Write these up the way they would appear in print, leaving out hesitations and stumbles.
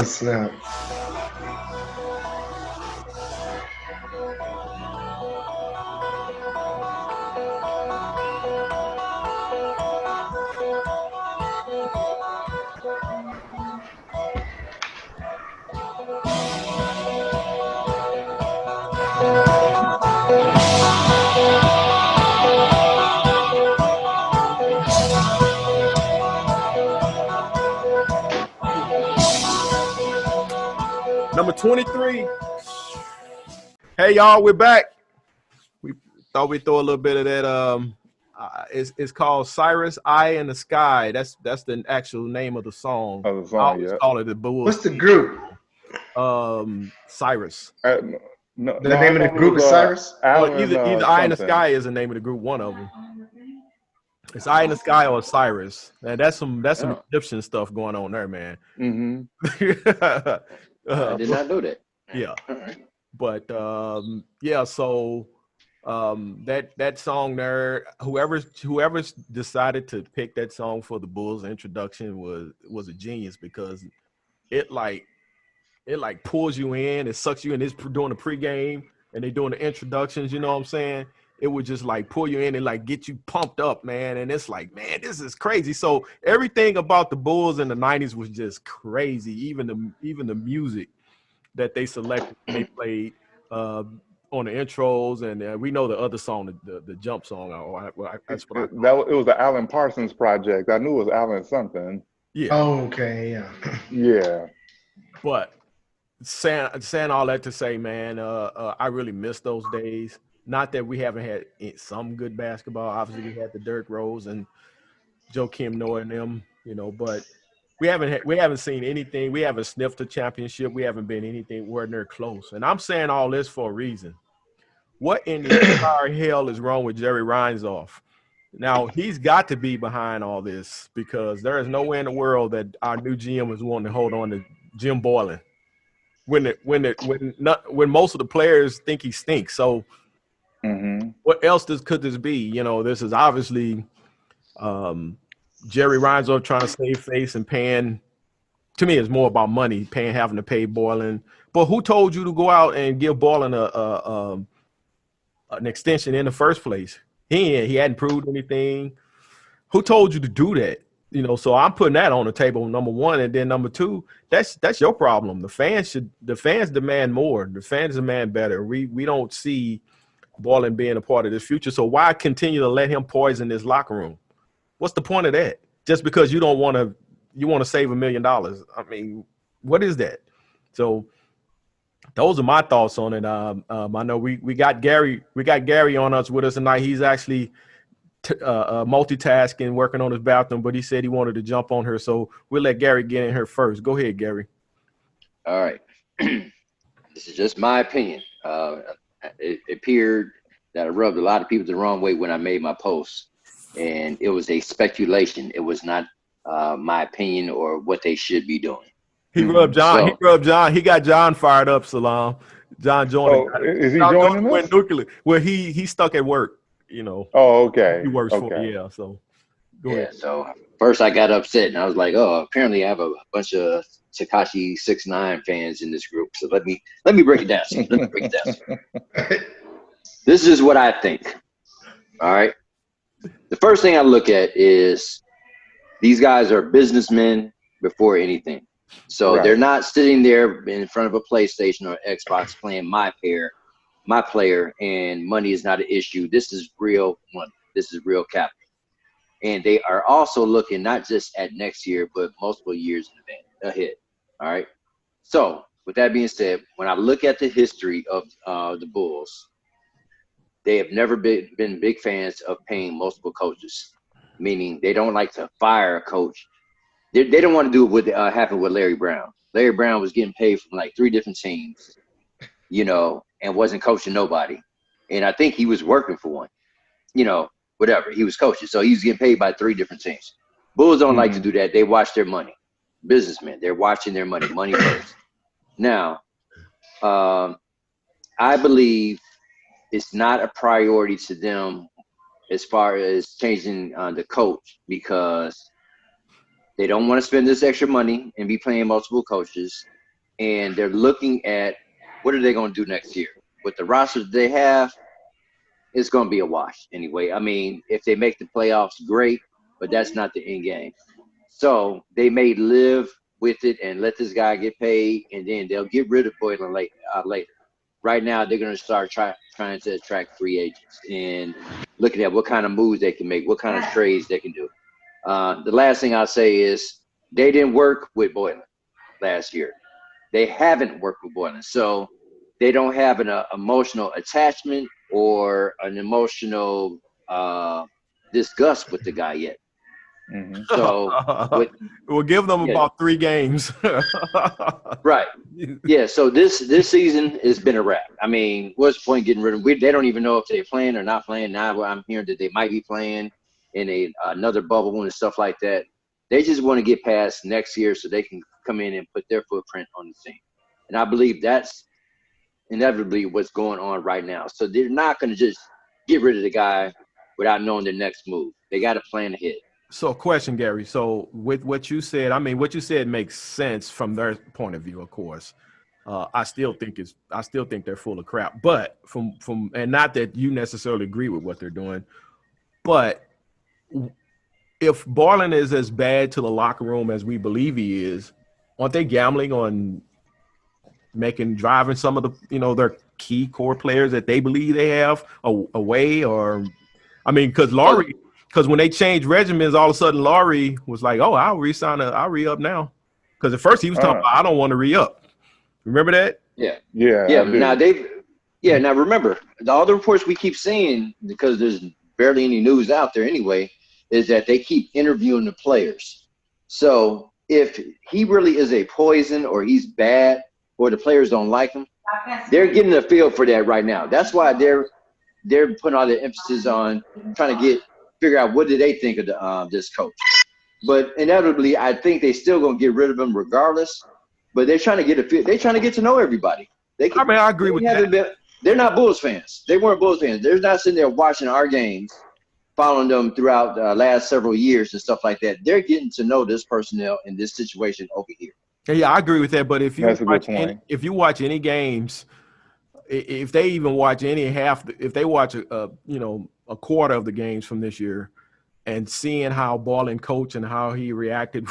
Oh, snap. Number 23. Hey, y'all, we're back. We thought we'd throw a little bit of that. It's called Cyrus Eye in the Sky. That's the actual name of the song. Of the I song, always yeah. call it the Bulls. What's the group? Cyrus. No, The I name of the thought it group was is Cyrus? Well, Alan either Eye in the something. Sky is the name of the group, one of them. It's Eye in the Sky or Cyrus. And that's some Egyptian stuff going on there, man. Mm-hmm. I did not know that. Yeah. All right. But yeah, so that song there, whoever's decided to pick that song for the Bulls introduction was a genius, because it pulls you in, it sucks you in. It's doing the pregame and they doing the introductions, you know what I'm saying? It would just like pull you in and like get you pumped up, man. And it's like, man, this is crazy. So everything about the Bulls in the 90s was just crazy. Even the music that they selected when they played on the intros, and we know the other song, the jump song. That's what I call It was the Alan Parsons project. I knew it was Alan something. Yeah. Oh, okay, yeah. Yeah. But saying all that to say, man, I really miss those days. Not that we haven't had some good basketball. Obviously, we had the Dirk Rose and Joakim Noah and them, but we haven't seen anything. We haven't sniffed a championship. We haven't been anywhere near close. And I'm saying all this for a reason. What in the entire hell is wrong with Jerry Reinsdorf? Now, he's got to be behind all this, because there is no way in the world that our new GM is wanting to hold on to Jim Boylan when most of the players think he stinks. So what else could this be? This is obviously Jerry Reinsdorf trying to save face and paying. To me, it's more about money, having to pay Boylan. But who told you to go out and give Boylan an extension in the first place? He hadn't proved anything. Who told you to do that? So I'm putting that on the table, number one. And then number two, that's your problem. The fans demand more. The fans demand better. We don't see Boylan being a part of this future. So why continue to let him poison this locker room? What's the point of that? Just because you want to save $1 million. I mean, what is that? So those are my thoughts on it. I know we got Gary on us with us tonight. He's actually multitasking, working on his bathroom, but he said he wanted to jump on her. So we'll let Gary get in here first. Go ahead, Gary. All right. This is just my opinion. It appeared that I rubbed a lot of people the wrong way when I made my post, and it was a speculation. It was not my opinion or what they should be doing. He rubbed John. He got John fired up, Salam. John joined. Is he joining us? Nuclear. Well, he's stuck at work, Oh, okay. He works for so go ahead. So first I got upset and I was like, oh, apparently I have a bunch of Tekashi 6ix9ine fans in this group. So let me break it down. This is what I think. All right. The first thing I look at is these guys are businessmen before anything. So They're not sitting there in front of a PlayStation or Xbox playing my player, and money is not an issue. This is real money. This is real capital. And they are also looking not just at next year, but multiple years ahead. All right. So with that being said, when I look at the history of the Bulls, they have never been big fans of paying multiple coaches, meaning they don't like to fire a coach. They don't want to do what happened with Larry Brown. Larry Brown was getting paid from like 3 different teams, and wasn't coaching nobody. And I think he was working for one, whatever. He was coaching. So he was getting paid by 3 different teams. Bulls don't like to do that. They watch their money. Businessmen, they're watching their money first. Now, I believe it's not a priority to them as far as changing the coach, because They don't want to spend this extra money and be playing multiple coaches, and they're looking at what are they going to do next year with the roster that they have. It's going to be a wash anyway. I mean, if they make the playoffs, great, but that's not the end game. So they may live with it and let this guy get paid, and then they'll get rid of Boylan later. Right now, they're going to start trying to attract free agents and looking at what kind of moves they can make, what kind of trades they can do. The last thing I'll say is they didn't work with Boylan last year. They haven't worked with Boylan. So they don't have an emotional attachment or an emotional disgust with the guy yet. Mhm. So we'll give them about 3 games. Right. Yeah. So this season has been a wrap. I mean, what's the point getting rid of them? They don't even know if they're playing or not playing. Now I'm hearing that they might be playing in another bubble and stuff like that. They just want to get past next year so they can come in and put their footprint on the team. And I believe that's inevitably what's going on right now. So they're not going to just get rid of the guy without knowing their next move. They got to plan ahead. So, question, Gary. So, with what you said, I mean, what you said makes sense from their point of view, of course. I still think they're full of crap. But from and not that you necessarily agree with what they're doing, but if Barlin is as bad to the locker room as we believe he is, aren't they gambling on driving some of the their key core players that they believe they have away? Or I mean, because when they changed regimens, all of a sudden Laurie was like, "Oh, I'll re-up now." Because at first he was talking about, "I don't want to re-up." Remember that? Yeah. Yeah. Now remember, all the reports we keep seeing, because there's barely any news out there anyway, is that they keep interviewing the players. So if he really is a poison or he's bad or the players don't like him, they're getting a feel for that right now. That's why they're putting all their emphasis on trying to figure out what do they think of this coach. But inevitably, I think they still gonna get rid of him regardless. But they're trying to get to know everybody. I agree with that. They're not Bulls fans. They weren't Bulls fans. They're not sitting there watching our games, following them throughout the last several years and stuff like that. They're getting to know this personnel in this situation over here. Yeah, I agree with that. But if you watch any games, if they even watch if they watch a quarter of the games from this year, and seeing how Ballin coached and how he reacted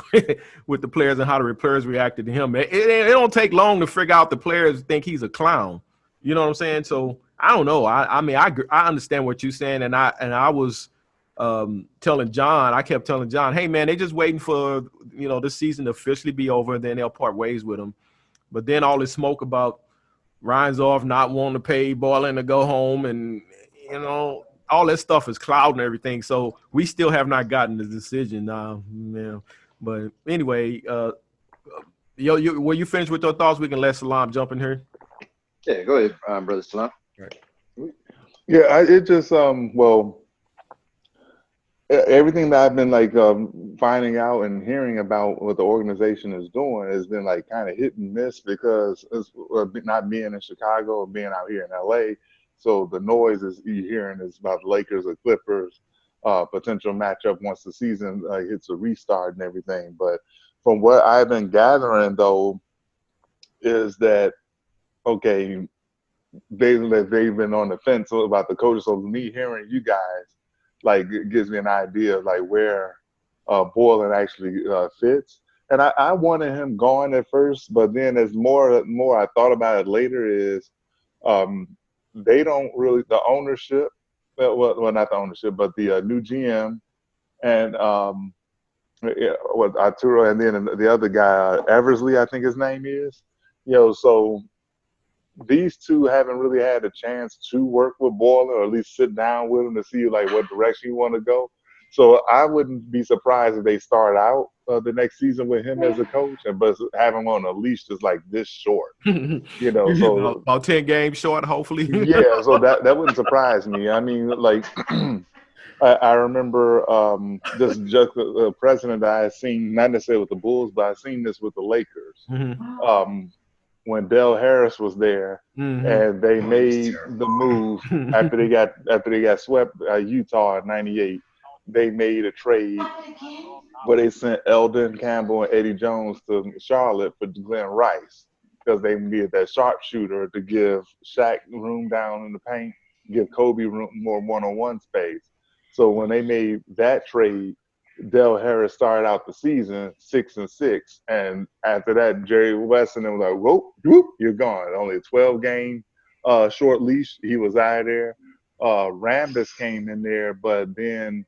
with the players and how the players reacted to him, it don't take long to figure out the players think he's a clown. You know what I'm saying? So I don't know. I mean, I understand what you're saying, and I was telling John, I kept telling John, hey man, they just waiting for this season to officially be over, and then they'll part ways with him. But then all this smoke about Reinsdorf not wanting to pay Ballin to go home, and all that stuff is clouding everything. So we still have not gotten the decision now. But anyway, were you finished with your thoughts? We can let Salam jump in here. Yeah, go ahead, Brother Salam. Right. Yeah, it just everything that I've been finding out and hearing about what the organization is doing has been kind of hit and miss, because it's, not being in Chicago or being out here in LA. So the noise you're hearing is about the Lakers or Clippers, potential matchup once the season hits a restart and everything. But from what I've been gathering, though, is that, okay, they've been on the fence about the coaches. So me hearing you guys, it gives me an idea of where Boylan actually fits. And I wanted him gone at first, but then as more I thought about it later is, they don't really, the ownership, well, not the ownership, but the new GM and Arturo, and then the other guy, Eversley, I think his name is. So these two haven't really had a chance to work with Boylan, or at least sit down with him to see what direction you want to go. So I wouldn't be surprised if they start out the next season with him as a coach, but have him on a leash just this short. So about 10 games short, hopefully. Yeah, so that wouldn't surprise me. I mean, I remember just the president I had seen, not necessarily with the Bulls, but I seen this with the Lakers. Mm-hmm. When Del Harris was there, mm-hmm. and they made the move after they got swept Utah in '98. They made a trade where they sent Eldon Campbell and Eddie Jones to Charlotte for Glenn Rice because they needed that sharpshooter to give Shaq room down in the paint, give Kobe room, more one-on-one space. So when they made that trade, Del Harris started out the season 6-6, and after that, Jerry West and them was like, "Whoop, whoop, you're gone." Only a 12 game short leash. He was out of there. Rambis came in there, but then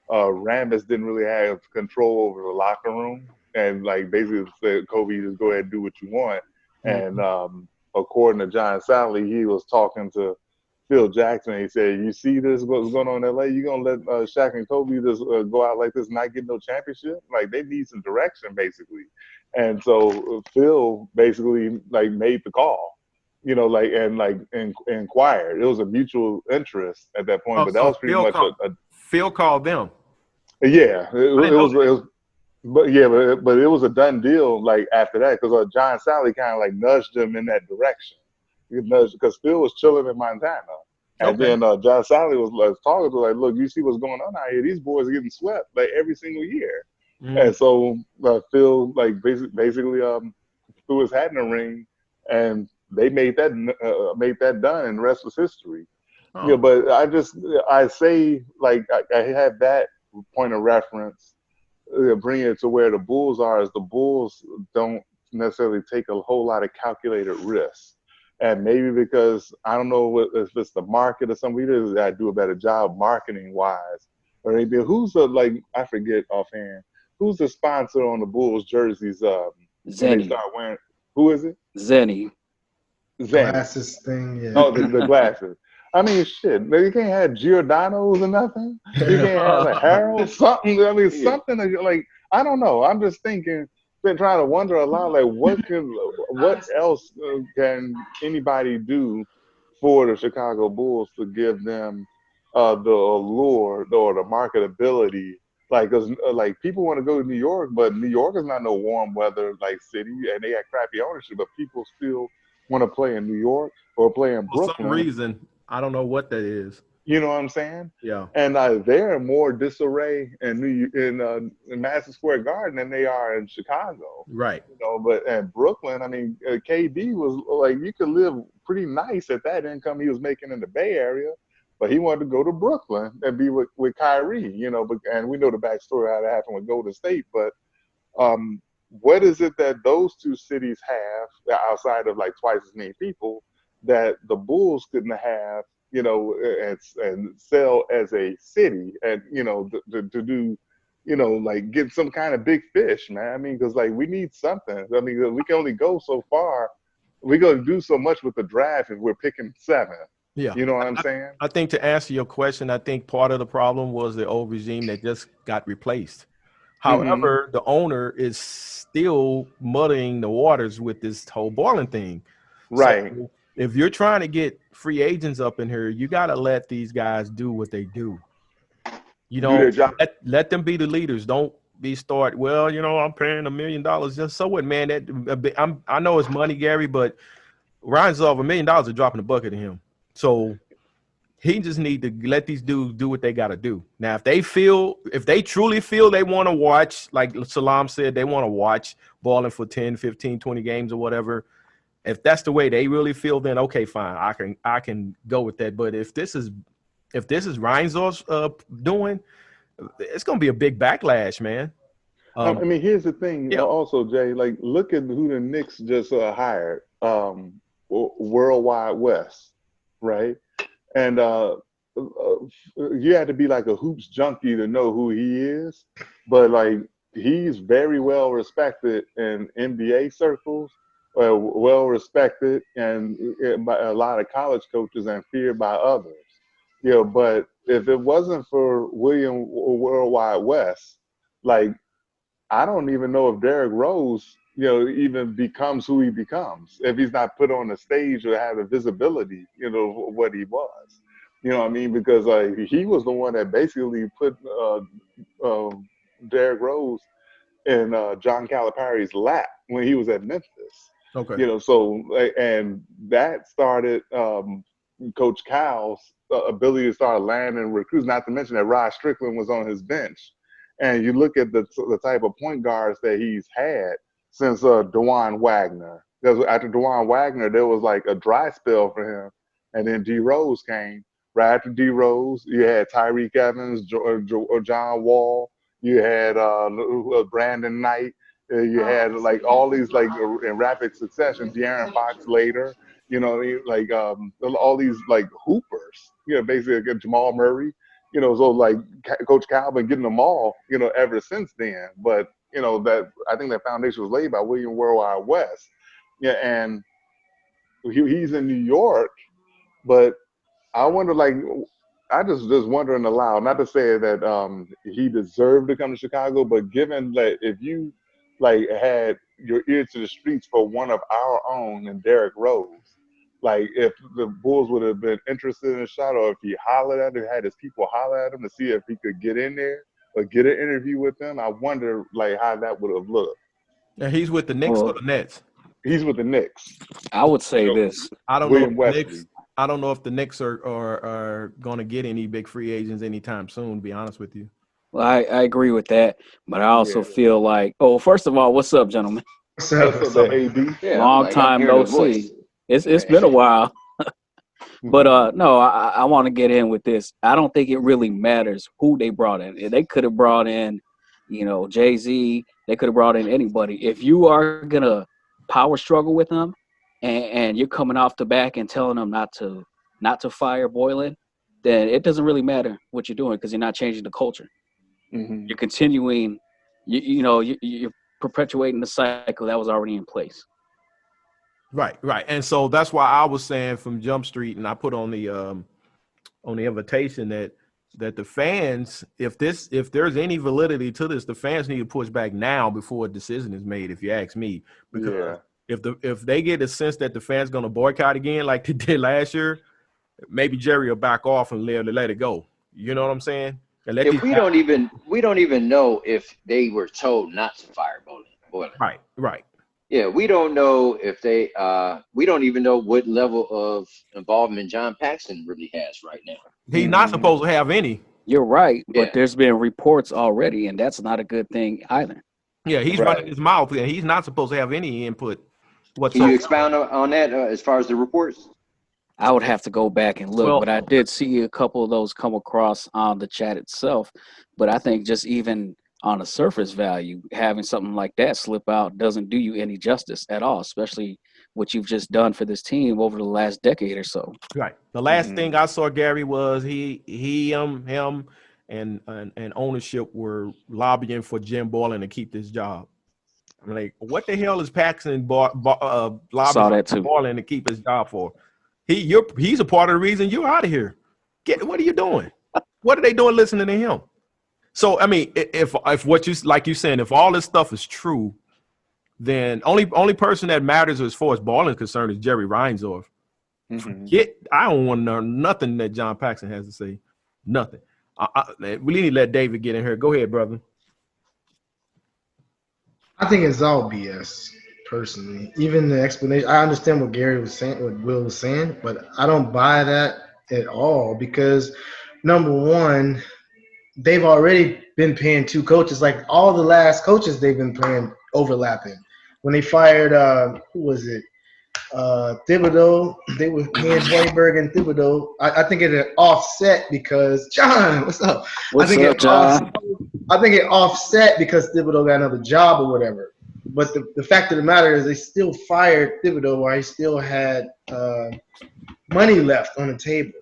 Rambis didn't really have control over the locker room, and like basically said, "Kobe, just go ahead and do what you want." And Mhm. according to John Sally, he was talking to Phil Jackson. He said, "You see this? What's going on in LA? You gonna let Shaq and Kobe just go out like this, and not get no championship? Like they need some direction, basically." And so Phil basically like made the call, like and inquired. It was a mutual interest at that point, Oh, but that so was pretty much a Phil called them. yeah. I didn't know It was but yeah, but it was a done deal. Like after that, because John Sally kind of like nudged him in that direction. He nudged because Phil was chilling in Montana, that. and Okay. then John Sally was talking to like, "Look, you see what's going on out here? These boys are getting swept like every single year." Mm. And so Phil like basically threw his hat in the ring, and they made that done, and the rest was history. Oh. But I say like I have that point of reference, bring it to where the Bulls are, is the Bulls don't necessarily take a whole lot of calculated risks. And maybe because I don't know if it's the market or something, either that do a better job marketing wise, or maybe who's the like I forget offhand who's the sponsor on the Bulls jerseys when they Zenny. start wearing. Who is it? Zenny. Zanny. Glasses thing, Oh, yeah. the glasses. I mean, shit. You can't have Giordano's or nothing. You can't have like Harold something. I mean, Yeah. something that like I don't know. I'm just thinking, been trying to wonder a lot. Like, what else can anybody do for the Chicago Bulls to give them the allure or the marketability? Like, cause like people want to go to New York, but New York is not no warm weather like city, and they got crappy ownership. But people still want to play in New York or play in For some Brooklyn. reason, I don't know what that is. You know what I'm saying? Yeah. And they're in more disarray in Madison Square Garden than they are in Chicago. Right. But in Brooklyn, I mean, KD was like you could live pretty nice at that income he was making in the Bay Area, but he wanted to go to Brooklyn and be with Kyrie. And we know the backstory how that happened with Golden State, but um, what is it that those two cities have outside of like twice as many people that the Bulls couldn't have, and sell as a city and, to do, like get some kind of big fish, man. I mean, because like we need something. I mean, we can only go so far. We're going to do so much with the draft if we're picking seven. Yeah. You know what I'm saying? I think to answer your question, I think part of the problem was the old regime that just got replaced. Mm-hmm. However, the owner is still muddying the waters with this whole boiling thing. So Right. if you're trying to get free agents up in here, you got to let these guys do what they do. Do their job. Let them be the leaders. Don't be start. Well, I'm paying $1 million. Just so what, man? I know it's money, Gary, but Ryan's off $1 million are dropping the bucket to him. So he just need to let these dudes do what they got to do. Now, if they truly feel they want to watch, like Salam said, they want to watch balling for 10, 15, 20 games or whatever. If that's the way they really feel, then okay, fine. I can go with that. But if this is Reinsdorf's doing, it's gonna be a big backlash, man. I Um, mean, here's the thing. yeah, Also, Jay, like, look at who the Knicks just hired. Worldwide West, right? And you had to be like a hoops junkie to know who he is, but like he's very well respected in NBA circles, well respected, and by a lot of college coaches and feared by others. But if it wasn't for William Worldwide West, like I don't even know if Derrick Rose, even becomes who he becomes if he's not put on the stage or have the visibility, of what he was. You know what I mean? Because he was the one that basically put uh, Derrick Rose in John Calipari's lap when he was at Memphis. okay, So and that started Coach Cal's ability to start landing recruits. Not to mention that Rod Strickland was on his bench And you look at the type of point guards that he's had since Dewan Wagner. Because after Dewan Wagner, there was like a dry spell for him, and then D Rose came. Right after D Rose, you had Tyreek Evans, John Wall, you had Brandon Knight, you had like all these like in rapid succession. De'Aaron Fox later, like all these like hoopers. Basically Jamal Murray. So like Coach Calvin getting them all, ever since then. But that I think that foundation was laid by William Worldwide West. Yeah, and he's in New York, but I wonder, like, I just wondering aloud, not to say that he deserved to come to Chicago, but given that if you like had your ear to the streets for one of our own and Derrick Rose, like if the Bulls would have been interested in a shot, or if he hollered at him, had his people holler at him to see if he could get in there or get an interview with them, I wonder like how that would have looked. And he's with the Knicks or Well, the Nets. He's with the Knicks. I would say this. I don't know if William the Wesley. Knicks. I don't know if the Knicks are going to get any big free agents anytime soon. To be honest with you. Well, I agree with that, but I also Yeah. feel like, first of all, what's up, gentlemen? What's up, AD? Yeah, Long like, I'm time hearing no a voice. see. It's been a while. But no, I want to get in with this. I don't think it really matters who they brought in. They could have brought in, Jay-Z. They could have brought in anybody. If you are gonna power struggle with them, and you're coming off the back and telling them not to fire Boylan, then it doesn't really matter what you're doing because you're not changing the culture. Mhm. You're continuing. You're perpetuating the cycle that was already in place. Right. And so that's why I was saying from Jump Street, and I put on the invitation that the fans, if there's any validity to this, the fans need to push back now before a decision is made. If you ask me, because if they get a sense that the fans going to boycott again like they did last year, maybe Jerry will back off and let it go. You know what I'm saying? And let If we don't even know if they were told not to fire Boylan. Right. Yeah, we don't know if they we don't even know what level of involvement John Paxson really has right now. He's not supposed to have any. You're right, but Yeah. there's been reports already, and that's not a good thing either. Yeah, he's running his mouth, and he's not supposed to have any input Can whatsoever. you expound on that as far as the reports? I would have to go back and look, Well- but I did see a couple of those come across on the chat itself. But I think just even on a surface value, having something like that slip out doesn't do you any justice at all, especially what you've just done for this team over the last decade or so. Right. The last thing I saw, Gary, was him, and ownership were lobbying for Jim Boylan to keep this job. I'm like, what the hell is Paxson lobbying that for too. Boylan to keep his job for? He's a part of the reason you're out of here. What are you doing? What are they doing listening to him? So I mean, if what you like you saying, if all this stuff is true, then only person that matters as far as Boylan is concerned is Jerry Reinsdorf. I don't want to know nothing that John Paxson has to say. Nothing. We need to let David get in here. Go ahead, brother. I think it's all BS, personally. Even the explanation, I understand what Gary was saying, what Will was saying, but I don't buy that at all because, number one, they've already been paying two coaches. Like all the last coaches they've been paying overlapping. When they fired, who was it? Thibodeau, they were paying Hoiberg and Thibodeau. I think it had offset because John, what's up? What's up, John? I think it offset because Thibodeau got another job or whatever. But the fact of the matter is they still fired Thibodeau while he still had money left on the table.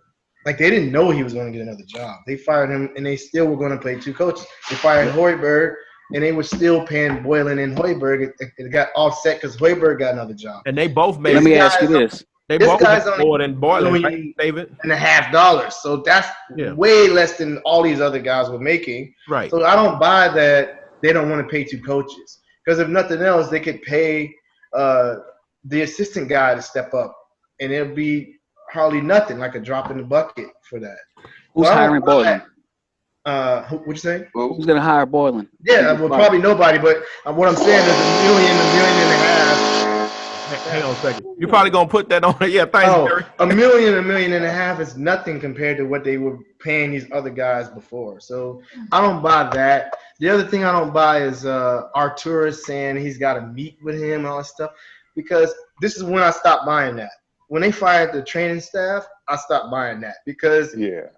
Like they didn't know he was going to get another job. They fired him and they still were going to pay two coaches. They fired Hoiberg and they were still paying Boylan and Hoiberg. It got offset because Hoiberg got another job. And they both made. Let me ask you this. They This both guy's made only more than Boylan, doing right, David? $1.50. So that's way less than all these other guys were making. Right. So I don't buy that they don't want to pay two coaches. Because if nothing else, they could pay the assistant guy to step up. And it'll be hardly nothing, like a drop in the bucket for that. Who's hiring Boylan? What'd you say? Who's going to hire Boylan? Yeah, well, probably nobody. But what I'm saying is $1.5 million Hang on a second. You're probably gonna put that on. Yeah, thanks, Gary. $1 million, $1.5 million is nothing compared to what they were paying these other guys before. So I don't buy that. The other thing I don't buy is Arturis saying he's got to meet with him and all that stuff, because this is when I stopped buying that. When they fired the training staff, I stopped buying that because you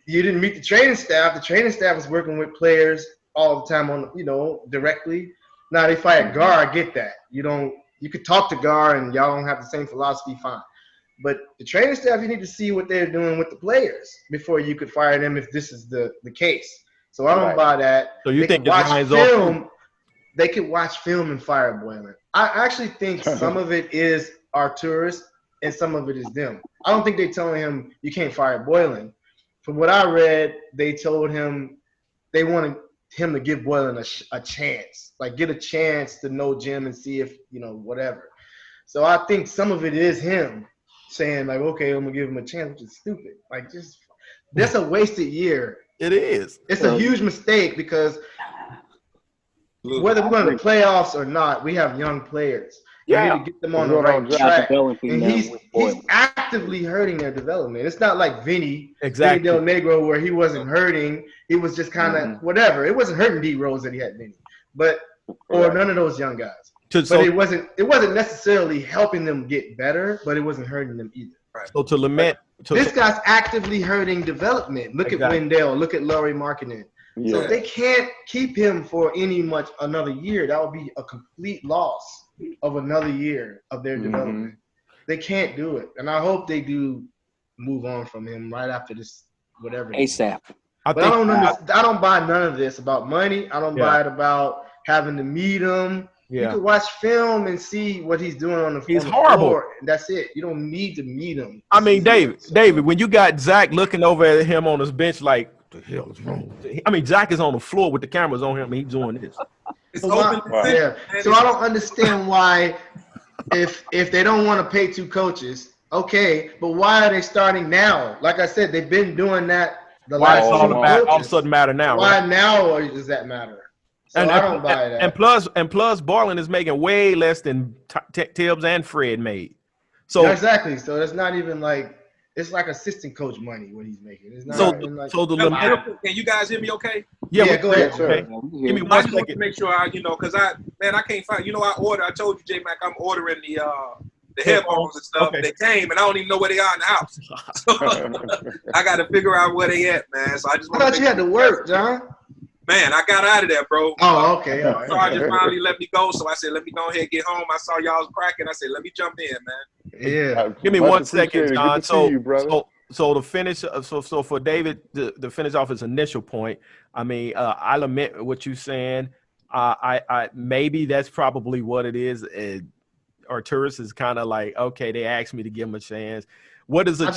didn't meet the training staff. The training staff was working with players all the time on, directly. Now they fired Gar, I get that. You could talk to Gar and y'all don't have the same philosophy, fine. But the training staff, you need to see what they're doing with the players before you could fire them if this is the case. So I don't buy that. So you think watch film? They could watch film and fire Boylan. I actually think some of it is Arturis and some of it is them. I don't think they're telling him you can't fire Boylan. From what I read, they told him they wanted him to give Boylan a chance, like get a chance to know Jim and see if, whatever. So I think some of it is him saying like, okay, I'm gonna give him a chance, which is stupid. Like, that's a wasted year. It is. It's a huge mistake because whether we're going to the playoffs or not, we have young players. You need to get them on the right track. And he's actively hurting their development. It's not like Vinny Del Negro, where he wasn't hurting. He was just kind of whatever. It wasn't hurting D Rose that he had Vinny, or none of those young guys. But it wasn't necessarily helping them get better, but it wasn't hurting them either. Right. So to lament, this guy's actively hurting development. Look at Wendell. Look at Laurie Markkinen. Yeah. So they can't keep him for another year. That would be a complete loss of another year of their development. They can't do it, and I hope they do move on from him right after this, whatever. ASAP. I don't buy none of this about money. I don't buy it about having to meet him. You can watch film and see what he's doing on the floor. He's horrible. That's it. You don't need to meet him. I mean, David, when you got Zach looking over at him on his bench like, what the hell is wrong with him? I mean, Zach is on the floor with the cameras on him and he's doing this. So I don't understand why if they don't want to pay two coaches, okay, but why are they starting now? Like I said, they've been doing that why all of a sudden matter now? Why now or does that matter? So I don't buy that. And plus, Barlin is making way less than Tibbs and Fred made. So exactly. So it's not even like it's like assistant coach money what he's making. It's not can you guys hear me? Okay. Yeah, go ahead. Sure. Okay. Give me 1 second. second. To make sure because I can't find. I told you, J Mac, I'm ordering the headphones and stuff. Okay. They came and I don't even know where they are in the house. So I got to figure out where they at, man. So I thought you had to work, John. Man, I got out of there, bro. Oh, okay. All right. So I just finally let me go. So I said, let me go ahead and get home. I saw y'all was cracking. I said, let me jump in, man. Yeah. Give me 1 second, John. So to finish, so for David to finish off his initial point, I mean, I lament what you're saying. I maybe that's probably what it is. Arturis is kind of like, okay, they asked me to give him a chance. What does a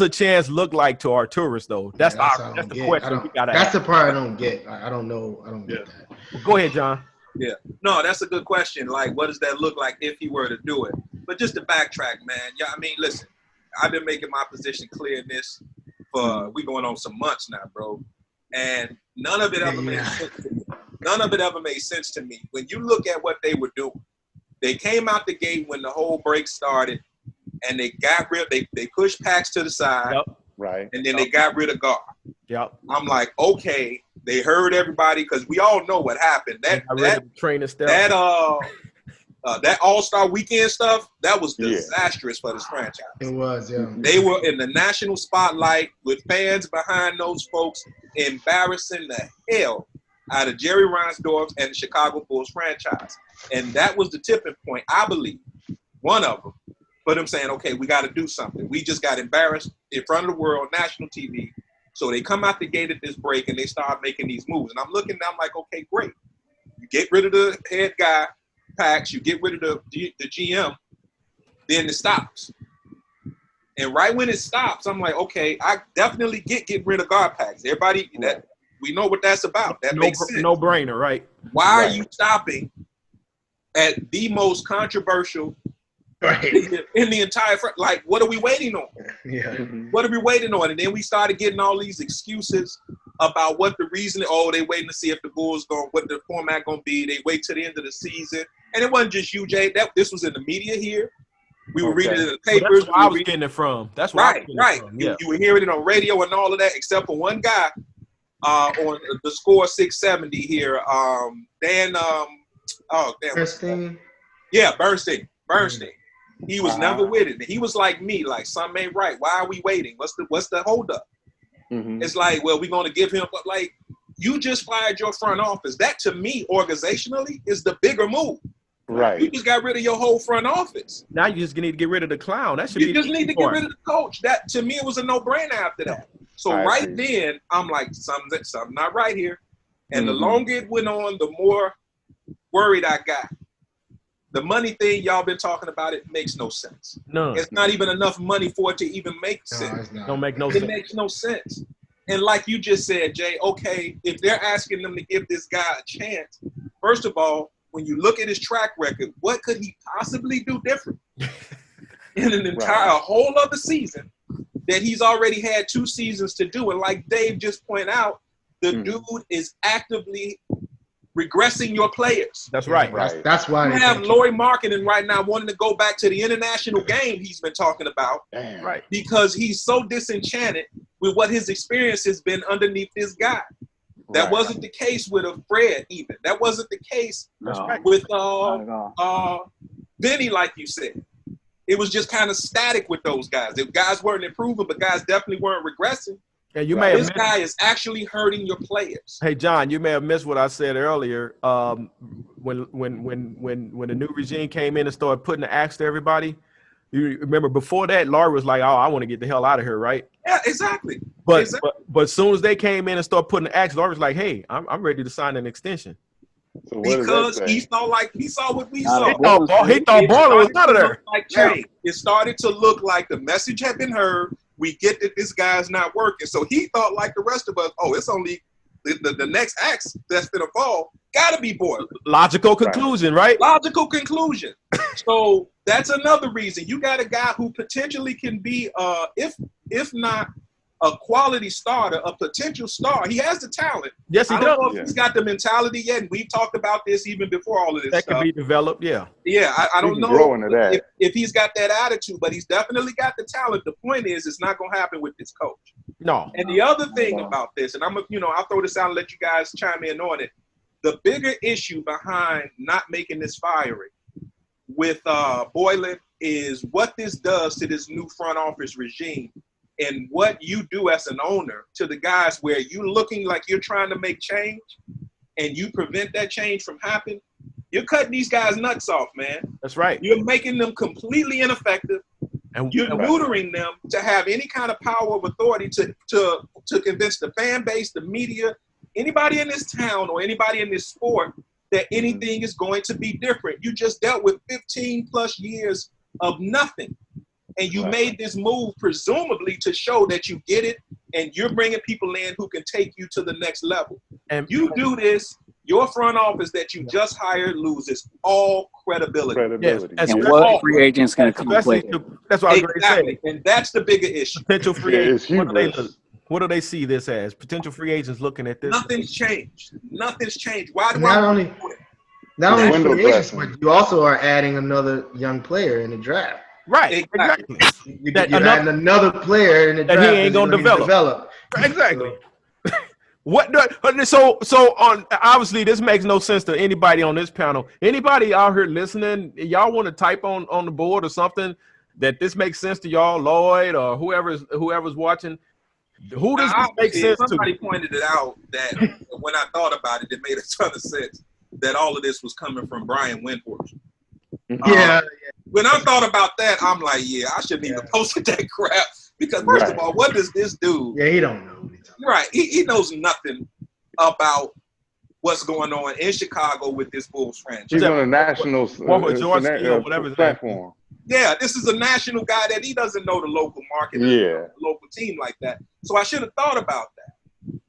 chance look like to Arturis though? That's the question we gotta ask. The part I don't get. I don't know. I don't get that. Well, go ahead, John. Yeah. No, that's a good question. Like, what does that look like if he were to do it? But just to backtrack, man. Yeah, I mean, listen, I've been making my position clear in this for we going on some months now, bro. And none of it ever made sense to me. None of it ever made sense to me. When you look at what they were doing, they came out the gate when the whole break started. And they got rid. They pushed Pax to the side, right? And then they got rid of Gar. Yep. I'm like, okay, they heard everybody because we all know what happened. That All-Star Weekend stuff that was disastrous for this franchise. It was, yeah. They were in the national spotlight with fans behind those folks, embarrassing the hell out of Jerry Reinsdorf and the Chicago Bulls franchise, and that was the tipping point, I believe, one of them. But I'm saying, okay, we got to do something. We just got embarrassed in front of the world, national TV. So they come out the gate at this break and they start making these moves. And I'm looking, I'm like, okay, great. You get rid of the head guy, Pax, you get rid of the GM, then it stops. And right when it stops, I'm like, okay, I definitely get rid of Gar Pax. Everybody, that we know what that's about. That makes sense. No brainer, right? Why are you stopping at the most controversial in the entire like, what are we waiting on? Yeah. What are we waiting on? And then we started getting all these excuses about what the reason. Oh, they waiting to see if the Bulls what the format gonna be. They wait till the end of the season. And it wasn't just you, Jay. This was in the media here. We were reading it in the Well, papers. that's where I was getting it from. That's where I was getting it from. Yeah. You were hearing it on radio and all of that, except for one guy on the Score 670 here. Dan. Bernstein. Yeah, Bernstein. He was never with it. He was like me, like something ain't right. Why are we waiting? What's the holdup? Mm-hmm. It's like, well, we're gonna give him, but like you just fired your front office. That to me, organizationally, is the bigger move. Right. You just got rid of your whole front office. Now you just need to get rid of the clown. That should be. You just need to get rid of the coach. That to me, it was a no-brainer after that. So right then, I'm like, something's not right here. And the longer it went on, the more worried I got. The money thing y'all been talking about, it makes no sense. No, it's not even enough money for it to even make sense. Don't make no sense. It makes no sense. And like you just said, Jay, okay, if they're asking them to give this guy a chance, first of all, when you look at his track record, what could he possibly do different in an entire whole other season that he's already had 2 seasons to do? And like Dave just pointed out, the dude is actively regressing your players. That's right. That's why you have Lauri Markkanen right now wanting to go back to the international game he's been talking about. Damn. Right. Because he's so disenchanted with what his experience has been underneath this guy. That wasn't the case with a Fred even. That wasn't the case with Benny, like you said. It was just kind of static with those guys. If guys weren't improving, but guys definitely weren't regressing. And you may have this guy is actually hurting your players. Hey John, you may have missed what I said earlier. When the new regime came in and started putting the axe to everybody, you remember before that, Lauri was like, "Oh, I want to get the hell out of here," right? Yeah, exactly. But as soon as they came in and started putting the axe, Lauri was like, "Hey, I'm ready to sign an extension." So because he saw what we saw. He thought Baller was out of there. It started to look like the message had been heard. We get that this guy's not working. So he thought like the rest of us, oh, it's only the next axe that's going to fall. Got to be Boylan. Logical conclusion, right? Logical conclusion. So that's another reason. You got a guy who potentially can be, if not a quality starter, a potential star. He has the talent. Yes, he does. I don't know if he's got the mentality yet. And we've talked about this even before all of this that stuff. Can be developed, yeah. Yeah, I don't know if he's got that attitude, but he's definitely got the talent. The point is, it's not going to happen with this coach. No. And the other thing about this, and I'll throw this out and let you guys chime in on it. The bigger issue behind not making this firing with Boylan is what this does to this new front office regime. And what you do as an owner to the guys where you're looking like you're trying to make change and you prevent that change from happening, you're cutting these guys' nuts off, man. That's right. You're making them completely ineffective. And you're neutering them to have any kind of power of authority to convince the fan base, the media, anybody in this town or anybody in this sport that anything is going to be different. You just dealt with 15 plus years of nothing. And you made this move presumably to show that you get it and you're bringing people in who can take you to the next level. And you do this, your front office that you just hired loses all credibility. Yes. And what free agents going to come play? That's what I was going to say. And that's the bigger issue. Potential free agents. What do they see this as? Potential free agents looking at this? Nothing's changed. Nothing's changed. Why do not only free agents, but you also are adding another young player in the draft. Right, exactly. You're adding another player in the draft that he ain't gonna develop. Exactly. So obviously this makes no sense to anybody on this panel. Anybody out here listening, y'all want to type on the board or something that this makes sense to y'all, Lloyd or whoever's watching. Who does this make sense to? Somebody pointed it out that when I thought about it, it made a ton of sense that all of this was coming from Brian Wentworth. Yeah. When I thought about that, I'm like, I shouldn't even posted that crap because first of all, what does this do? Yeah, he don't know. Right, he knows nothing about what's going on in Chicago with this Bulls franchise. He's on a national platform. Yeah, this is a national guy that he doesn't know the local market, the local team like that. So I should have thought about that.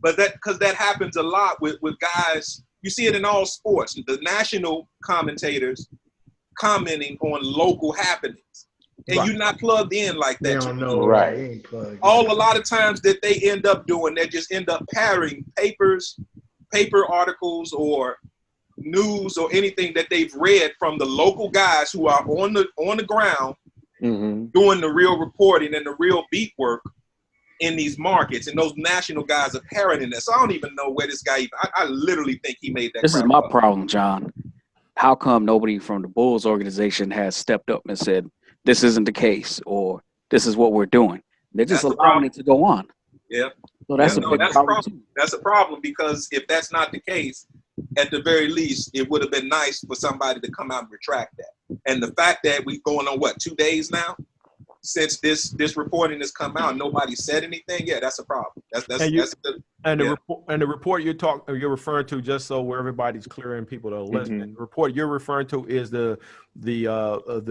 But because that happens a lot with guys. You see it in all sports. The national commentators commenting on local happenings. And you're not plugged in like that. They don't know. Right. A lot of times that they end up doing, they just end up paper articles or news or anything that they've read from the local guys who are on the ground doing the real reporting and the real beat work in these markets, and those national guys are parroting this. So I don't even know where this guy even, I literally think he made that. This is my problem, John. How come nobody from the Bulls organization has stepped up and said, this isn't the case, or this is what we're doing? They're just allowing it to go on. Yeah. So that's a big problem too. That's a problem, because if that's not the case, at the very least, it would have been nice for somebody to come out and retract that. And the fact that we're going on, 2 days now since this reporting has come out, nobody said anything. Yeah, that's a problem. The report you're referring to, just so where everybody's clear and people that are listening, the report you're referring to is the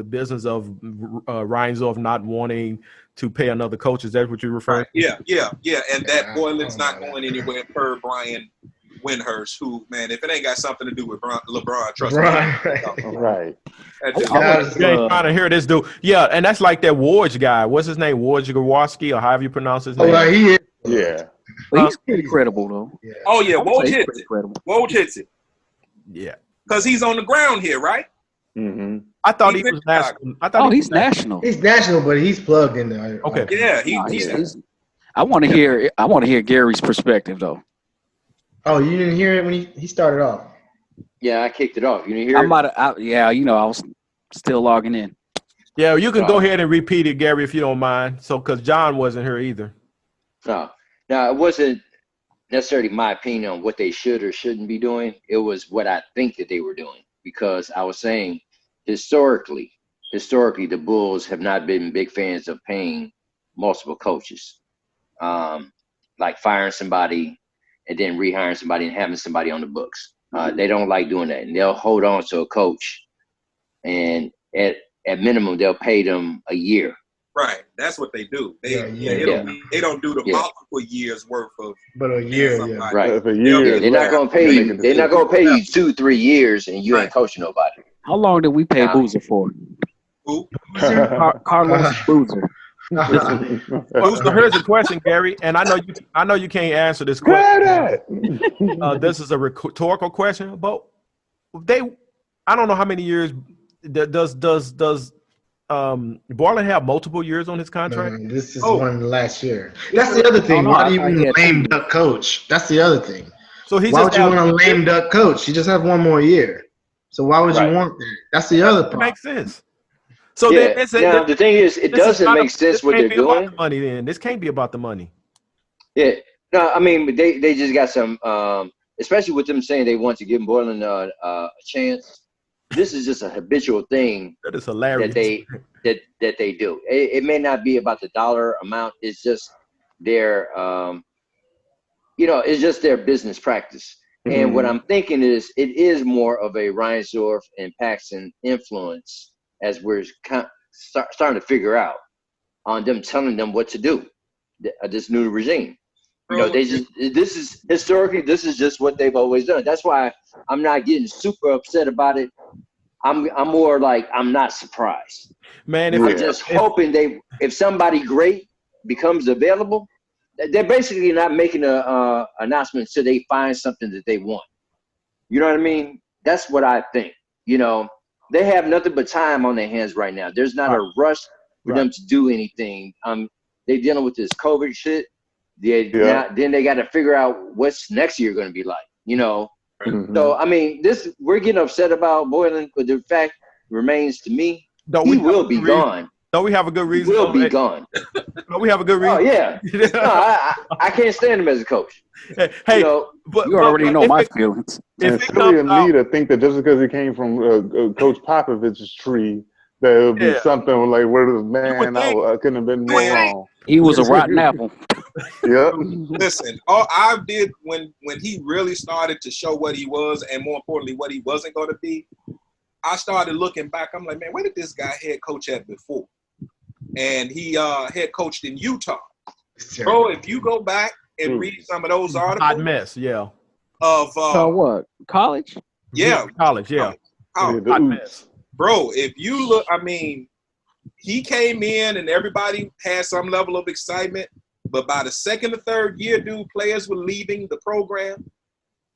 business of Reinsdorf not wanting to pay another coach. Is that what you're referring to? Yeah. And that Boylan's not going anywhere per Brian Windhurst, who, man, if it ain't got something to do with LeBron, trust me. Right. You ain't trying to hear this dude. Yeah, and that's like that Woj guy. What's his name? Woj Jaworski, or however you pronounce his name. Oh, he is. Yeah. But he's pretty credible, though. Yeah. Oh, yeah, Woj hits it. Woj hits it. Yeah. Because he's on the ground here, right? I thought he was national. He's national. He's national, but he's plugged in there. Okay. Yeah, he's I want to hear Gary's perspective, though. Oh, you didn't hear it when he started off? Yeah, I kicked it off. You didn't hear it? I was still logging in. Yeah, you can go ahead and repeat it, Gary, if you don't mind. So, because John wasn't here either. No, it wasn't necessarily my opinion on what they should or shouldn't be doing. It was what I think that they were doing, because I was saying historically, the Bulls have not been big fans of paying multiple coaches, like firing somebody and then rehiring somebody and having somebody on the books. They don't like doing that, and they'll hold on to a coach, and at minimum they'll pay them a year. Right, that's what they do. They don't do the multiple years worth of. But a year, right? For years, they're not gonna pay you. They're not gonna pay you 2-3 years, and you ain't coaching nobody. How long did we pay Boozer for? Who? Carlos Boozer. So here's a question, Gary, and I know you can't answer this question. This is a rhetorical question, but I don't know how many years does Borland have multiple years on his contract? No, this is one last year. That's the other thing. Why do you want a lame duck coach? That's the other thing. So why would you want a lame duck coach? You just have one more year. So why would you want that? That's the other part. It makes sense. So the thing is, it doesn't make sense what they're doing. About the money, then this can't be about the money. Yeah, no, I mean they just got some, especially with them saying they want to give Borland a chance. This is just a habitual thing. That is hilarious. That they do. It may not be about the dollar amount. It's just their, it's just their business practice. And what I'm thinking is, it is more of a Reinsdorf and Paxson influence, as we're starting to figure out, on them telling them what to do, this new regime. This is historically, this is just what they've always done. That's why I'm not getting super upset about it. I'm more like, I'm not surprised. Man, I'm just hoping if somebody great becomes available, they're basically not making a announcement until they find something that they want. You know what I mean? That's what I think. They have nothing but time on their hands right now. There's not a rush for them to do anything. They're dealing with this COVID shit. Then they got to figure out what's next year going to be like, So, I mean, we're getting upset about Boylan, but the fact remains to me, he will be gone. Don't we have a good reason? He will be gone. Don't we have a good reason? Oh, yeah. No, I can't stand him as a coach. Hey, but you already know my feelings. And Philly and Lita think that just because he came from Coach Popovich's tree, that it would be something like, I couldn't have been more wrong. He was a rotten apple. Yep. Listen, all I did when he really started to show what he was, and more importantly, what he wasn't going to be, I started looking back. I'm like, man, where did this guy head coach at before? And he head coached in Utah. Bro, if you go back and read some of those articles. Hot mess, Of what? College? Yeah. College, yeah. Hot mess. Bro, if you look, I mean, he came in and everybody had some level of excitement, but by the second or third year, dude, players were leaving the program.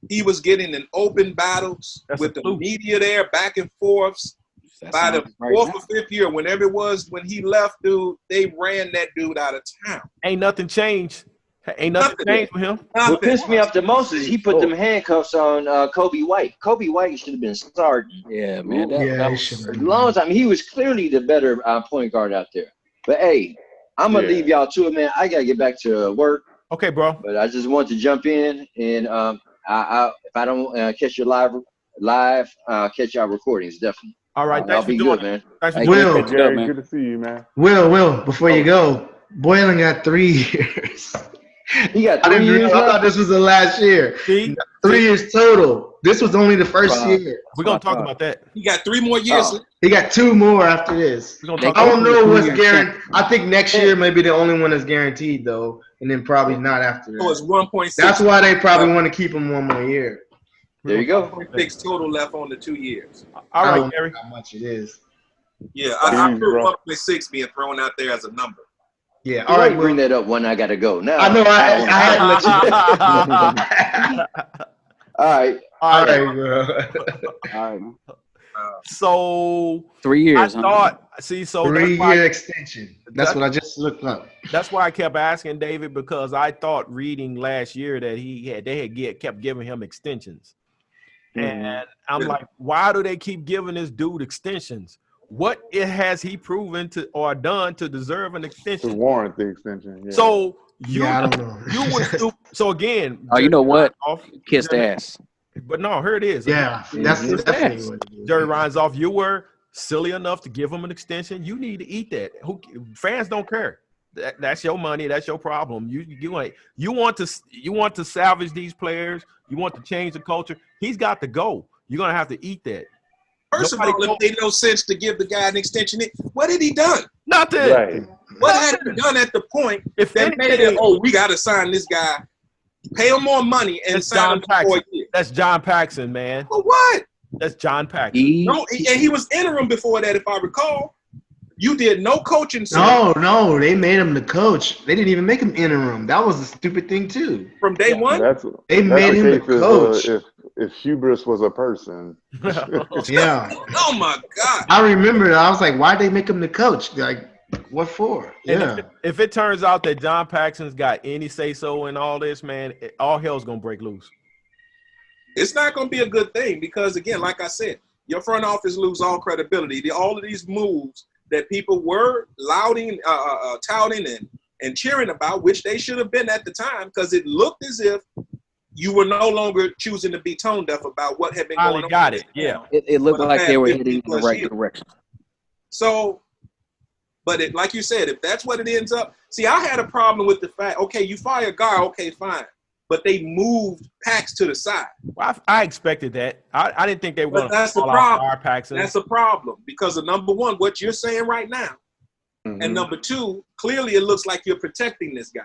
He was getting in open battles with the media there, back and forths. By the fourth or fifth year, whenever it was when he left, dude, they ran that dude out of town. Ain't nothing changed. Ain't nothing changed with him. What pissed me off the most is he put them handcuffs on Kobe White. Kobe White should have been starting. Yeah, man. That was a long time. He was clearly the better point guard out there. But hey, I'm gonna leave y'all to it, man. I gotta get back to work. Okay, bro. But I just want to jump in, and if I don't catch you live, catch y'all recordings definitely. All right, I'll be good, man. Will, Jerry, good to see you, man. Will, before you go, Boylan got 3 years. He got 3 years. I thought this was the last year. 3 years total. This was only the first year. We're gonna talk about that. He got 3 more years. He got 2 more after this. I don't know what's guaranteed. I think next year may be the only one that's guaranteed though, and then probably not after that. So it's 1.6. That's why they probably want to keep him 1 more year. There you go. 1.6 total left on the 2 years. All right, Gary. How much it is? Yeah, I heard 1.6 being thrown out there as a number. Yeah, all right. Bring that up when I gotta go. Now I know I had to let you. All right, bro. All right. So 3 years. I thought. See, so 3-year extension. That's what I just looked up. That's why I kept asking David, because I thought reading last year that they kept giving him extensions, and I'm like, why do they keep giving this dude extensions? What has he proven to or done to deserve an extension? To warrant the extension. Yeah. So I don't know. So again, you know what? Kiss the ass. But no, here it is. Yeah, that's definitely what it is. Jerry Reinsdorf, you were silly enough to give him an extension. You need to eat that. Fans don't care. That's your money. That's your problem. You want to salvage these players. You want to change the culture. He's got to go. You're gonna have to eat that. First of all, it made no sense to give the guy an extension. What had he done? Nothing. Right. What had he done at the point that made it? Oh, we got to sign this guy, pay him more money, and sign him for 4 years. That's John Paxson, man. For what? That's John Paxson. No, and he was interim before that, if I recall. You did no coaching. No, they made him the coach. They didn't even make him interim. That was a stupid thing too. From day one, they made him the coach. If hubris was a person. Yeah. Oh my God. I remember that. I was like, why'd they make him the coach? Like, what for? Yeah. If it turns out that John Paxson's got any say-so in all this, man, all hell's going to break loose. It's not going to be a good thing because, again, like I said, your front office lose all credibility. All of these moves that people were touting and cheering about, which they should have been at the time, because it looked as if you were no longer choosing to be tone deaf about what had been going on. Got it. Yeah. It looked like they were heading in the right direction. So, but like you said, if that's what it ends up, see, I had a problem with the fact, okay, you fire Gar, okay, fine. But they moved Pax to the side. Well, I expected that. I didn't think they were going to fall out Paxson. That's a problem because of number one, what you're saying right now. And number two, clearly it looks like you're protecting this guy.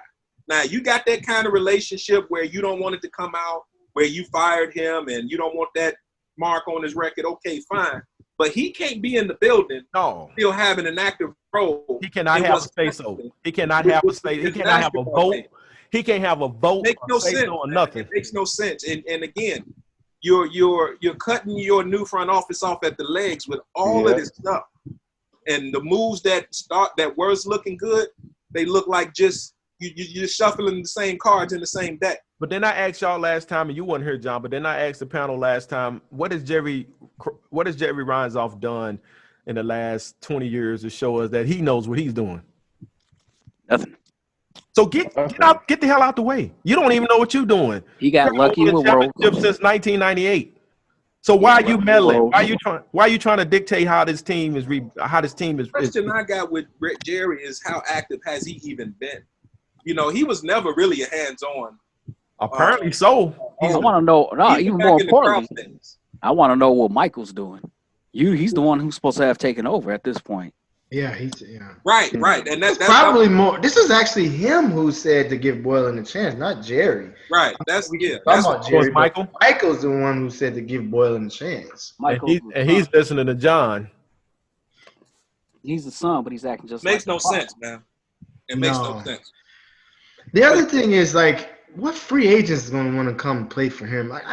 Now, you got that kind of relationship where you don't want it to come out, where you fired him and you don't want that mark on his record. Okay, fine. But he can't be in the building still having an active role. He cannot have a say-so. He cannot have a say. He cannot have a vote. He can't have a vote or say-so or nothing. It makes no sense. And again, you're cutting your new front office off at the legs with all of this stuff. And the moves that were looking good, they look like just you're shuffling the same cards in the same deck. But then I asked y'all last time, and you weren't here, John. But then I asked the panel last time, what has Jerry Reinsdorf done in the last 20 years to show us that he knows what he's doing? Nothing. So get the hell out the way. You don't even know what you're doing. He got lucky with championship since 1998. So why are you meddling? Why are you trying to dictate how this team is? The question I got with Jerry is how active has he even been? You know, he was never really a hands-on. Apparently so. I want to know. No, even more importantly, I want to know what Michael's doing. He's the one who's supposed to have taken over at this point. Yeah, right, and that's probably more. This is actually him who said to give Boylan a chance, not Jerry. Right, that's what Jerry. Michael. Michael's the one who said to give Boylan a chance. And he's listening to John. He's the son, but he's acting just makes no sense, man. It makes no sense. The other thing is, like, what free agents is going to want to come play for him? Like,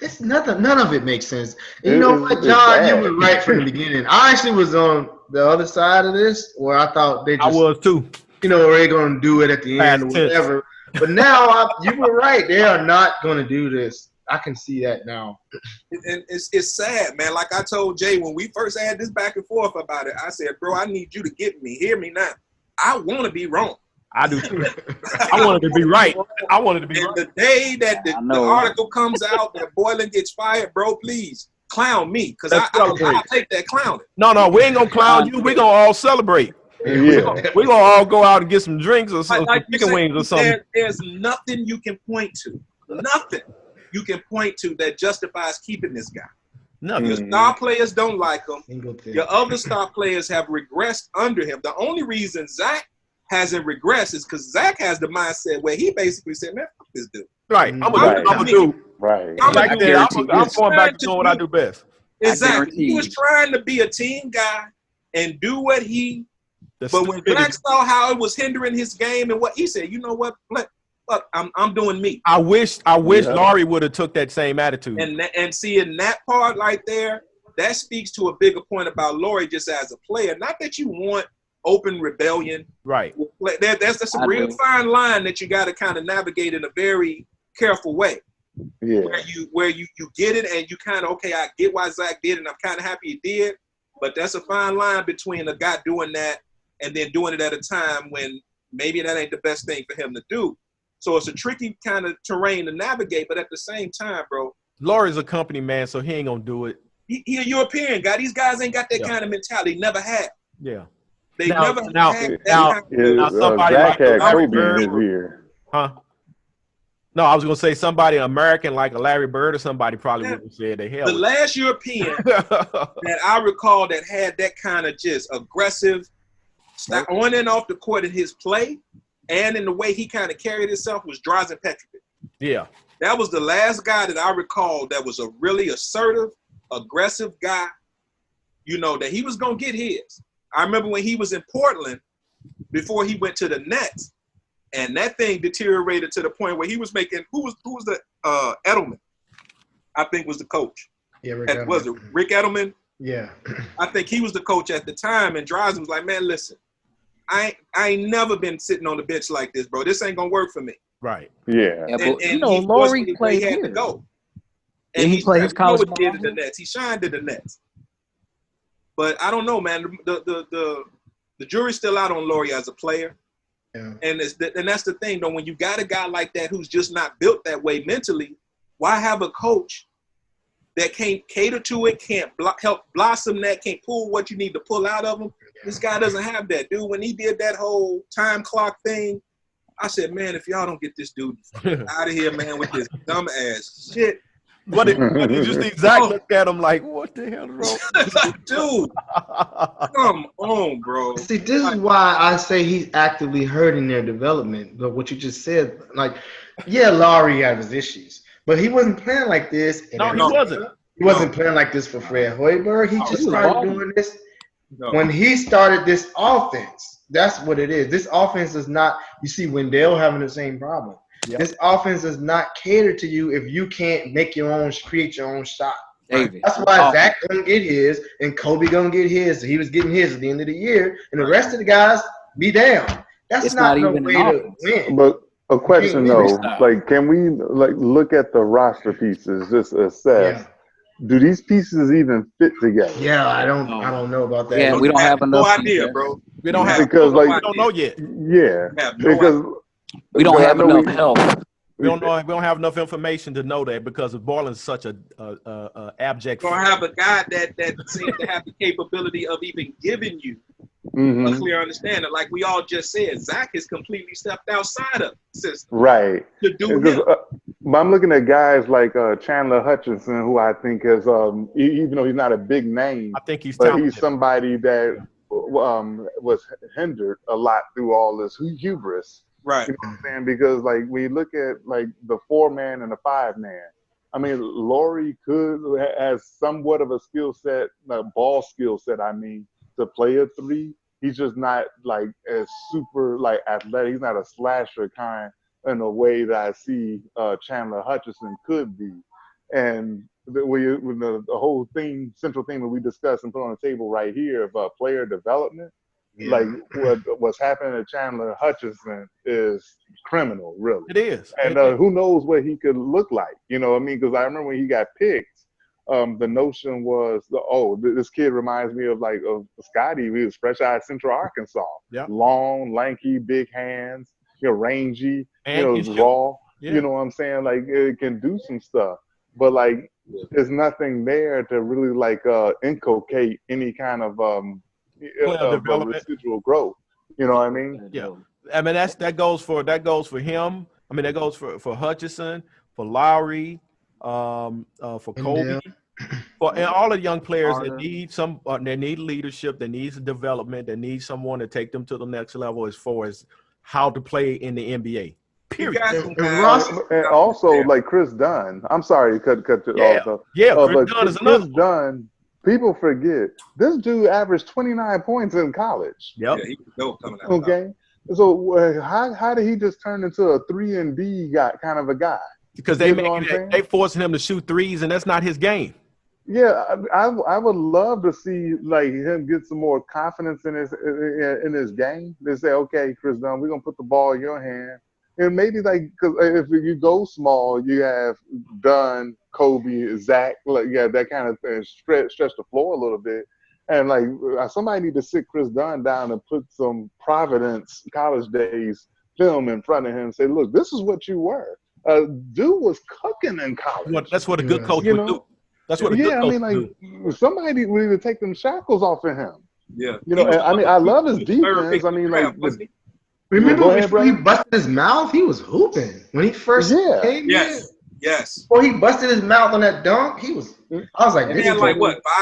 it's nothing. None of it makes sense. And you know what, It's John, you bad. were right from the beginning. I actually was on the other side of this, where I thought they I just, was too. they're going to do it at the end Past or tense. whatever. But now you were right. They are not going to do this. I can see that now. And it's sad, man. Like I told Jay when we first had this back and forth about it, I said, bro, I need you to get me. Hear me now. I want to be wrong. I do too. I wanted to be right. I wanted to be And right. the day that the I know. article comes out that Boylan gets fired, bro, please clown me, because Let's celebrate. I'll take that clowning. No, we ain't gonna clown you. We gonna all celebrate. Yeah. We gonna all go out and get some drinks or some Like you chicken said, wings or something. there's nothing you can point to. Nothing you can point to that justifies keeping this guy. Nothing. Your star players don't like him. Single thing. Your other star players have regressed under him. The only reason Zach hasn't regressed is because Zach has the mindset where he basically said, man, fuck this dude. Right. I'm Right. gonna do. Right. I'm Like gonna that, do I'm going back to doing what I do best. Exactly. guarantee He was you. trying to be a team guy and do what he The but when stupidity. Black saw how it was hindering his game and what he said, you know what, fuck, I'm doing me. I wish Yeah. Laurie would have took that same attitude. And seeing that part right there, that speaks to a bigger point about Laurie just as a player. Not that you want open rebellion. Right. That's a I real do. fine line that you got to kind of navigate in a very careful way. Yeah. Where you get it and you kind of, okay, I get why Zach did it and I'm kind of happy he did. But that's a fine line between a guy doing that and then doing it at a time when maybe that ain't the best thing for him to do. So it's a tricky kind of terrain to navigate, but at the same time, bro, Laurie's a company man, so he ain't gonna do it. he a European guy. These guys ain't got that Yeah. kind of mentality. Never had. Yeah. They Now- never now- had that now- kind of Yeah, Now, somebody Zach like had Larry Kobe in Bird- his ear. Huh? No, I was gonna say somebody American like a Larry Bird or somebody probably Yeah. would have said they The hell. last European that I recall that had that kind of just aggressive on and off the court in his play and in the way he kind of carried himself was Drazen Petrovic. Yeah. That was the last guy that I recall that was a really assertive, aggressive guy, you know, that he was going to get his. I remember when he was in Portland before he went to the Nets, and that thing deteriorated to the point where he was making, who was the Edelman, I think was the coach. Yeah, Was it Rick Edelman? Yeah. I think he was the coach at the time, and Drazen was like, man, listen, I ain't never been sitting on the bench like this, bro. This ain't going to work for me. Right. Yeah. Yeah, And but you know, he forced Laurie me where he played had to here. go. Didn't he play his college did at ball the here? Nets. He shined at the Nets. But I don't know, man. The jury's still out on Laurie as a player. Yeah. And that's the thing, though. When you got a guy like that who's just not built that way mentally, why have a coach that can't cater to it, can't help blossom that, can't pull what you need to pull out of him? This guy doesn't have that, dude. When he did that whole time clock thing, I said, man, if y'all don't get this dude out of here, man, with this dumb ass shit. But it just exactly look at him like, what the hell is wrong? Dude, come on, bro. See, this is why I say he's actively hurting their development. But what you just said, like, yeah, Laurie had his issues, but he wasn't playing like this. No, he wasn't. He wasn't playing like this for Fred Hoiberg. He just he was started balling. doing this No. when he started this offense. That's what it is. This offense is not. You see, Wendell having the same problem. Yep. This offense does not cater to you if you can't make your own, create your own shot. David. That's why Zach gonna get his and Kobe gonna get his. He was getting his at the end of the year, and the rest of the guys be down. That's It's not not no even way an to offense. win. But a question Can't though, stop. like, can we like look at the roster pieces, just assess? Yeah, Do these pieces even fit together? yeah. I don't know about that. Yeah, we don't have no enough idea, defense. bro. We don't have. Because, no like- We don't know yet. Yeah, Have no because idea. We don't I have know enough help. We don't know. We don't have enough information to know that because Borland's such a abject. Gonna have a guy that seems to have the capability of even giving you a Mhm. clear understanding. Like we all just said, Zach has completely stepped outside of the system Right. to do Because, him. but I'm looking at guys like Chandler Hutchinson, who I think has, even though he's not a big name, I think he's but talented. he's somebody that was hindered a lot through all this hubris. Right. You know what I'm saying? Because like we look at like the 4-man and the 5-man. I mean, Laurie has somewhat of a skill set, a ball skill set. I mean, to play a 3. He's just not like as super like athletic. He's not a slasher kind in a way that I see Chandler Hutchison could be. And the whole central theme that we discussed and put on the table right here of player development, like what's happening to Chandler Hutchison is criminal, really. It is. And who knows what he could look like? You know what I mean? Because I remember when he got picked, the notion was, this kid reminds me of Scotty. He was fresh out of Central Arkansas. Yeah. Long, lanky, big hands, rangy, And raw. Yeah. You know what I'm saying? Like, it can do some stuff. But like, there's nothing there to really inculcate any kind of residual growth. You know what I mean? Yeah. I mean that goes for him. I mean that goes for Hutchison, for Lowry, for Kobe, and all the young players that need they need leadership, they need development, they need someone to take them to the next level as far as how to play in the NBA. Period. And also, like Chris Dunn. I'm sorry to cut you off. Chris Dunn is another. Chris Dunn, people forget this dude averaged 29 points in college. Yep. Yeah, he was dope coming out. Okay. So how did he just turn into a 3-and-D guy, kind of a guy? Because they forcing him to shoot threes, and that's not his game. Yeah, I would love to see him get some more confidence in his game. They say, okay, Chris Dunn, we're gonna put the ball in your hand. And maybe because if you go small, you have Dunn, Kobe, Zach, that kind of thing, stretch the floor a little bit. And somebody need to sit Chris Dunn down and put some Providence college days film in front of him and say, look, this is what you were. Dude was cooking in college. Well, that's what a good coach would do. That's what a good coach would do. Somebody would need to take them shackles off of him. Yeah. I love his defense. Remember when he busted his mouth? He was hooping when he first came. Yes. Before he busted his mouth on that dunk, I was like, he had 5,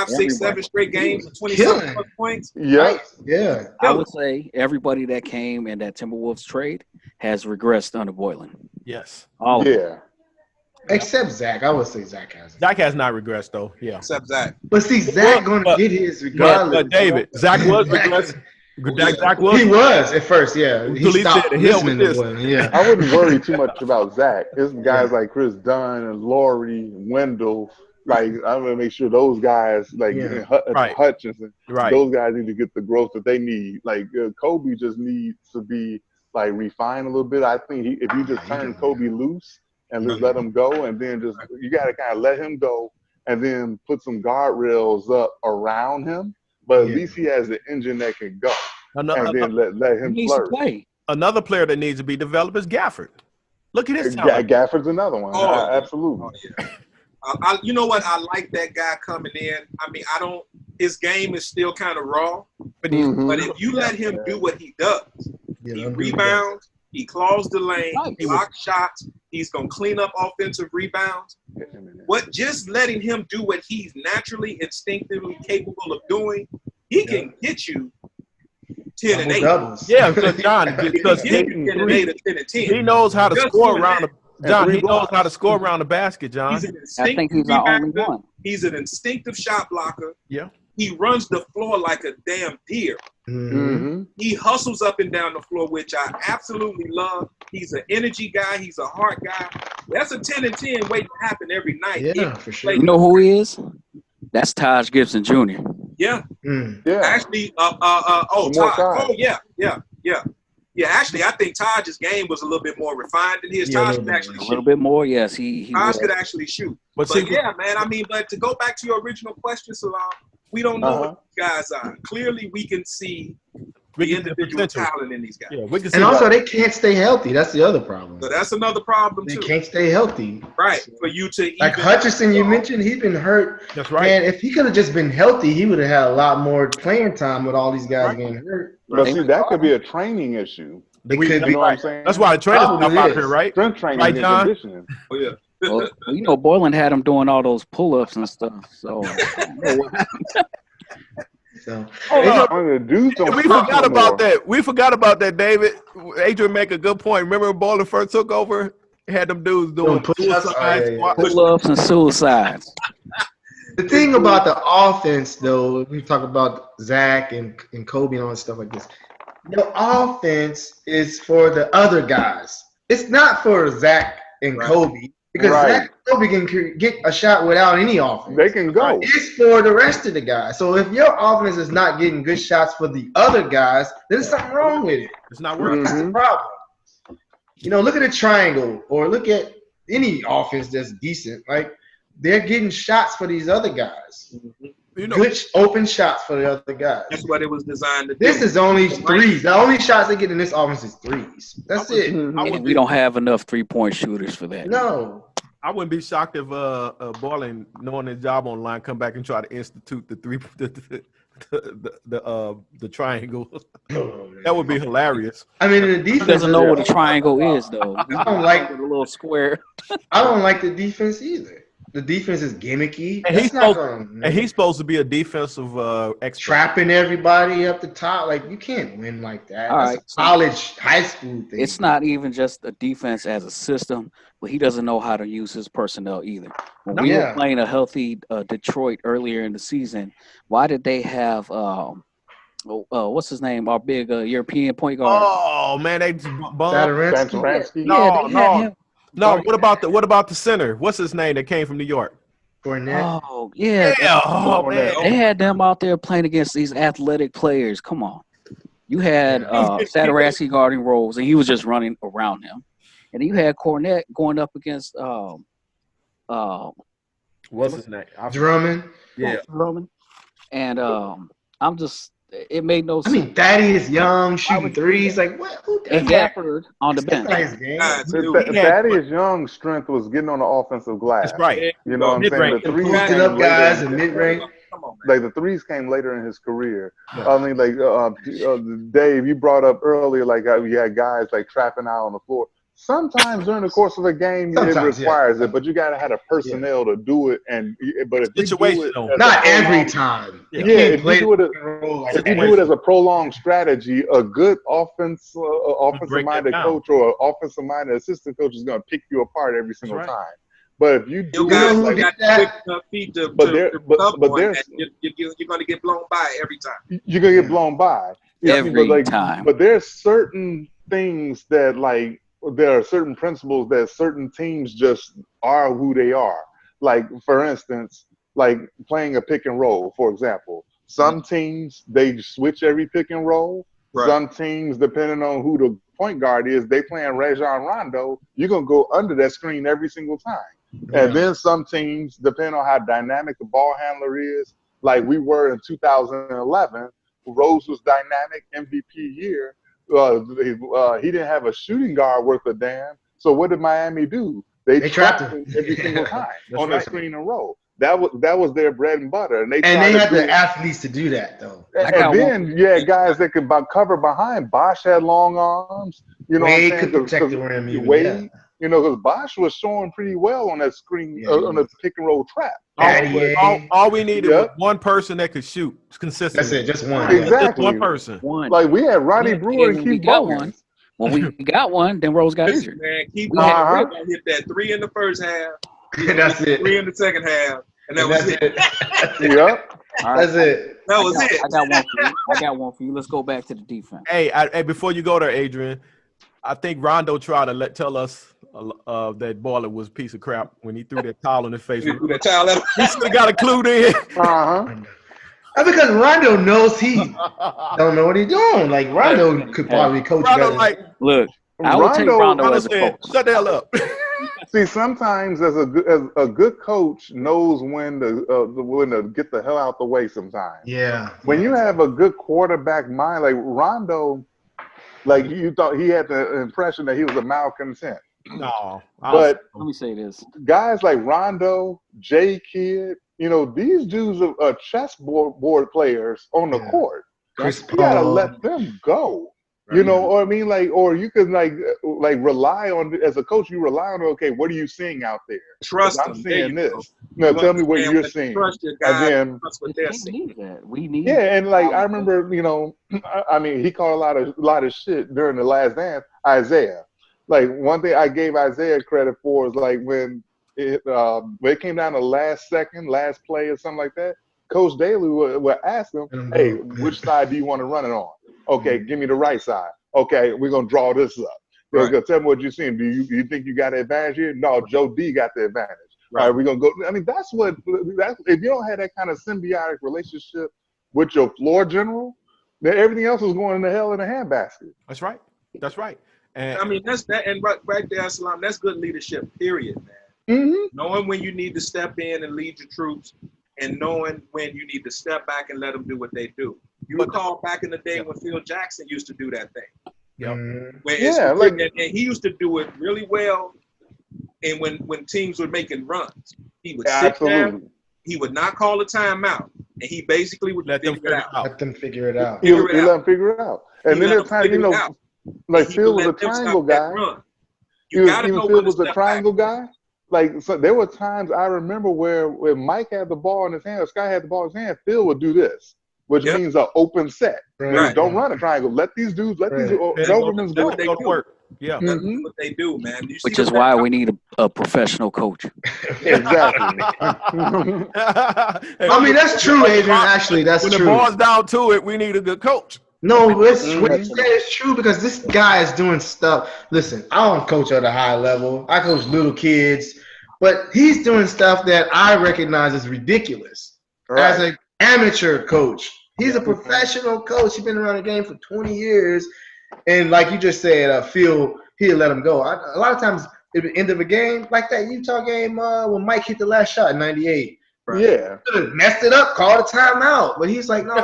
6, 7 straight games and 20-something points. Yeah. Yeah. I would say everybody that came in that Timberwolves trade has regressed under Boylan. Yes. All Except Zach. I would say Zach has. Zach has not regressed though. Yeah. Except Zach. But see, Zach gonna get his regardless. But David, Zach was regressing. He was at first, he stopped listening to Boylan, I wouldn't worry too much about Zach. There's guys like Chris Dunn and Laurie and Wendell. I'm gonna make sure those guys Hutchinson, those guys need to get the growth that they need. Kobe just needs to be refined a little bit. I think if you just turn Kobe loose and just let him go, and then you got to kind of let him go, and then put some guardrails up around him. But at least he has the engine that can go. And then let him flourish. Another player that needs to be developed is Gafford. Look at his talent. Gafford's another one. Absolutely. You know what? I like that guy coming in. I mean, his game is still kind of raw. But if you let him do what he does, he rebounds, he claws the lane, he blocks shots, he's going to clean up offensive rebounds. Just letting him do what he's naturally, instinctively capable of doing, he can get you 10 and 8. Yeah, because he knows how to score around he knows how to score around the basket, John. I think he's our only one. He's an instinctive shot blocker. Yeah. He runs the floor like a damn deer. Mm-hmm. He hustles up and down the floor, which I absolutely love. He's an energy guy. He's a heart guy. That's a 10 and 10 waiting to happen every night. Yeah, for sure. You know who he is? That's Taj Gibson Jr. Yeah. Yeah. Actually, Taj. Oh, yeah. Yeah, actually, I think Taj's game was a little bit more refined than his. Taj could actually shoot. A little bit more, yes. Taj could actually shoot. But to go back to your original question, Salam, we don't know what these guys are. Clearly, we can see the individual talent in these guys. Yeah, we can see and also, they can't stay healthy. That's the other problem. So that's another problem, too. They can't stay healthy. Right. For you to like Hutchison, you mentioned, he's been hurt. That's right. And if he could have just been healthy, he would have had a lot more playing time with all these guys getting hurt. But see, that could be a training issue. They could be. What I'm saying? That's why the trainers stuff out here, right? Strength training and conditioning. Oh, yeah. Well, Boylan had him doing all those pull-ups and stuff. So, we forgot about that. We forgot about that, David. Adrian make a good point. Remember when Boylan first took over? Had them dudes doing pull-ups and suicides. The thing about the offense, though, we talk about Zach and Kobe and all that stuff like this. The offense is for the other guys. It's not for Zach and Right. Kobe because Zach and Kobe can get a shot without any offense. They can go. It's for the rest of the guys. So if your offense is not getting good shots for the other guys, then there's something wrong with it. It's not working. That's the problem. Look at a triangle or look at any offense that's decent. Like they're getting shots for these other guys. Good open shots for the other guys. That's what it was designed to do. This is only threes. The only shots they get in this offense is threes. That's it. And we don't have enough 3-point shooters for that. No. I wouldn't be shocked if Borland, knowing his job online, come back and try to institute the triangle. That would be hilarious. I mean, the defense He doesn't know what a triangle is, though. I don't like a little square. I don't like the defense either. The defense is gimmicky. And he's supposed to be a defensive expert. Trapping everybody up the top. Like, you can't win like that. That's a college, high school thing. It's not even just a defense as a system, but he doesn't know how to use his personnel either. When we were playing a healthy Detroit earlier in the season, why did they have what's his name? Our big European point guard. Oh man, they No, what about the center? What's his name that came from New York? Fournette. Oh yeah. Man. They had them out there playing against these athletic players. Come on. You had Satoransky guarding Rose, and he was just running around him. And you had Cornette going up against what's his name? Drummond. Yeah. Drummond. And I'm just it made no sense. I mean, Thaddeus Young shooting threes. Like, what? Who and Gafford on the bench. Thaddeus Young's strength was getting on the offensive glass. That's right. You know what I'm saying? The threes came up guys in mid-range. Like the threes came later in his career. I mean, like Dave, you brought up earlier, like you had guys like trapping out on the floor. Sometimes during the course of a game, it requires it, but you gotta have the personnel to do it. But if you do it, not every time. If you do it as a prolonged strategy, a good offensive-minded coach or offensive-minded assistant coach is gonna pick you apart every single time. But if you do you're going to get blown by every time. You're going to get blown by. Every time. But there's certain things that, like, there are certain principles that certain teams just are who they are. Like, for instance, like playing a pick and roll, for example. Some teams, they switch every pick and roll. Right. Some teams, depending on who the point guard is, they playing Rajon Rondo, you're going to go under that screen every single time. And then some teams, depending on how dynamic the ball handler is, like we were in 2011, Rose was dynamic, MVP year. He didn't have a shooting guard worth a damn. So what did Miami do? They trapped him every single time on the screen and roll. That was their bread and butter. And they had the athletes to do that, though. And then you had guys that could cover behind. Bosch had long arms. You know Wade what I'm saying? could protect the rim. Wade. You know, because Bosch was showing pretty well on that screen, on the pick and roll trap. All we needed was one person that could shoot consistently. That's it, just one. Exactly. Just one person. Like we had Ronnie Brewer and Keith Bowen. When we got one, then Rose got injured. Man, Keith Bowen hit that 3 in the first half. That's it. 3 in the second half. And that was it. Yep. All right. That's it. That was it. I got one for you. Let's go back to the defense. Hey, before you go there, Adrian, I think Rondo tried to tell us that Boiler was a piece of crap when he threw that towel in his face. He should have got a clue then. That's because Rondo knows he don't know what he's doing. Like Rondo could probably coach better. Look, I will take Rondo as a coach. Shut the hell up. See, sometimes as a good coach knows when to get the hell out the way. Sometimes, when you have a good quarterback mind, like Rondo, like you thought he had the impression that he was a malcontent. No, but let me say this: guys like Rondo, J Kidd, you know, these dudes are chessboard players on the court. You gotta let them go. You know what I mean? Like, or you could like rely on, as a coach, you rely on, okay, what are you seeing out there? Trust I'm seeing this. Now tell me what you're seeing. Trust your guys. And then, what they're seeing. We need and like I remember, you know, I mean, he called a lot of shit during the last dance. Isaiah, like one thing I gave Isaiah credit for is like when it came down to last play or something like that. Coach Daly would ask him, hey, which side do you want to run it on? Okay, give me the right side. Okay, we're going to draw this up. Right. Tell me what you're seeing. Do you think you got the advantage here? No, Joe D got the advantage. Right. All right, we're gonna go. I mean, that's if you don't have that kind of symbiotic relationship with your floor general, then everything else is going to hell in a handbasket. That's right. That's right. And I mean, that's that. And right there, Salam, that's good leadership. Period, man. Mm-hmm. Knowing when you need to step in and lead your troops, and knowing when you need to step back and let them do what they do. You recall back in the day when Phil Jackson used to do that thing. Yep. And he used to do it really well. And when teams were making runs, he would sit down. He would not call a timeout, and he basically would let them figure it out. Let them figure it out. He let them figure it out. And then there's time, like Phil was a triangle guy. Even Phil was a triangle guy. Like, so there were times I remember where Mike had the ball in his hand, or Sky had the ball in his hand, Phil would do this, which means an open set. Right. Don't run a triangle. Let these dudes, these Dobermans go. They work. Yeah, that's what they do, man. Which is why we need a professional coach. Exactly. I mean, that's true, Adrian. Actually, that's true. When the ball's down to it, we need a good coach. No, what you said is true because this guy is doing stuff. Listen, I don't coach at a high level. I coach little kids, but he's doing stuff that I recognize as ridiculous as an amateur coach. He's a professional coach. He's been around the game for 20 years. And like you just said, Phil, he'll let him go. A lot of times at the end of a game, like that Utah game when Mike hit the last shot in 98. Right. Yeah. Could have messed it up, called a timeout. But he's like, no.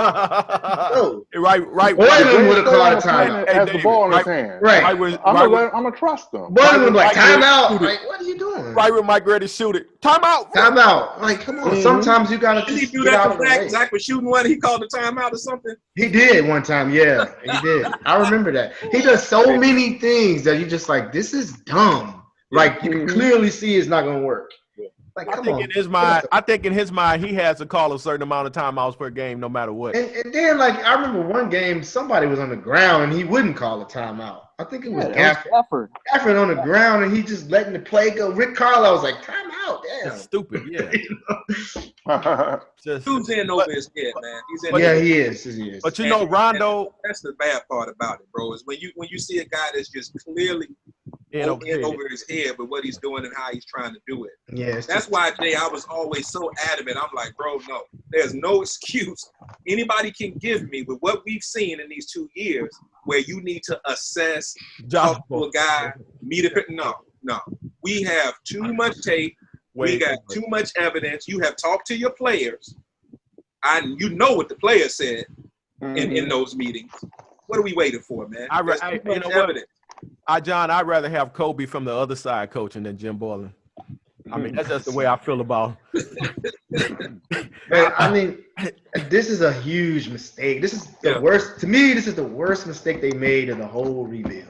Right. Boylan would have called a timeout. Has the ball in his hand. Right. I'm going to trust him. Boylan was like, timeout. Like, what are you doing? Right when Mike ready to shoot it. Timeout. Timeout. Like, come on. Sometimes you got to just get out of the way. Zach was shooting one. He called a timeout or something. He did one time. Yeah, he did. I remember that. He does so many things that you just like, this is dumb. Like, you can clearly see it's not going to work. Like, I think in his mind, he has to call a certain amount of timeouts per game, no matter what. And then, like, I remember one game, somebody was on the ground and he wouldn't call a timeout. I think it was Gafford. Gafford on the ground and he just letting the play go. Rick Carlisle was like, timeout, damn. That's stupid, yeah. Dude's in over his head, man. He is. But you know, Rondo. That's the bad part about it, bro. Is when you see a guy that's just clearly in over his head with what he's doing and how he's trying to do it. Yeah, that's why, Jay, I was always so adamant. I'm like, bro, no, there's no excuse anybody can give me with what we've seen in these 2 years where you need to assess, talk to a guy, No. We have too much tape. We got too much evidence. You have talked to your players. You know what the players said in those meetings. What are we waiting for, man? You know what? John, I'd rather have Kobe from the other side coaching than Jim Boylan. I mean, that's just the way I feel about Man, I mean, this is a huge mistake. This is the worst. To me, this is the worst mistake they made in the whole rebuild.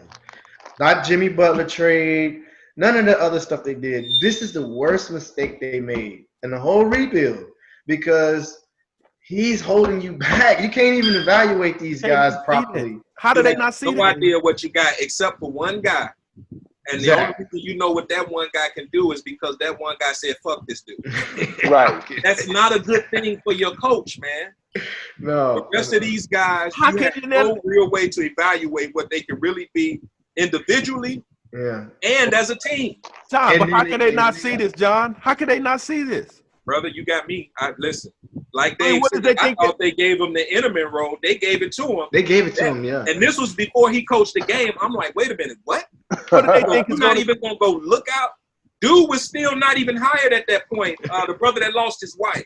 Not Jimmy Butler trade, none of the other stuff they did. This is the worst mistake they made in the whole rebuild because he's holding you back. You can't even evaluate these guys properly. How do they not see no idea what you got except for one guy. And the only reason you know what that one guy can do is because that one guy said, fuck this dude. Right. That's not a good thing for your coach, man. No. The rest of these guys, you have no real way to evaluate what they can really be individually and as a team. John, but how can they not see this, John? How can they not see this? Brother, you got me. Listen, like Dave said, I thought they gave him the interim role. They gave it to him. They gave it to him, yeah. And this was before he coached the game. I'm like, wait a minute, what? What do they think? He's not even going to go look out? Dude was still not even hired at that point. The brother that lost his wife.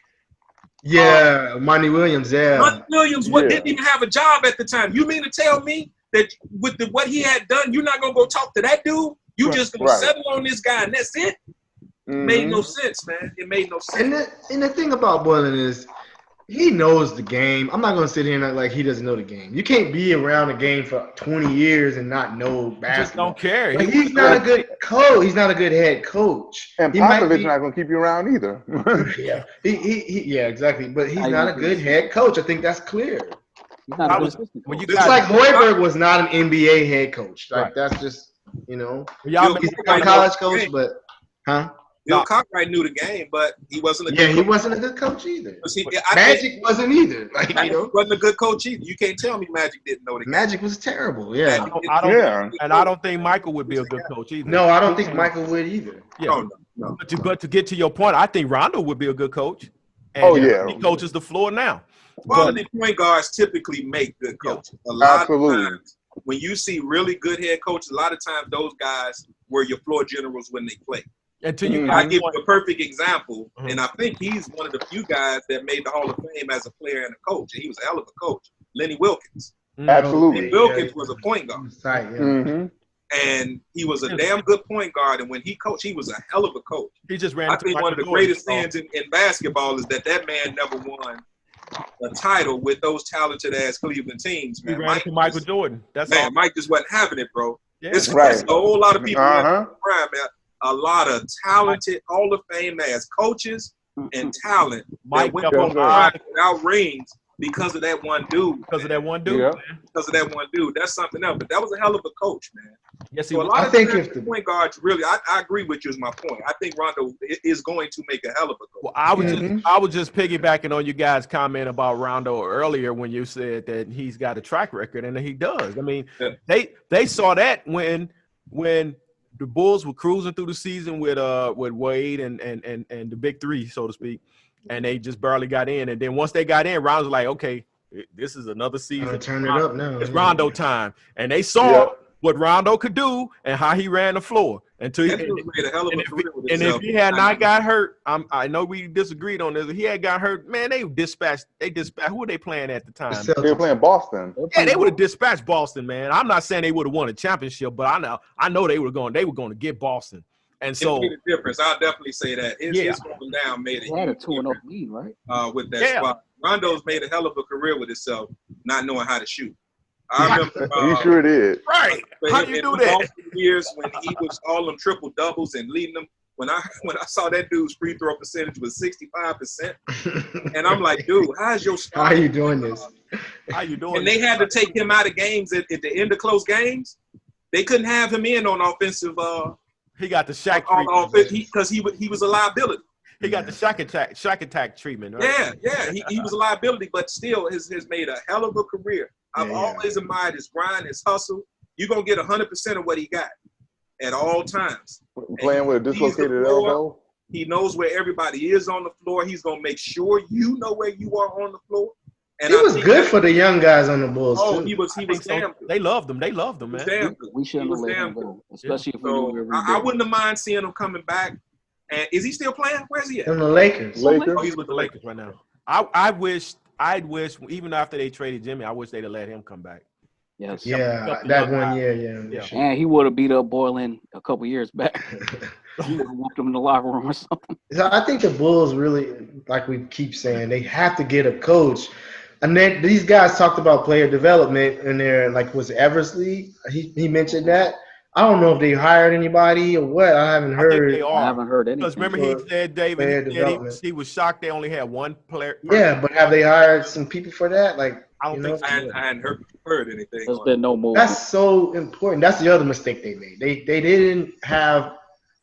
Yeah, Monty Williams, Monty Williams didn't even have a job at the time. You mean to tell me that with what he had done, you're not going to go talk to that dude? You just going to settle on this guy and that's it? Made no sense, man. It made no sense. And the thing about Boylan is he knows the game. I'm not going to sit here and act like he doesn't know the game. You can't be around the game for 20 years and not know basketball. Just don't care. Like, he's not a good coach. He's not a good head coach. And Popovich not going to keep you around either. Yeah, exactly. But he's not a good head coach. I think that's clear. It's like Hoiberg was not an NBA head coach. Like that's just, he's a college coach, but Bill Cartwright knew the game, but he wasn't a good he coach. wasn't a good coach either. I Magic wasn't either. Like, Magic wasn't a good coach either. You can't tell me Magic didn't know the game. Magic was terrible. Yeah. I don't think Michael would be a good coach either. No, I don't think Michael would either. Yeah. No. But to get to your point, I think Rondo would be a good coach. And he coaches the floor now. Quality point guards typically make good coaches. A lot of times, when you see really good head coaches, a lot of times those guys were your floor generals when they play. Until you I give you a perfect example, and I think he's one of the few guys that made the Hall of Fame as a player and a coach. And he was a hell of a coach, Lenny Wilkins. Absolutely. Lenny Wilkins was a point guard. Mm-hmm. And he was a damn good point guard. And when he coached, he was a hell of a coach. He just ran. I think one of the greatest sins in basketball is that man never won a title with those talented ass Cleveland teams. Man. He ran into Michael Jordan. That's all. Mike just wasn't having it, bro. Yeah. It's a whole lot of people man. A lot of talented Hall of Fame ass coaches and talent that went without rings because of that one dude. Because of that one dude. Yeah. Because of that one dude. That's something else. But that was a hell of a coach, man. Yes, so a lot of times the point guards really, I agree with you is my point. I think Rondo is going to make a hell of a coach. Well, I was just piggybacking on you guys' comment about Rondo earlier when you said that he's got a track record, and he does. I mean, they saw that when the Bulls were cruising through the season with Wade and the big three, so to speak, and they just barely got in. And then once they got in, Rondo's like, okay, this is another season. Turn it up now. It's Rondo time. And they saw what Rondo could do and how he ran the floor. If he had not got hurt, I know we disagreed on this. If he had got hurt, man, they dispatched. Who were they playing at the time? They were playing Boston. Yeah, they would have dispatched Boston, man. I'm not saying they would have won a championship, but I know they were going to get Boston. And so it made a difference. I'll definitely say that. His going down made it. He had a 2-0 lead, right? With that squad. Rondo's made a hell of a career with himself, not knowing how to shoot. I remember. He sure did. Right. How you do that? Years when he was all them triple doubles and leading them. When I saw that dude's free throw percentage was 65%, and I'm like, dude, how's your how are you doing this? How you doing? And they had to take him out of games at the end of close games. They couldn't have him in on offensive. He got the Shaq because he was a liability. He got the Shaq attack treatment, right? Yeah. He was a liability, but still has made a hell of a career. I've always admired his grind, his hustle. You're gonna get 100% of what he got at all times. Playing with a dislocated elbow. He knows where everybody is on the floor. He's gonna make sure you know where you are on the floor. And he was good for the young guys on the Bulls. Oh, too. he was damn good. They loved him, man. We shouldn't have let him go, especially if we knew I wouldn't have mind seeing him coming back. And is he still playing? Where's he at? In the Lakers. Oh, he's with the Lakers right now. I'd wish even after they traded Jimmy, I wish they'd have let him come back. Yes. Yeah, that 1 year, yeah. And he would have beat up Boylan a couple years back. He would have whooped him in the locker room or something. So I think the Bulls really, like we keep saying, they have to get a coach. And then these guys talked about player development in there, like was Eversley. He mentioned that. I don't know if they hired anybody or what. I haven't heard. I haven't heard anything. Because remember he said, David, he was shocked they only had one player. Yeah, but have they hired some people for that? Like, I hadn't heard anything. There's been no movement. That's so important. That's the other mistake they made. They didn't have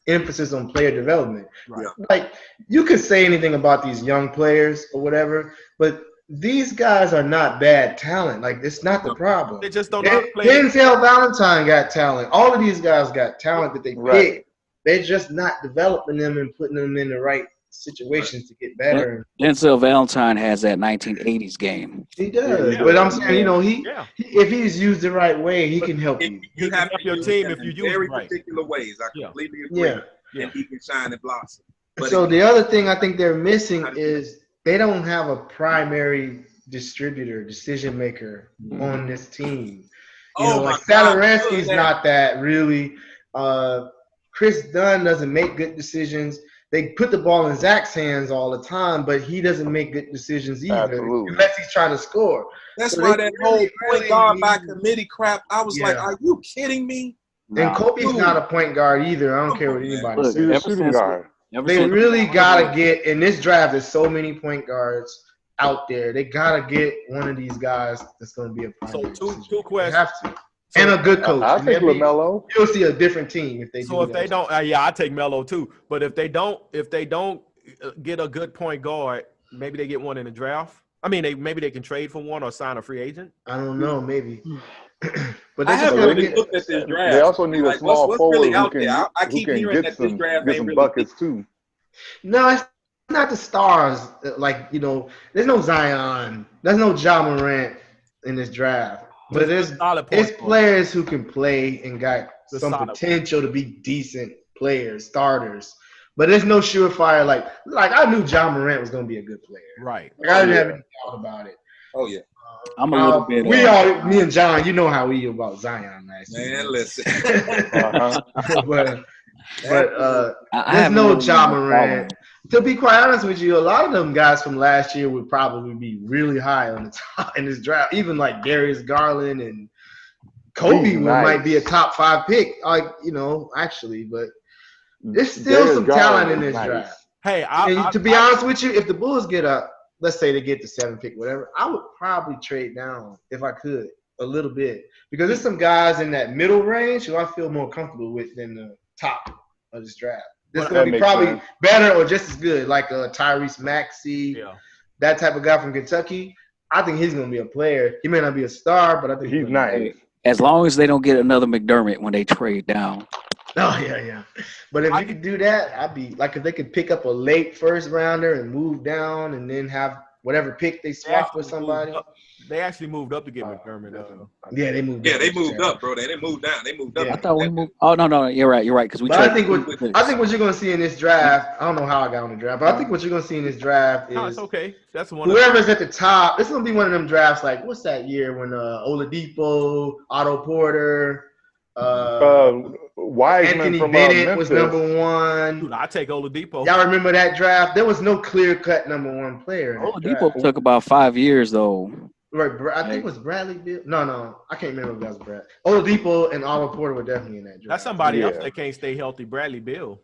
emphasis on player development. Right. Like, you could say anything about these young players or whatever, but these guys are not bad talent. Like, it's not the problem. They just don't know how to play. Denzel Valentine got talent. All of these guys got talent that they pick. They're just not developing them and putting them in the right situations to get better. Denzel Valentine has that 1980s game. He does. Yeah. But I'm saying, if he's used the right way, he can help you. You have to your team if you use very it right. particular ways. I completely agree. And he can shine and blossom. But so the other thing I think they're missing is they don't have a primary decision maker on this team. Satoransky's not that really. Chris Dunn doesn't make good decisions. They put the ball in Zach's hands all the time, but he doesn't make good decisions either, unless he's trying to score. That's why that whole point guard by committee crap, I was like, are you kidding me? And Kobe's not a point guard either. I don't care what anybody says. He's a shooting guard. They really got to get – in this draft, there's so many point guards out there. They got to get one of these guys that's going to be a primary. So two questions. They have to. and a good coach. I'll take LaMelo. You'll see a different team if they do. So if they don't, yeah, I take Melo too. But if they don't get a good point guard, maybe they get one in the draft. I mean, maybe they can trade for one or sign a free agent. I don't know, maybe. But I they haven't just really looked at this draft. They also need a small what's forward really who out can, there. I who keep can hearing get that this some, draft get ain't some really buckets too. No, it's not the stars. Like, you know, there's no Zion. There's no Ja Morant in this draft. But it's players who can play and got some potential to be decent players, starters. But there's no surefire like I knew Ja Morant was going to be a good player. Right. Like, I didn't have any doubt about it. Oh yeah. I'm a little bit. Me and John, you know how we about Zion last year. Man, listen. but there's no Ja Morant. To be quite honest with you, a lot of them guys from last year would probably be really high on the top in this draft. Even like Darius Garland and Kobe might be a top 5 pick. Like, you know, actually, but there's still Darius some Garland talent in this draft. Hey, to be honest with you, if the Bulls get up, let's say they get the 7th pick, whatever, I would probably trade down if I could a little bit because there's some guys in that middle range who I feel more comfortable with than the top of this draft. This going to be probably better or just as good, like Tyrese Maxey, that type of guy from Kentucky. I think he's going to be a player. He may not be a star, but I think he's nice. As long as they don't get another McDermott when they trade down. Oh, yeah. But if you could do that, I'd be like if they could pick up a late first rounder and move down and then have whatever pick they swap with somebody. They actually moved up to get McDermott. Yeah, they moved. Yeah, they moved up, bro. They didn't move down. They moved up. Yeah. I thought we moved. Oh no, you're right. Because we. I think what you're gonna see in this draft. I don't know how I got on the draft, but I think what you're gonna see in this draft is it's okay. That's one. Whoever's at the top. It's gonna be one of them drafts. Like what's that year when Oladipo, Otto Porter, Wiseman Anthony from Bennett was number 1. Dude, I take Oladipo. Y'all remember that draft? There was no clear-cut number 1 player. Oladipo took about 5 years though. Right, I think it was Bradley Beal. No, I can't remember if that was Brad. Oladipo and Otto Porter were definitely in that draft. That's somebody else that can't stay healthy. Bradley Beal.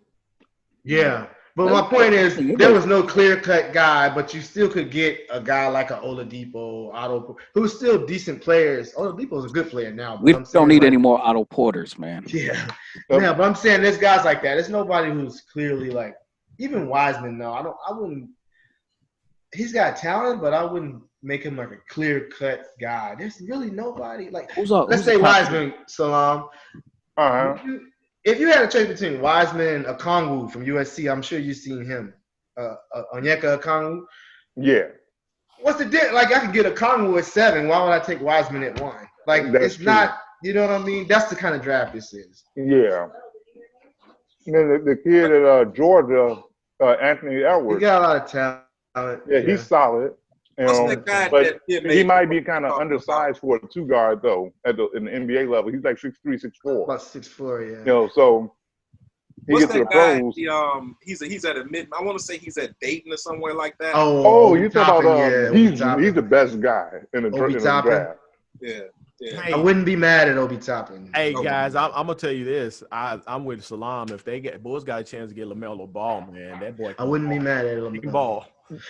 Yeah, but my point is there was no clear-cut guy, but you still could get a guy like an Oladipo, Otto, who's still decent players. Oladipo's a good player now. We don't need any more Otto Porters, man. Yeah, but I'm saying there's guys like that. There's nobody who's clearly like even Wiseman. No, I wouldn't. He's got talent, but I wouldn't make him like a clear-cut guy. There's really nobody like. Let's say Wiseman, Salam. If you had a choice between Wiseman and Okongwu from USC, I'm sure you've seen him. Onyeka Okongwu. Yeah. What's the difference? Like, I could get Okongwu at 7. Why would I take Wiseman at 1? Like, it's not, you know what I mean? That's the kind of draft this is. Yeah. And then the kid at Georgia, Anthony Edwards. He got a lot of talent. Yeah, he's solid. But he might be kind of undersized for a 2 guard though. In the NBA level, he's like 6'3", 6'4". About 6'4", yeah. You know, so he gets to the pros. He's at a mid. I want to say he's at Dayton or somewhere like that. Oh, you talking about? He's the best guy in the draft. Yeah. I wouldn't be mad at Obi Toppin. Hey guys, I'm gonna tell you this. I'm with Salam. If they Bulls got a chance to get LaMelo Ball, man, that boy. I wouldn't be mad at LaMelo Ball.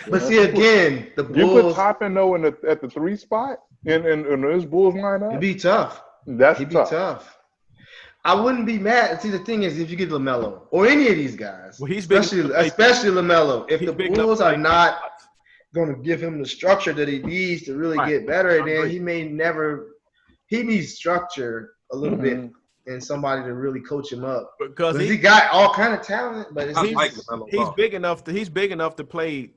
But see again, the Bulls. You put Toppin though at the 3 spot in this Bulls lineup. It'd be tough. It'd be tough. I wouldn't be mad. See, the thing is, if you get LaMelo or any of these guys, especially LaMelo, if the Bulls are not going to give him the structure that he needs to really get better, then he needs structure a little bit and somebody to really coach him up. Because he got all kind of talent, but he's big enough to play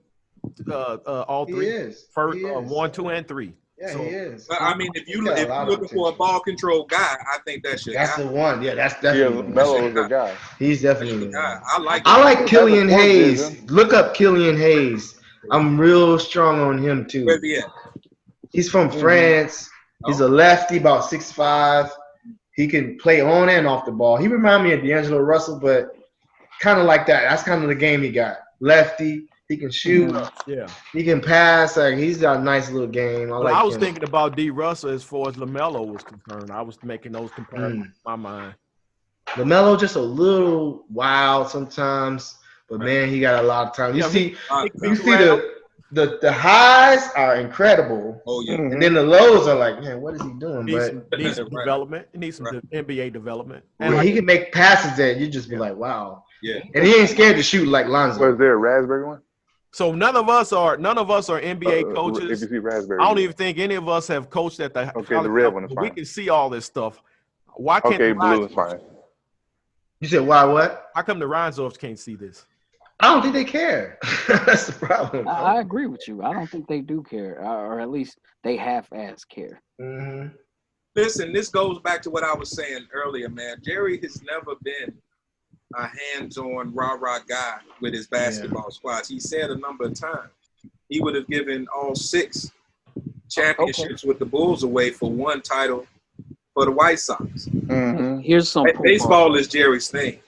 all 3. He is. First, 1, 2, and 3. Yeah, he is. I mean, if you're looking for a ball control guy, I think that's the one. Yeah, that's definitely Melo is the guy. He's definitely the guy. I like Killian Hayes. Look up Killian Hayes. I'm real strong on him too. Where's he at? He's from France. He's a lefty, about 6'5". He can play on and off the ball. He reminds me of D'Angelo Russell, but kind of like that. That's kind of the game he got. Lefty. He can shoot. Yeah. He can pass. Like, he's got a nice little game. I was thinking about D. Russell as far as LaMelo was concerned. I was making those comparisons in my mind. LaMelo just a little wild sometimes, but man, he got a lot of time. You see the highs are incredible, Oh yeah. and then the lows are like, man, what is he doing? Needs But some Right. development. It needs some Right. NBA development. and And he can make passes that you just be like, wow. Yeah. And he ain't scared to shoot like Was Lonzo. there a raspberry one? so none of us are NBA If coaches. you see raspberry. I don't even think any of us have coached at the Okay, the red level, one is but we fine. can see all this stuff. Why can't Okay, the blue is Reinsdorfs- fine. You said why? What? How come the Reinsdorfs can't see this? I don't think they care. That's the problem. I agree with you. I don't think they do care, or at least they half-ass care. Mm-hmm. Listen, this goes back to what I was saying earlier, man. Jerry has never been a hands-on, rah-rah guy with his basketball squads. He said a number of times he would have given all 6 championships with the Bulls away for one title for the White Sox. Mm-hmm. Here's some proof Baseball is Jerry's thing.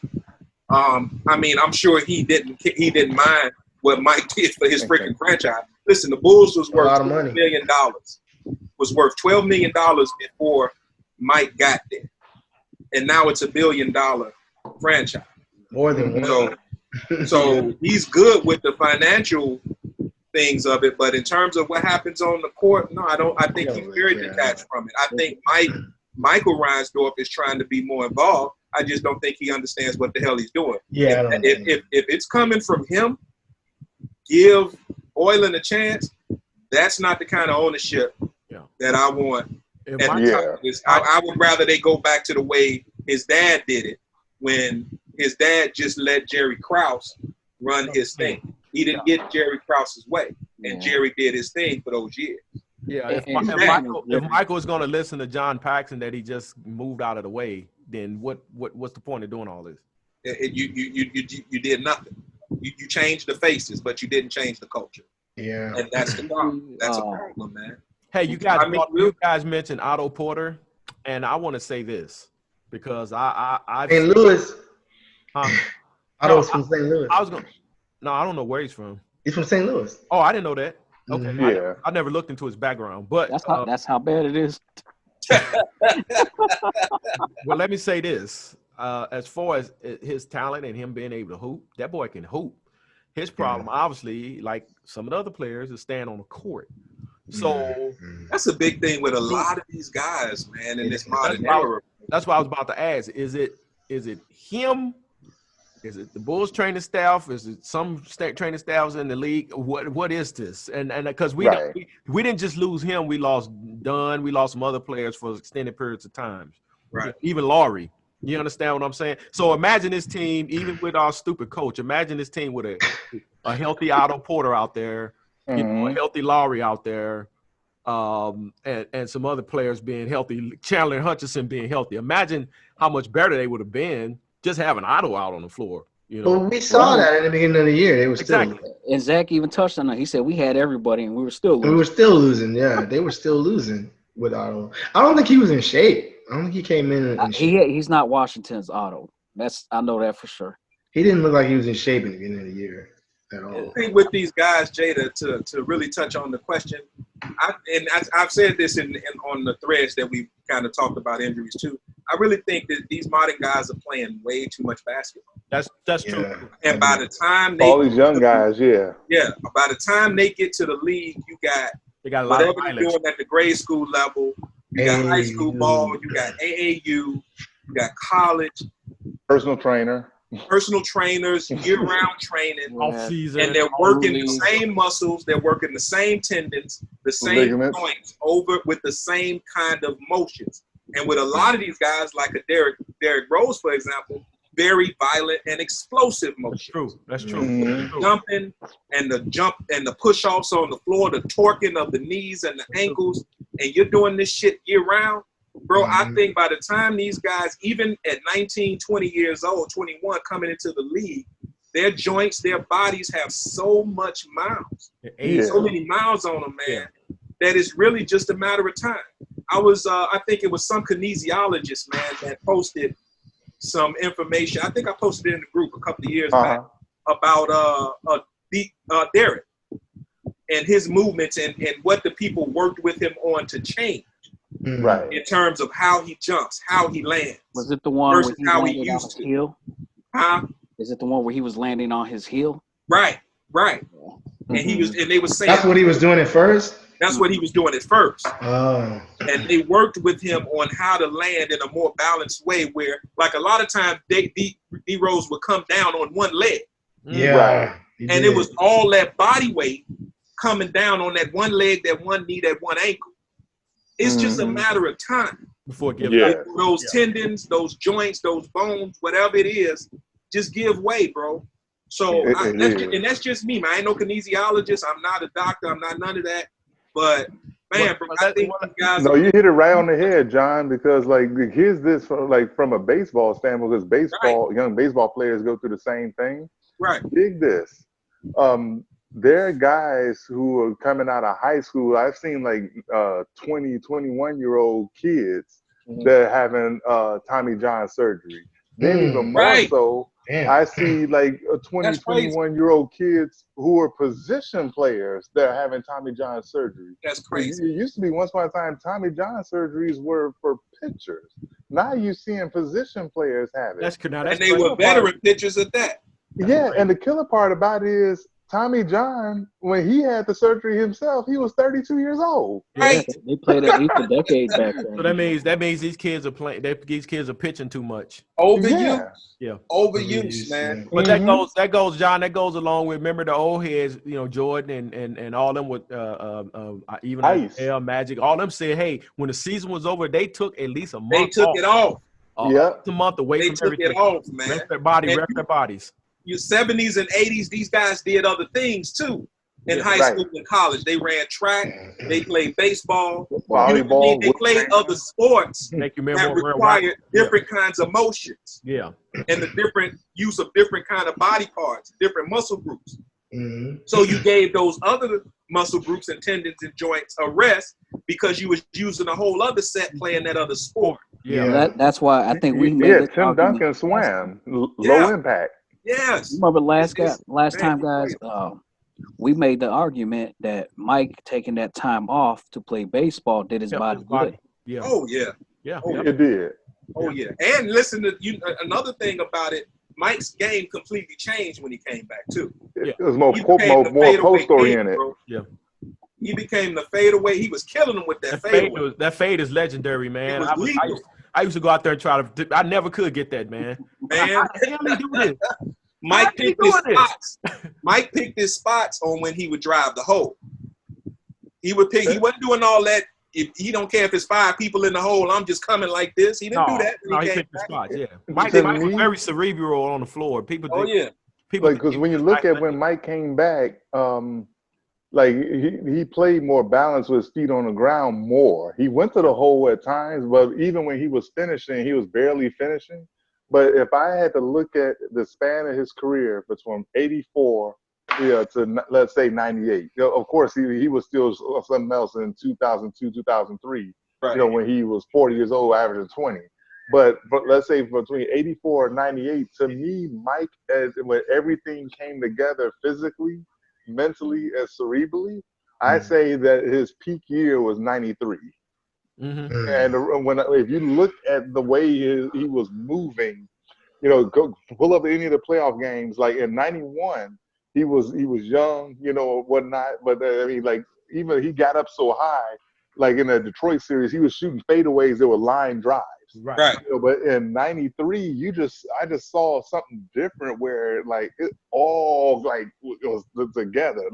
I mean, I'm sure he didn't mind what Mike did for his freaking franchise. Listen, the Bulls was worth lot of money. $12 million. Was worth $12 million before Mike got there, and now it's $1 billion franchise. More than one. So he's good with the financial things of it, but in terms of what happens on the court, no, I don't. I think he's very detached from it. I think Michael Reinsdorf is trying to be more involved. I just don't think he understands what the hell he's doing. Yeah, I don't If it's coming from him, give Boylan a chance. That's not the kind of ownership that I want. If And Mike- I would rather they go back to the way his dad did it, when his dad just let Jerry Krause run his thing. He didn't get Jerry Krause's way, and Jerry did his thing for those years. Yeah, And if Michael is going to listen to John Paxson that he just moved out of the way, then what's the point of doing all this? You did nothing. You changed the faces, but you didn't change the culture. Yeah. And that's the problem. That's a problem, man. Hey, you guys mentioned Otto Porter, and I want to say this because I've St. Louis. Huh? Otto's from St. Louis. I don't know where he's from. He's from St. Louis. Oh, I didn't know that. Okay, Yeah. I never looked into his background, but That's how bad it is. well, let me say this: as far as his talent and him being able to hoop, that boy can hoop. His problem, obviously, like some of the other players, is stand on the court. So that's a big thing with a lot of these guys, man, in this modern era. That's what I was about to ask. Is it him? Is it the Bulls training staff? Is it some training staffs in the league? What is this? And because we didn't just lose him, we lost Dunn, we lost some other players for extended periods of time. Right. Even Laurie. You understand what I'm saying? So imagine this team, even with our stupid coach. Imagine this team with a healthy Otto Porter out there, a healthy Laurie out there, and some other players being healthy. Chandler Hutchison being healthy. Imagine how much better they would have been just having Otto out on the floor. Well, we saw that at the beginning of the year. They were still. And Zach even touched on that. He said we had everybody, and we were still losing. We were still losing. Yeah, they were still losing with Otto. I don't think he was in shape. I don't think he came in shape. He's not Washington's Otto. I know that for sure. He didn't look like he was in shape in the beginning of the year at all. I think with these guys, Jada, to really touch on the question, I've said this in on the threads that we kind of talked about injuries too. I really think that these modern guys are playing way too much basketball. That's true. And by the time all these young guys, by the time they get to the league, they got a lot whatever of they're mileage. doing at the grade school level. You got high school ball, you got AAU, you got college, personal trainers, year-round training, off season, and they're working the same muscles, they're working the same tendons, the same joints over with the same kind of motions. And with a lot of these guys, like a Derrick Rose, for example, very violent and explosive motion. That's true. Mm-hmm. Jumping and the push-offs on the floor, the torquing of the knees and the ankles, and you're doing this shit year-round. Bro, I think by the time these guys, even at 19, 20 years old, 21, coming into the league, their joints, their bodies have so much miles, so many miles on them, man, that it's really just a matter of time. I think it was some kinesiologist, man, that posted some information. I think I posted it in the group a couple of years back about Derrick and his movements and what the people worked with him on to change. Right. In terms of how he jumps, how he lands. Was it the one versus where how he he landed on used his to? heel? Huh? Is it the one where he was landing on his heel? Right. and they were saying That's what he was doing at first. that's what he was doing at first. Oh. And they worked with him on how to land in a more balanced way where, like, a lot of times D-Rose would come down on one leg. Yeah. Right. And it was all that body weight coming down on that one leg, that one knee, that one ankle. It's just a matter of time. Before it gives Those tendons, those joints, those bones, whatever it is, just give way, bro. So that's just me, man. I ain't no kinesiologist. I'm not a doctor. I'm not none of that. But man, bro, I think you guys. No, you hit it right on the head, John. Because like, here's this from a baseball standpoint. Because young baseball players go through the same thing. Right. Dig this. There are guys who are coming out of high school. I've seen like 20, 21-year-old kids that are having Tommy John surgery. Then even more so, I see like 20, 21-year-old kids who are position players that are having Tommy John surgery. That's crazy. It used to be once upon a time Tommy John surgeries were for pitchers. Now you're seeing position players have it. And they were veteran pitchers at that. Yeah, and the killer part about it is Tommy John, when he had the surgery himself, he was 32 years old. Right. They played at least a decade back then. So that means these kids are playing. These kids are pitching too much. Overuse. Yeah. Overuse, man. But that goes, John. That goes along with, remember the old heads, Jordan and all them with even Ice. Magic. All them said, hey, when the season was over, they took at least a month. They took it off. A month away they from took everything. It off, man. Rest their bodies. Your 70s and 80s, these guys did other things too. In high school and college, they ran track, they played baseball, volleyball. They played other sports that required different kinds of motions. Yeah, and the different use of different kind of body parts, different muscle groups. So you gave those other muscle groups and tendons and joints a rest because you was using a whole other set playing that other sport. Yeah, that's why I think we made it. Tim Duncan swam low impact. Yes. Remember last time, guys, we made the argument that Mike taking that time off to play baseball did his body good. Yeah. Oh, yeah. Yeah. It did. Oh, yeah. And listen to another thing about it, Mike's game completely changed when he came back, too. It was more post-oriented. Yeah. He became the fadeaway. He was killing them with that fadeaway. That fade is legiondary, man. I used to go out there and try to. I never could get that, man. Man, do this. Mike picked his spots. Mike picked his spots on when he would drive the hole. He would pick. He wasn't doing all that. If he don't care if it's 5 people in the hole, I'm just coming like this. He didn't do that. He picked the spots. Yeah, Mike was very cerebral on the floor. People. Because when you look at when Mike came back, like he played more balance with his feet on the ground more. He went to the hole at times, but even when he was finishing, he was barely finishing. But if I had to look at the span of his career between 84 to let's say 98, of course he was still something else in 2002, 2003, when he was 40 years old, averaging 20. But let's say between 84 and 98, to me, Mike, when everything came together physically, mentally, and cerebrally, I say that his peak year was 93. And if you look at the way he was moving, go pull up any of the playoff games. Like in '91, he was young, whatnot. But I mean, like even he got up so high, like in the Detroit series, he was shooting fadeaways that were line drives. Right. But in '93, I just saw something different where like it all like it was together,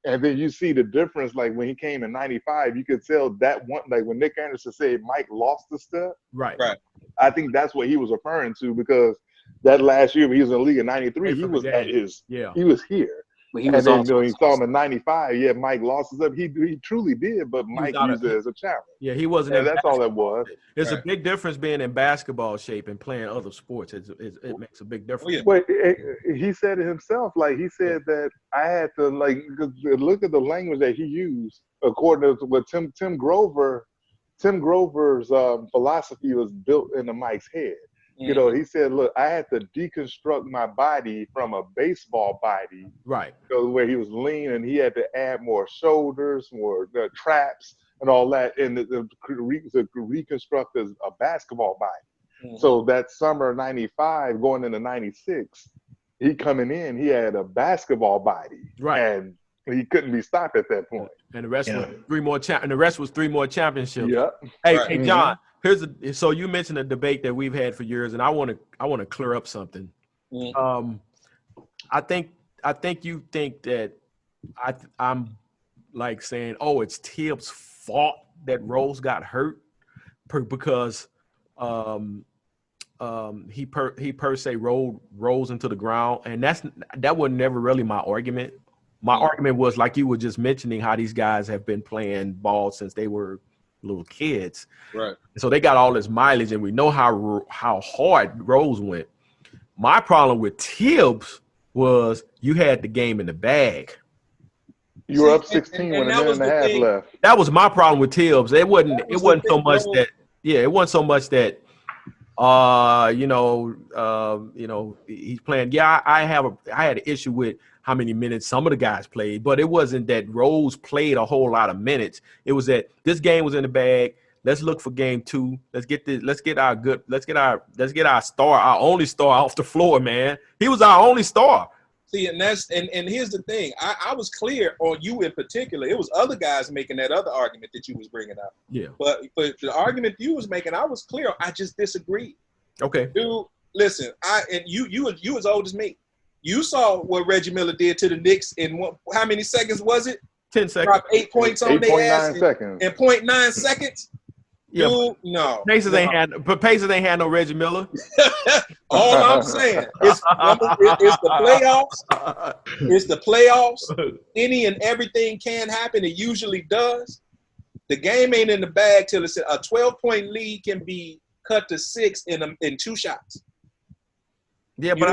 and then you see the difference. Like when he came in '95, you could tell that one. Like when Nick Anderson said Mike lost the step. Right. I think that's what he was referring to because that last year when he was in the league in '93, he was at his. He was here. But he was and then when he saw him in '95, Mike lost his up. He truly did, but Mike used it as a challenge. Yeah, he wasn't. And that's all that was. There's a big difference being in basketball shape and playing other sports. It makes a big difference. But he said it himself. Like he said that I had to look at the language that he used according to what Tim Grover's philosophy was built into Mike's head. He said, look, I had to deconstruct my body from a baseball body. Right. Where he was lean and he had to add more shoulders, more traps and all that, and to reconstruct a basketball body. So that summer of '95 going into '96, he coming in, he had a basketball body, Right. and he couldn't be stopped at that point. And the rest was three more championships. Yep. Hey, Right. hey, John. So you mentioned a debate that we've had for years, and I want to clear up something. Mm. I think you think that I'm like saying, oh, it's Tibbs' fault that Rose got hurt because he per se rolled Rose into the ground, and that was never really my argument. My argument was, like you were just mentioning, how these guys have been playing ball since they were little kids. Right. So they got all this mileage, and we know how hard Rose went. My problem with Tibbs was you had the game in the bag. You were up 16 with a minute and a half left. That was my problem with Tibbs. It wasn't so much that he's playing. Yeah, I had an issue with how many minutes some of the guys played, but it wasn't that Rose played a whole lot of minutes. It was that this game was in the bag. Let's look for game 2. Let's get our star, our only star off the floor, man. He was our only star. See, and here's the thing. I was clear on you in particular. It was other guys making that other argument that you was bringing up. Yeah. But the argument you was making, I was clear. I just disagreed. Okay. Dude, listen. You as old as me. You saw what Reggie Miller did to the Knicks in how many seconds was it? 10 seconds. Dropped 8 points on their ass 8.9 seconds. in 0.9 seconds. Yeah, Dude, no. Pacers ain't had no Reggie Miller. All I'm saying is it's the playoffs. It's the playoffs. Any and everything can happen. It usually does. The game ain't in the bag till it's a 12-point lead can be cut to 6 in 2 shots. Yeah, but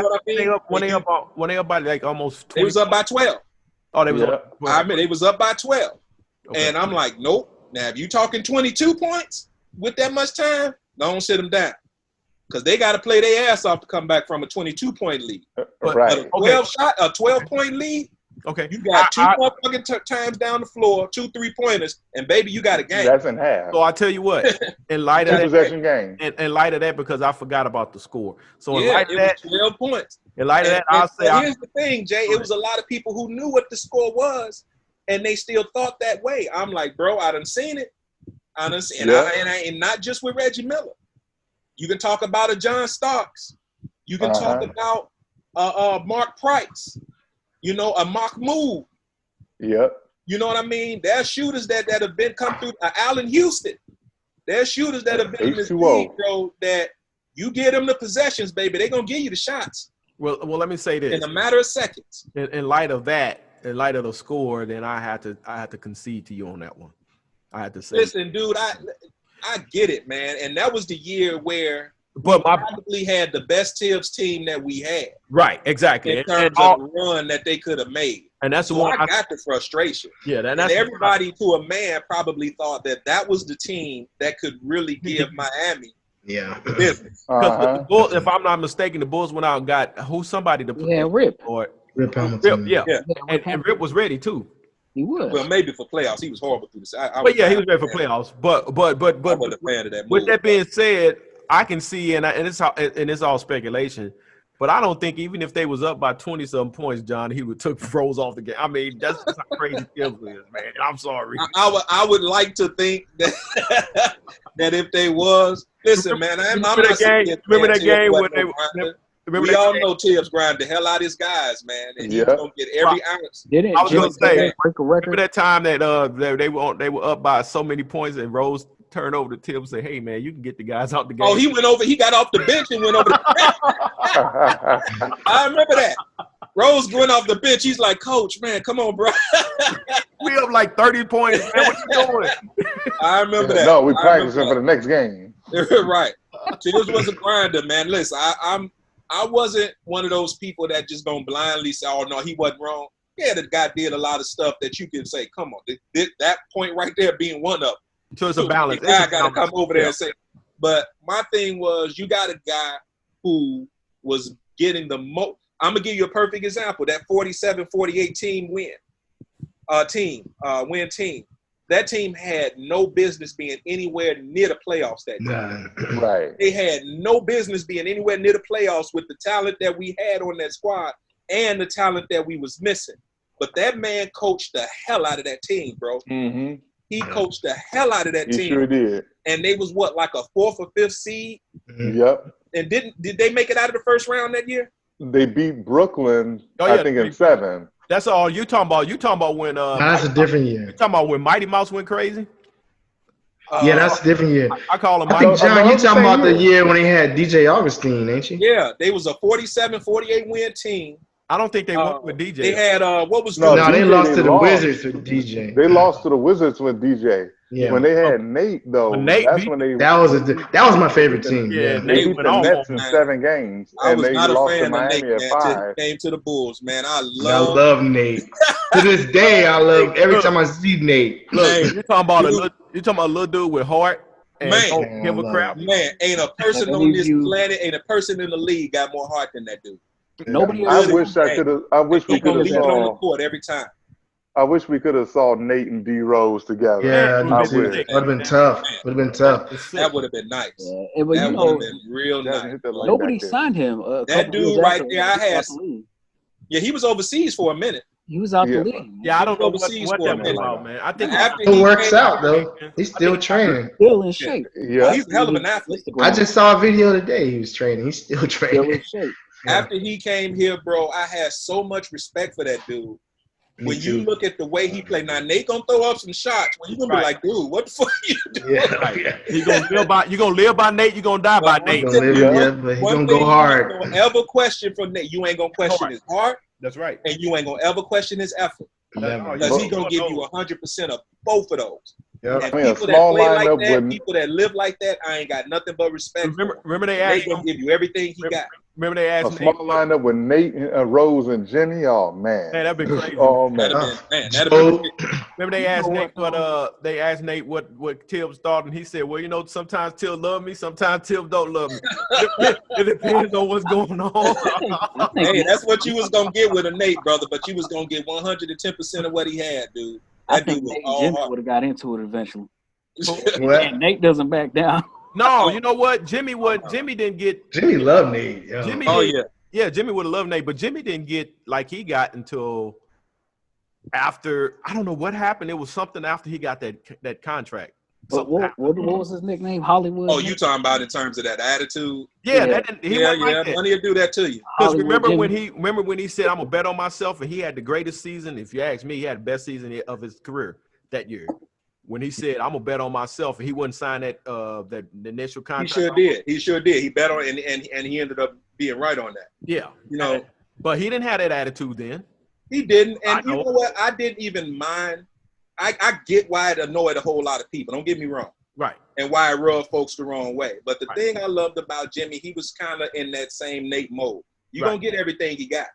when they up by like almost 20. They was up by 12. Oh, they was up. I mean, they was up by 12. Okay. And I'm like, nope. Now, if you talking 22 points with that much time, don't sit them down. Because they got to play their ass off to come back from a 22-point lead. Right. A 12-point lead, Okay. you got 2 motherfucking times down the floor, 2 3-pointers, and baby, you got a game. That's in half. So I tell you what, in light of Possession game. in light of that, because I forgot about the score. So in Yeah, light of it that, was 12 points. in light of that, I'll say. Here's the thing, Jay. It was a lot of people who knew what the score was, and they still thought that way. I'm like, bro, I done seen it. I done seen it. And not just with Reggie Miller. You can talk about a John Starks. You can talk about Mark Price. You know, a Mahmoud. Yep. You know what I mean? There's shooters that have been come through. Allen Houston. There's shooters that have been in this league, bro, that you get them the possessions, baby. They're going to give you the shots. Well, let me say this. In a matter of seconds. In light of that, in light of the score, then I had to concede to you on that one. I had to say. Listen, dude, I get it, man. And that was the year where we probably had the best Tibbs team that we had. Right, exactly. In terms of the run that they could have made. And that's the one I got the frustration. Yeah, and everybody to a man probably thought that was the team that could really give Miami the business. Because the Bulls, if I'm not mistaken, the Bulls went out and got somebody to play. Yeah, Rip. Rip Hamilton. Yeah. And Rip was ready too. He was. Well, maybe for playoffs, he was horrible through the. But yeah, he was ready for playoffs. But I wasn't a fan of that move, with that being said, I can see, and it's all speculation. But I don't think even if they was up by 20-something points, John, he would took Rose off the game. I mean, that's just how crazy Tibbs is, man. I'm sorry. I would like to think that that if they was, listen, man. Remember that game when they. We all know Tibbs grind the hell out of his guys, man, and he's gonna get every ounce. I was gonna say, break a record. Remember that time that they were up by so many points and Rose turned over to Tibbs and said, "Hey, man, you can get the guys out the game." Oh, he went over. He got off the bench and went over. I remember that. Rose went off the bench. He's like, "Coach, man, come on, bro. We up like 30 points. Man, what you doing?" I remember that. No, we practicing for the next game. Right. Tibbs was a grinder, man. Listen, I wasn't one of those people that just gonna blindly say, "Oh no, he wasn't wrong." Yeah, the guy did a lot of stuff that you can say, "Come on," that point right there being one of. So it's a balance. I got to come over there and say. But my thing was, you got a guy who was getting the most. I'm gonna give you a perfect example. That 47-48 win team. That team had no business being anywhere near the playoffs that year. Nah. Right. They had no business being anywhere near the playoffs with the talent that we had on that squad and the talent that we was missing. But that man coached the hell out of that team, bro. Mm-hmm. He coached the hell out of that He team. sure did. And they was what, like a 4th or 5th seed? Yep. And did they make it out of the first round that year? They beat Brooklyn, Oh, yeah, I think, in 7. That's all you talking about. You talking about when That's a different year. you talking about when Mighty Mouse went crazy? Yeah, that's a different year. I call him I think, Mighty. John, you talking about the year. year when he had DJ Augustine, ain't you? Yeah, they was a 47-48 win team. I don't think they won with DJ. They had what was No, No, they DJ, lost they to the lost. Wizards with DJ. They lost to the Wizards with DJ. Yeah. When they had Nate, though, When Nate that's beat- when they That was my favorite team. Yeah, Yeah. they Nate beat went the off Nets on in them. 7 games, I and was they not a lost fan to of Miami Nate, at man, 5. till he came to the Bulls, man. I I love love Nate. To this day, I love every time I see Nate. Look, Hey, you talking about dude. a little dude with heart and Man. don't Man, give I a love crap. man, ain't a person That on leaves this you- planet, ain't a person in the league got more heart than that dude. Nobody I else. wish I could have. I wish He we could gonna have leave it on the saw. court every time. I wish we could have saw Nate and D Rose together. Yeah, Man, I I do wish. too. Would have been tough. Would have been tough. That would have been nice. Yeah, but That you would have know, been real He hasn't nice. hit that like nobody that yet. signed him. A That couple years dude right after there, I he was had- out the league. Yeah, he was overseas for a minute. He was out Yeah. the league. Yeah, I don't know Overseas what for a that was minute. about, man. I think After It he works came out though. He's still training. Still in shape. Yeah. He's a hell of an athlete. I just saw a video today. He was training. He's still still training. in shape. Yeah. After he came here, bro, I had so much respect for that dude. Me When you too. look at the way he played, now Nate gonna throw up some shots. When you gonna be Right. like, dude, what the fuck you doing? Yeah, Right. yeah. You gonna live by Nate. You gonna die by But Nate. Gonna live, Yeah. yeah, but he's One gonna thing go you hard. ain't gonna ever question from Nate. You ain't gonna question his heart, That's right. and you ain't gonna ever question his effort. Never. Because he gonna give you 100% of both of those. Yep. And I mean, a people that small play like lineup that, with people that live like that, I ain't got nothing but respect. Remember they They asked gonna give you everything he got. remember they a asked small Nate. lineup with Nate, Rose, and Jimmy. Oh man. Man, that'd be crazy. Oh man. That'd have been. Remember they asked Nate what Tibbs thought, and he said, "Well, you know, sometimes Tibbs love me, sometimes Tibbs don't love me. It depends on what's going on." Hey, that's what you was gonna get with a Nate, brother. But you was gonna get 110% of what he had, dude. I That dude think was Nate and all Jimmy heart. would have got into it eventually. What? And Nate doesn't back down. No, you know what? Jimmy didn't get Jimmy loved Nate. Yo. Jimmy. Oh didn't- yeah. yeah, Jimmy would have loved Nate, but Jimmy didn't get like he got until after. I don't know what happened. It was something after he got that contract. But Something happened. what was his nickname? Hollywood. Oh, you talking about in terms of that attitude? Yeah, Yeah. he Yeah, wasn't yeah. like that. Money will do that to you. Because Hollywood remember when he said, "I'm gonna bet on myself," and he had the greatest season. If you ask me, he had the best season of his career that year. When he said, "I'm gonna bet on myself," and he wouldn't sign that the initial He contract. sure did. He sure did. He bet on and he ended up being right on that. Yeah, You know, but he didn't have that attitude then. he didn't. I And you know. know what? I didn't even mind. I get why it annoyed a whole lot of people. Don't get me wrong. Right. And why it rubbed folks the wrong way. But the Right. thing I loved about Jimmy, he was kind of in that same Nate mode. You're Right. going to get everything he got.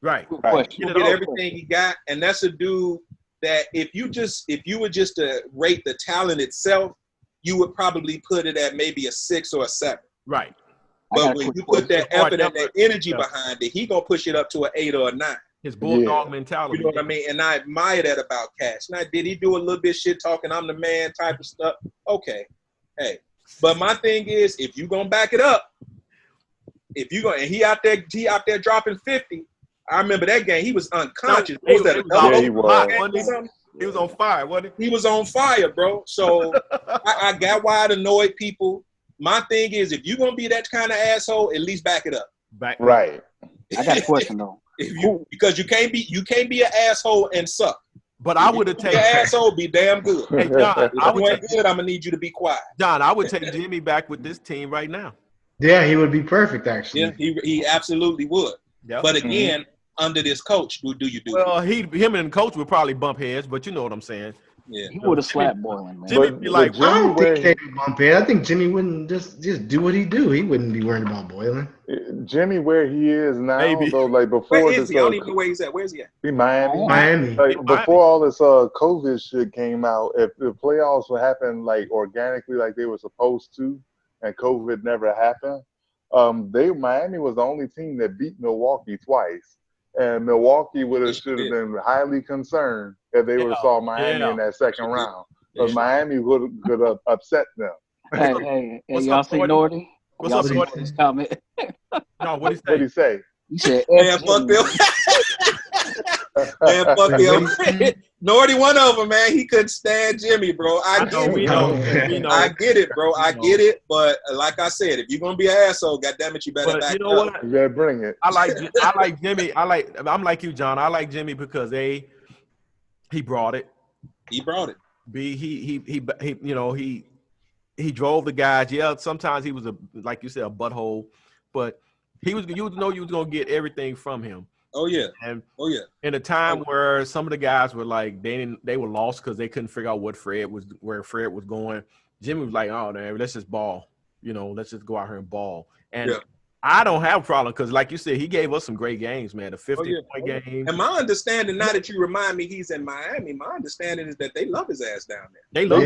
Right. Good Right. question. You'll Get it get all. everything he got. And that's a dude that if you were just to rate the talent itself, you would probably put it at maybe a 6 or a 7. Right. I got But a when quick you put that question. effort and that energy Yeah. behind it, he going to push it up to an 8 or a 9. His bulldog Yeah. mentality. You know what I mean? And I admire that about Cash. Now, did he do a little bit shit talking, I'm the man type of stuff? Okay. Hey. But my thing is, if you gonna back it up, if you gonna and he out there dropping 50. I remember that game, he was unconscious. What was that? A double Yeah, he was. hot, game wasn't or he? something? He was on fire, wasn't He was on fire, bro. So I got why it annoyed people. My thing is, if you're gonna be that kind of asshole, at least back it up. he? Back. Right. I got a question though. Because you can't be an asshole and suck. But I would have If you taken be an asshole, be damn good. Hey, John, If I would you ain't take, good, I'm gonna need you to be quiet. John, I would take Jimmy back with this team right now. Yeah, he would be perfect actually. Yeah, he absolutely would. Yep. But again, under this coach, do you do? Well, him and the coach would probably bump heads, but you know what I'm saying. Yeah. He would have slapped Boylan, man. Jimmy be like, I Jimmy don't where think they would bump head. I think Jimmy wouldn't just do what he do. He wouldn't be worried about Boylan. Jimmy where he is now, Maybe. though, like before Where is this, he? I don't even know where he's at. Where's he at? Miami. Miami. Like Miami. before all this COVID shit came out, if the playoffs would happen like organically, like they were supposed to, and COVID never happened, Miami was the only team that beat Milwaukee twice, and Milwaukee should have been highly concerned if they would have saw Miami Yeah. in that second round. but Miami could have upset them. Hey, What's y'all up, see Nordy? Nordy? What's Y'all up, see Nordy? Nordy's comment? No, what he What'd he say? say? He said, Man, fuck them. Man, fuck them. Nordy, one of them, man. He couldn't stand Jimmy, bro. I know, get we it. know, we know. I get it, bro. I know. get it. But like I said, if you're gonna be an asshole, goddammit, you better But back you know up. what? You better bring it. I like Jimmy. I'm like you, John. I like Jimmy because he brought it. He brought it. B, he drove the guys. Yeah, sometimes he was like you said, a butthole, but you was gonna get everything from him. Oh yeah. And in a time where some of the guys were like they were lost because they couldn't figure out where Fred was going. Jimmy was like, oh man, let's just ball. Let's just go out here and ball. And I don't have a problem because, like you said, he gave us some great games, man. The 50-point game. And my understanding, now that you remind me he's in Miami, my understanding is that they love his ass down there. They love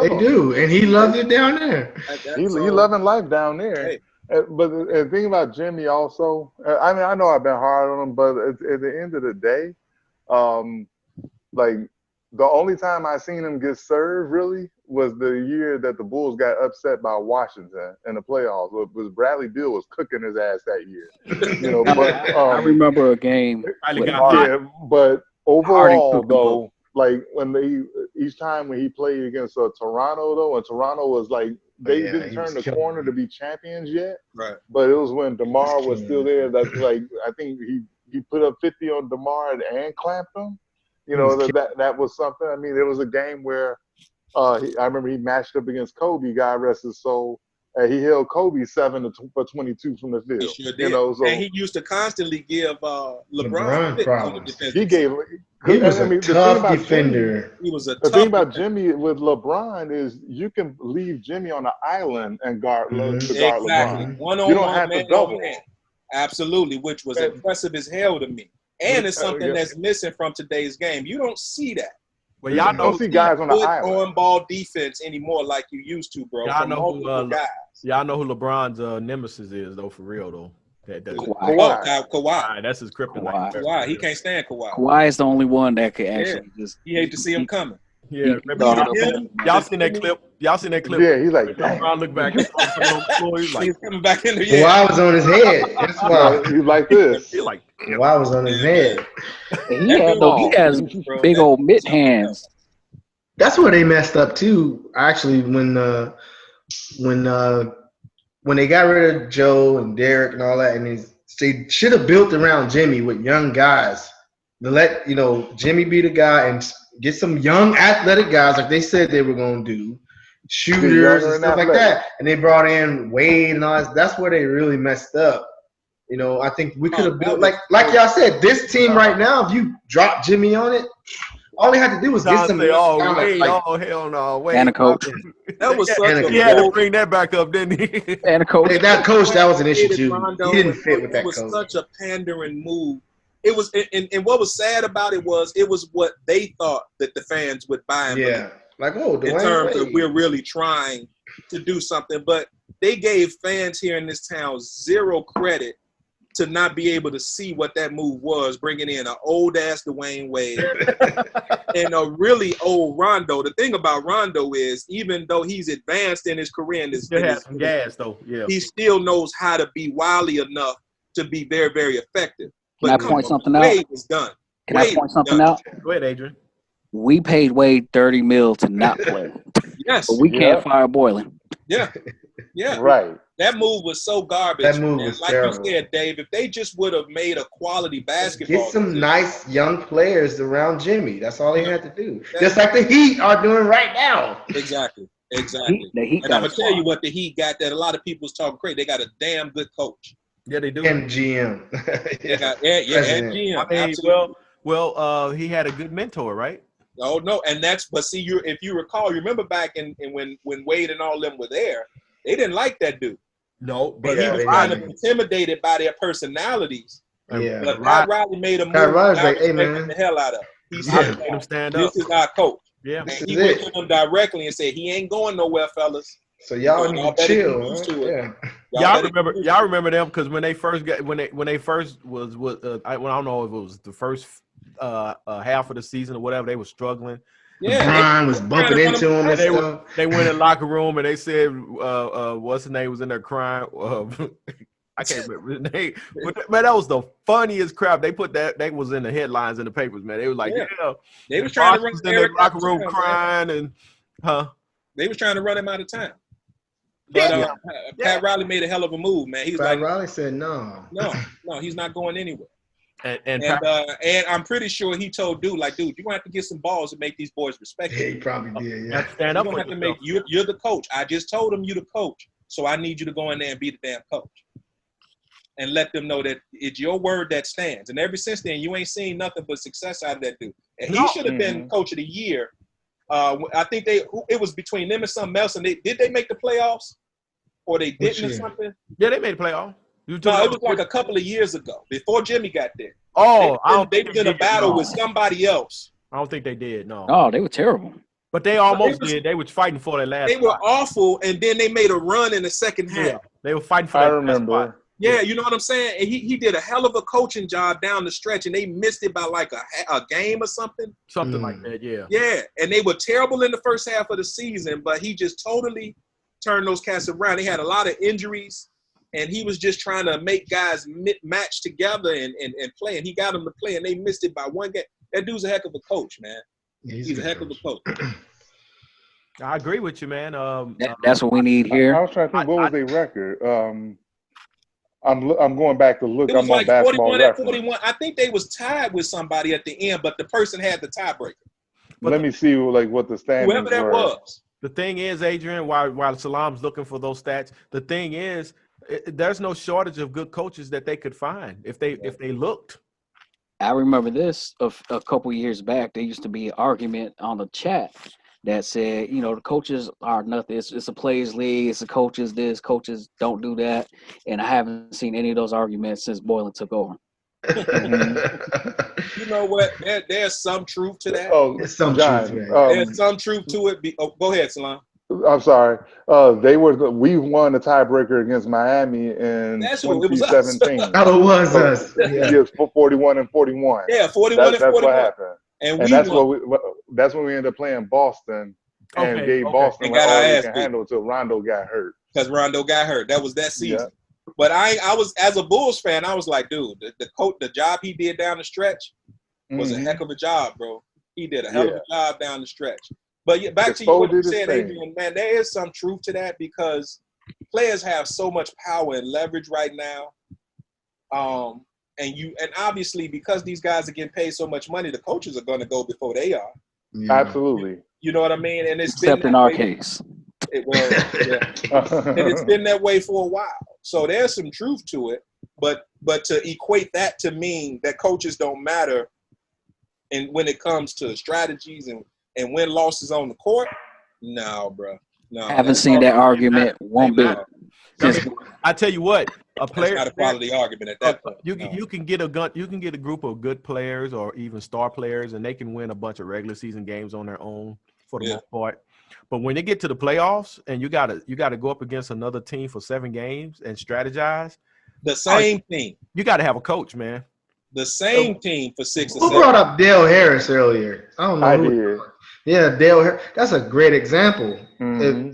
him. do, and he loves it down there. He loving life down there. Hey. But the thing about Jimmy also, I mean, I know I've been hard on him, but at the end of the day, like the only time I seen him get served really was the year that the Bulls got upset by Washington in the playoffs. Was Bradley Beal was cooking his ass that year. But I remember a game. But overall though, like when each time when he played against Toronto though, and Toronto was like they didn't turn the corner to be champions yet. Right. But it was when DeMar was still there. That like I think he put up 50 on DeMar and clamped him. That was something. I mean, it was a game where I remember he matched up against Kobe. God rest his soul. And he held Kobe 7 for 22 from the field. He sure did. And he used to constantly give LeBron problems. He was a tough defender. The thing about Jimmy with LeBron is you can leave Jimmy on an island and guard LeBron. One-on-one, you don't have to double. Absolutely, which was impressive as hell to me. And it's something that's missing from today's game. You don't see that. Well, y'all don't see guys on the island on-ball defense anymore like you used to, bro. Y'all know who LeBron's nemesis is, though, for real, though. Kawhi. That's his kryptonite. Kawhi. He can't stand Kawhi. Kawhi is the only one that could actually just. He hate to see him coming. Yeah, y'all seen that clip? Yeah, he's like, LeBron look back. He's coming back in the Kawhi was on his head. That's why he's like this. Kawhi was on his head. And he has big old mitt hands. That's where they messed up too. Actually, when they got rid of Joe and Derek and all that, and they should have built around Jimmy with young guys to let Jimmy be the guy and get some young athletic guys like they said they were going to do, shooters and stuff like that. And they brought in Wade and all that. That's where they really messed up. I think we could have built like y'all said. This team right now, if you drop Jimmy on it, all they had to do was get some. Hell no, Wade. And a coach. That was he had to bring that back up, didn't he? And a coach. That coach, that was an issue too. He didn't fit with that coach. It was such a pandering move. It was, and what was sad about it was what they thought that the fans would buy him. Yeah, like in terms of we're really trying to do something, but they gave fans here in this town zero credit to not be able to see what that move was, bringing in an old ass Dwayne Wade and a really old Rondo. The thing about Rondo is, even though he's advanced in his career, and some gas though, he still knows how to be wily enough to be very, very effective. Can I point something out? Wade was done. Can I point something out? Go ahead, Adrian. We paid Wade $30 million to not play. Yes, but we can't fire Boylan. Yeah, right. That move was so garbage. That move was like terrible. You said, Dave, if they just would have made a quality basketball, get some nice young players around Jimmy. That's all they had to do. Just like the Heat are doing right now. Exactly. The Heat and I'm gonna tell you what the Heat got that a lot of people's talking crazy. They got a damn good coach. Yeah, they do. And GM. And GM. Well, he had a good mentor, right? Oh no, and but see, if you recall, you remember back in when Wade and all them were there, they didn't like that dude. No, but he was kind of intimidated by their personalities. Yeah, but Pat Riley made a move. Riley's like, "Hey man, the hell out of him." He said, him stand up. This is our coach. Yeah, and he went to them directly and said, "He ain't going nowhere, fellas. So y'all need to chill." Yeah. Y'all remember them because when they first got when they first was I don't know if it was the first half of the season or whatever, they were struggling. Yeah, LeBron was bumping into him and stuff. They went in the locker room and they said, what's the name was in there crying. I can't remember his name. But man, that was the funniest crap. They put that. They was in the headlines in the papers, man. They was like, yeah. They was trying to run was in the locker room crying man. and They was trying to run him out of town. But Pat Riley made a hell of a move, man. He's Pat Riley said no, he's not going anywhere. And I'm pretty sure he told dude, like, dude, you're gonna have to get some balls to make these boys respect you. Yeah, he probably did. Yeah, stand up. You're gonna have to make you're the coach. I just told him you're the coach, so I need you to go in there and be the damn coach, and let them know that it's your word that stands. And ever since then, you ain't seen nothing but success out of that dude. And he should have been coach of the year. I think it was between them and something else. And did they make the playoffs, or they didn't or something? Yeah, they made the playoffs. No, it was like a couple of years ago, before Jimmy got there. Oh, they was in a battle with somebody else. I don't think they did. No. Oh, they were terrible. But they almost did. They was fighting for their last. They were awful, and then they made a run in the second half. Yeah, they were fighting for. I remember. Yeah, you know what I'm saying? And he did a hell of a coaching job down the stretch, and they missed it by like a game or something. Something like that, yeah. Yeah, and they were terrible in the first half of the season, but he just totally turned those cats around. They had a lot of injuries, and he was just trying to make guys match together and play, and he got them to play, and they missed it by one game. That dude's a heck of a coach, man. He's a heck of a coach. I agree with you, man. That's what we need here. I was trying to think, what was their record? I'm going back to look. It was I'm like on basketball 41 and 41. I think they was tied with somebody at the end, but the person had the tiebreaker. Let me see what the standings whoever that were. was. The thing is, Adrian, while Salam's looking for those stats, the thing is, there's no shortage of good coaches that they could find if they looked. I remember this a couple years back. There used to be an argument on the chat that said, the coaches are nothing. It's a players league. It's the coaches this, coaches don't do that. And I haven't seen any of those arguments since Boylan took over. You know what? There's some truth to that. Oh, there's some John, truth. There's some truth to it. Go ahead, Salam. I'm sorry. We won the tiebreaker against Miami in 2017. Oh, it was us. Yeah. Yes, 41 and 41. Yeah, 41 and 41. That's what happened. And that's when we ended up playing Boston and gave Boston all they can handle until Rondo got hurt. Because Rondo got hurt. That was that season. Yeah. But I was, as a Bulls fan, I was like, dude, the job he did down the stretch was a heck of a job, bro. He did a hell of a job down the stretch. But back to you, what you said, Adrian, man, there is some truth to that because players have so much power and leverage right now. And obviously because these guys are getting paid so much money, the coaches are going to go before they are. Yeah. Absolutely. You know what I mean? And except in our case. And it's been that way for a while. So there's some truth to it. But to equate that to mean that coaches don't matter and when it comes to strategies and win losses on the court, no, bro. No. I haven't seen that argument one bit. I tell you what, a player not a quality argument at that point. You can get a group of good players or even star players, and they can win a bunch of regular season games on their own for the most part. But when they get to the playoffs and you gotta go up against another team for 7 games and strategize, the same team. You got to have a coach, man. The same team for 6 or 7. Who brought up Dale Harris earlier? I don't know. I did. Yeah, Dale Harris. That's a great example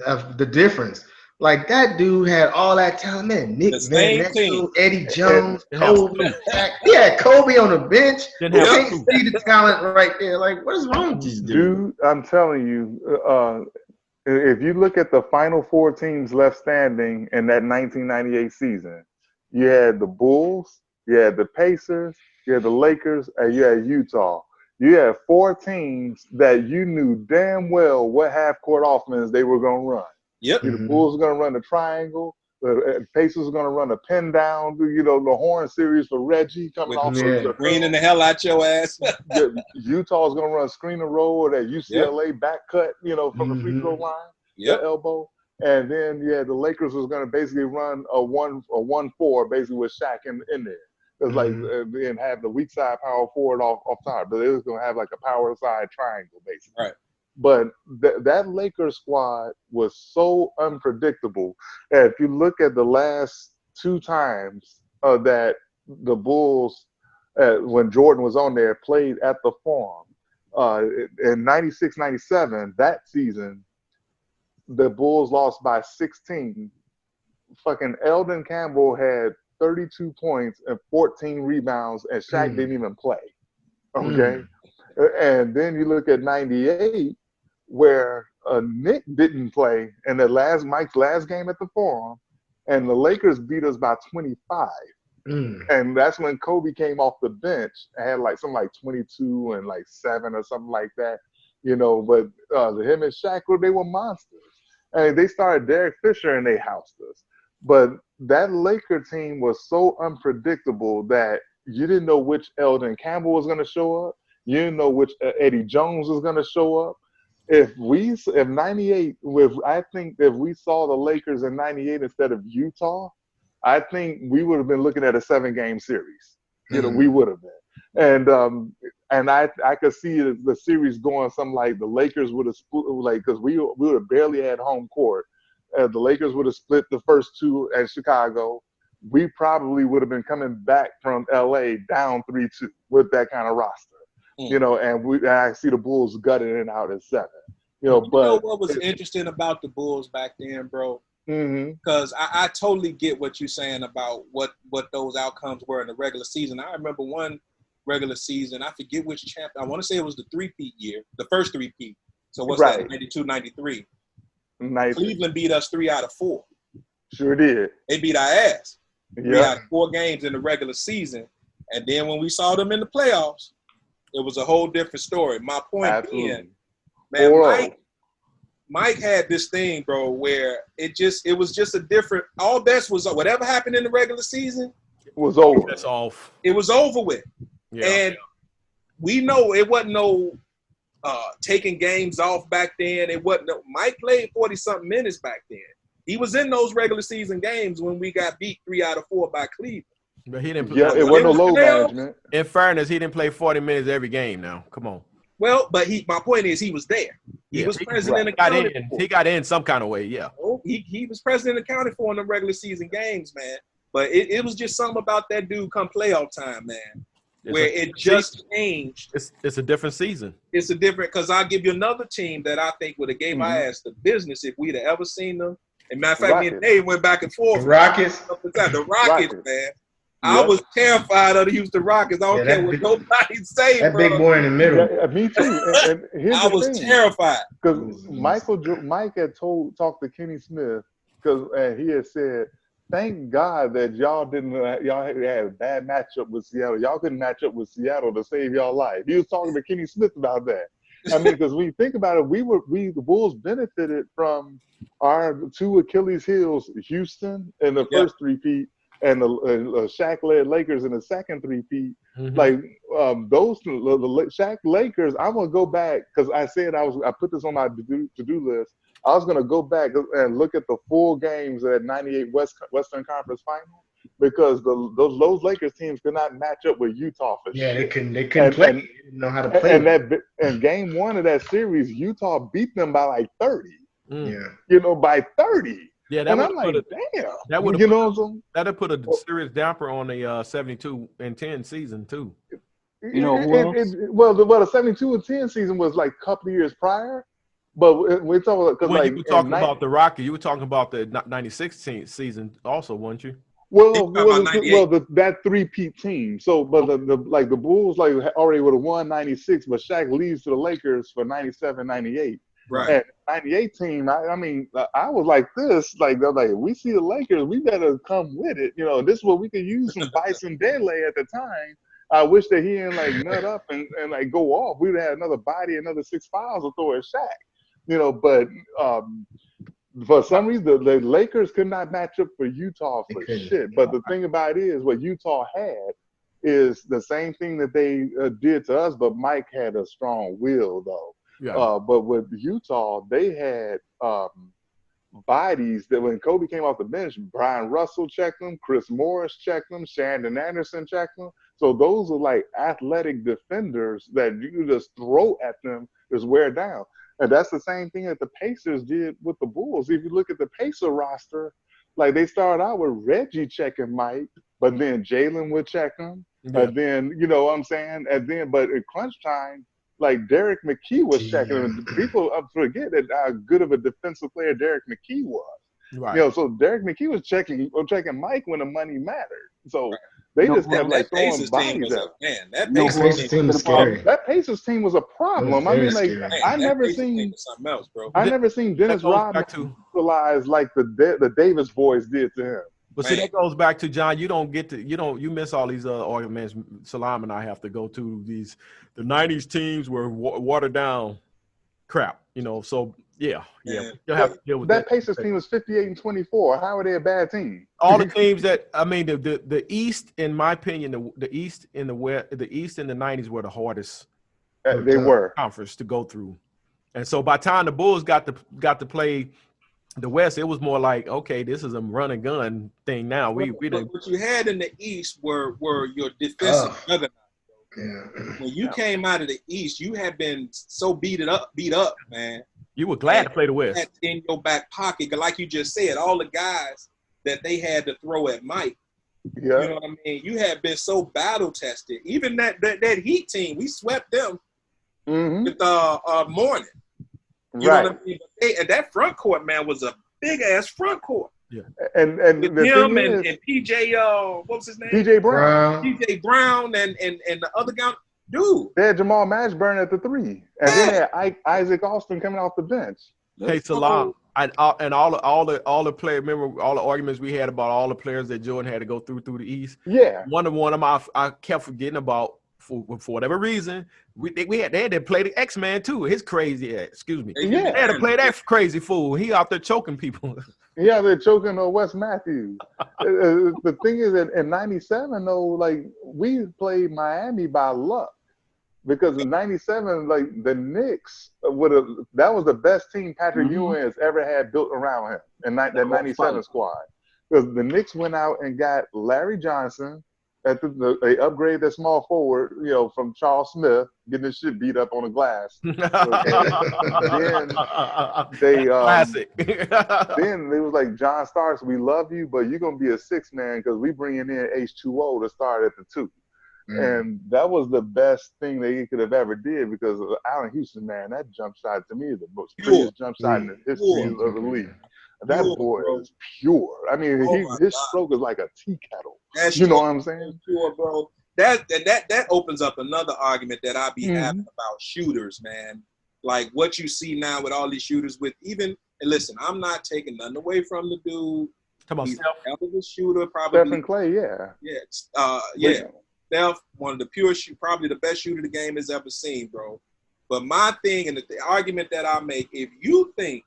of the difference. Like that dude had all that talent, man. Nick Van Exel, Eddie Jones, Kobe. He had Kobe on the bench. You can't see the talent right there. Like, what is wrong with these dudes? Dude, I'm telling you, if you look at the final 4 teams left standing in that 1998 season, you had the Bulls, you had the Pacers, you had the Lakers, and you had Utah. You had 4 teams that you knew damn well what half-court offense they were going to run. Yep. The Bulls are going to run the triangle. The Pacers are going to run the pin down. The horn series for Reggie coming off of greening the hell out your ass. Utah is going to run screen and roll or that UCLA back cut, from the free throw line, the elbow. And then the Lakers was going to basically run a 1-4 basically with Shaq in there. It's like and have the weak side power forward off top, but it was going to have like a power side triangle basically. Right. But that Lakers squad was so unpredictable. And if you look at the last 2 times that the Bulls, when Jordan was on there, played at the Forum, in 96, 97, that season, the Bulls lost by 16. Fucking Eldon Campbell had 32 points and 14 rebounds, and Shaq didn't even play. Okay. And then you look at 98, where Nick didn't play in Mike's last game at the Forum, and the Lakers beat us by 25. And that's when Kobe came off the bench and had like something like 22 and like 7 or something like that, you know. But him and Shaq, they were monsters. And they started Derek Fisher and they housed us. But that Laker team was so unpredictable that you didn't know which Eldon Campbell was going to show up. You didn't know which Eddie Jones was going to show up. If 98, I think if we saw the Lakers in 98 instead of Utah, I think we would have been looking at a 7-game series. You know, we would have been. And I could see the series going something like the Lakers would have split, like, because we would have barely had home court. The Lakers would have split the first 2 at Chicago. We probably would have been coming back from LA down 3-2 with that kind of roster. You know, and I see the Bulls gutting it out at 7. You know, but what was interesting about the Bulls back then, bro? Because I totally get what you're saying about what those outcomes were in the regular season. I remember one regular season, I forget which champ. I want to say it was the 3-peat year, the first 3-peat. So what's that? 92, 93. Cleveland beat us 3 out of 4. Sure did. They beat our ass. 3 out of 4 games in the regular season, and then when we saw them in the playoffs, it was a whole different story. My point being, man, Mike had this thing, bro, where it was just a different. All bets was whatever happened in the regular season was over. That's off. It was over with, and we know it wasn't no taking games off back then. It wasn't. Mike played 40-something minutes back then. He was in those regular season games when we got beat 3 out of 4 by Cleveland. But he didn't play. Yeah, it wasn't no low management. In fairness, he didn't play 40 minutes every game now. Come on. Well, but my point is he was there. He was present and accounted for. He got in some kind of way, yeah. He was present and accounted for in the regular season games, man. But it was just something about that dude come playoff time, man, where it just changed. It's a different season. It's a different – because I'll give you another team that I think would have gave our ass the business if we'd have ever seen them. And matter of fact, me and Dave went back and forth. The Rockets? The Rockets, man. I was terrified of the Houston Rockets. I don't care what nobody say, that big boy in the middle. Yeah, me too. And I was terrified because Mike had talked to Kenny Smith and he had said, "Thank God that y'all had a bad matchup with Seattle. Y'all couldn't match up with Seattle to save y'all life." He was talking to Kenny Smith about that. I mean, because when you think about it, the Bulls benefited from our 2 Achilles heels, Houston in the first 3-peat. And the Shaq-led Lakers in the second 3-peat, like those the Shaq Lakers. I'm gonna go back because I said I put this on my to-do list. I was gonna go back and look at the full games at '98 Western Conference Final because those Lakers teams could not match up with Utah for shit. They couldn't play. They didn't know how to play. And game 1 of that series, Utah beat them by like 30. Yeah, you know, by 30. Yeah, and I'm like, damn. That would have put a serious damper on the 72-10 season too. You know, the 72-10 season was like a couple of years prior, but we're talking because when you were talking about the Rockets, you were talking about the 96 season also, weren't you? Well, that 3-peat team. So, but the Bulls already would have won 96, but Shaq leaves to the Lakers for 97, 98. Right. And 98 team, I mean, I was like this, they're like, we see the Lakers, we better come with it. You know, this is what we could use from Bison Dele at the time. I wish that he didn't nut up and go off. We'd have another body, another 6 fouls to throw at Shaq. You know, but for some reason, the Lakers could not match up for Utah for shit. But the thing about it is what Utah had is the same thing that they did to us, but Mike had a strong will, though. Yeah. But with Utah, they had bodies that when Kobe came off the bench, Brian Russell checked them, Chris Morris checked them, Shandon Anderson checked them. So those are like athletic defenders that you can just throw at them, just wear down. And that's the same thing that the Pacers did with the Bulls. If you look at the Pacer roster, like they started out with Reggie checking Mike, but then Jalen would check him. Yeah. And then, you know what I'm saying? And then, but at crunch time, like Derek McKee was checking him. People forget that how good of a defensive player Derek McKee was. Right. You know, so Derek McKee was checking Mike when the money mattered. So they just kept like throwing bodies at him. Man, that Pacers team was scary. That Pacers team was a problem. I mean, like scary. I never seen Dennis Rodman neutralize like the Davis boys did to him. But see, that goes back to John. You miss all these arguments. Salam and I have to go to these. The '90s teams were watered down, crap. You know, so yeah. You'll have to deal with that. That Pacers team was 58-24. How are they a bad team? All the teams that the East, in my opinion, the East and the West, the East in the '90s were the hardest. They were conference to go through, and so by the time the Bulls got to play the West, it was more like, okay, this is a run and gun thing now. We didn't. What you had in the East were your defensive juggernauts. Yeah. When you came out of the East, you had been so beat up, man. You were glad to play the West. In your back pocket, like you just said, all the guys that they had to throw at Mike. Yeah. You know what I mean? You had been so battle tested. Even that Heat team, we swept them with Morning. You know what I mean? And that front court, man, was a big ass front court. Yeah. And with him and PJ, what was his name? PJ Brown. PJ Brown and the other guy. Dude. They had Jamal Mashburn at the 3. And then they had Isaac Austin coming off the bench. Hey, Salam. And all the players, remember all the arguments we had about all the players that Jordan had to go through the East? Yeah. One of them I kept forgetting about for whatever reason. They had to play the X-Man too. His crazy ass. Excuse me. Yeah. They had to play that crazy fool. He out there choking people. Yeah, they're choking Wes Matthews. The thing is that in '97, though, like we played Miami by luck. Because in '97, like the Knicks that was the best team Patrick Ewing has ever had built around him in that '97 squad. Because the Knicks went out and got Larry Johnson they upgraded their small forward, you know, from Charles Smith, getting his shit beat up on the glass. Then they classic. Then they was like, John Starks, we love you, but you're gonna be a 6-man because we bringing in H2O to start at the 2. And that was the best thing they could have ever did because Allen Houston, man, that jump shot to me is the most prettiest jump shot in the history of the league. That boy is pure. I mean, his stroke is like a tea kettle. You know what I'm saying? Pure, bro. That opens up another argument that I be having about shooters, man. Like what you see now with all these shooters and listen, I'm not taking nothing away from the dude. Come on, He's Steph. a hell of a shooter, probably. Stephen Clay, yeah. Yeah. Steph, one of the purest, probably the best shooter the game has ever seen, bro. But my thing and the argument that I make, if you think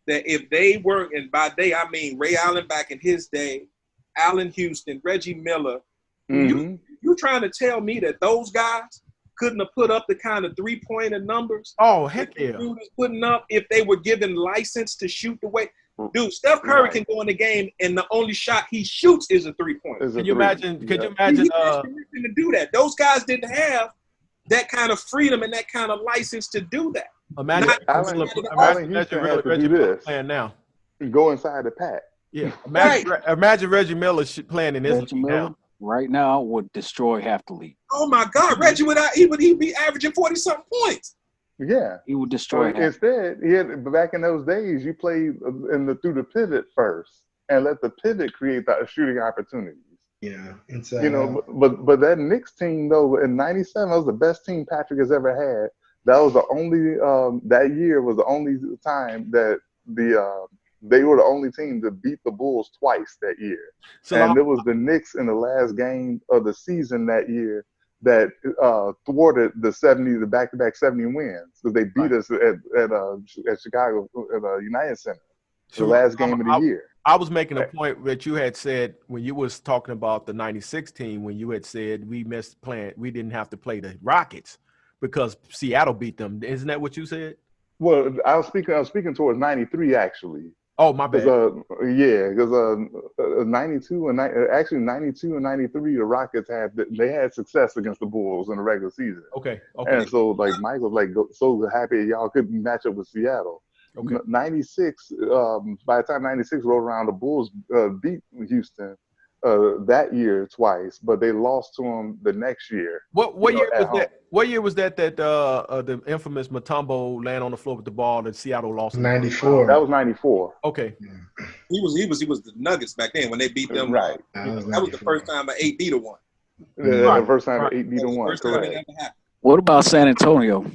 that if they were, and by they I mean Ray Allen back in his day, Allen Houston, Reggie Miller, you trying to tell me that those guys couldn't have put up the kind of 3-pointer numbers? Oh, heck yeah. Dude is putting up if they were given license to shoot the way. Dude, Steph Curry can go in the game and the only shot he shoots is a 3-pointer. Can you imagine? He has permission to do that. Those guys didn't have that kind of freedom and that kind of license to do that. Allen Houston had to do this. Playing now. Go inside the pack. Yeah. Imagine Reggie Miller playing in this league now. Right now would destroy half the league. Oh my God, Reggie he'd be averaging 40-something points. Yeah, he would destroy. Instead, back in those days, you played through the pivot first and let the pivot create the shooting opportunities. Yeah, you know. But that Knicks team though in '97 was the best team Patrick has ever had. That was the only that year was the only time that they were the only team to beat the Bulls twice that year. And it was the Knicks in the last game of the season that year that thwarted the back-to-back 70 wins because they beat us at Chicago at United Center, the last game of the year. I was making a point that you had said when you was talking about the '96 team when you had said we didn't have to play the Rockets because Seattle beat them. Isn't that what you said? Well, I was speaking towards '93 actually. Oh, my bad. Because 92 and 93, the Rockets had success against the Bulls in the regular season. Okay. And so like Mike was so happy y'all couldn't match up with Seattle. Okay. 96. By the time '96 rolled around, the Bulls beat Houston that year twice, but they lost to him the next year. What you know, year was at home. that? What year was that the infamous Mutombo land on the floor with the ball that Seattle lost? 94. That was 94. Okay. He was the Nuggets back then when they beat them. Right. That was That was the 94. first time an 8 beat a one. The first time Right. 8 beat That was the one. first time it Correct. ever happened. What about San Antonio?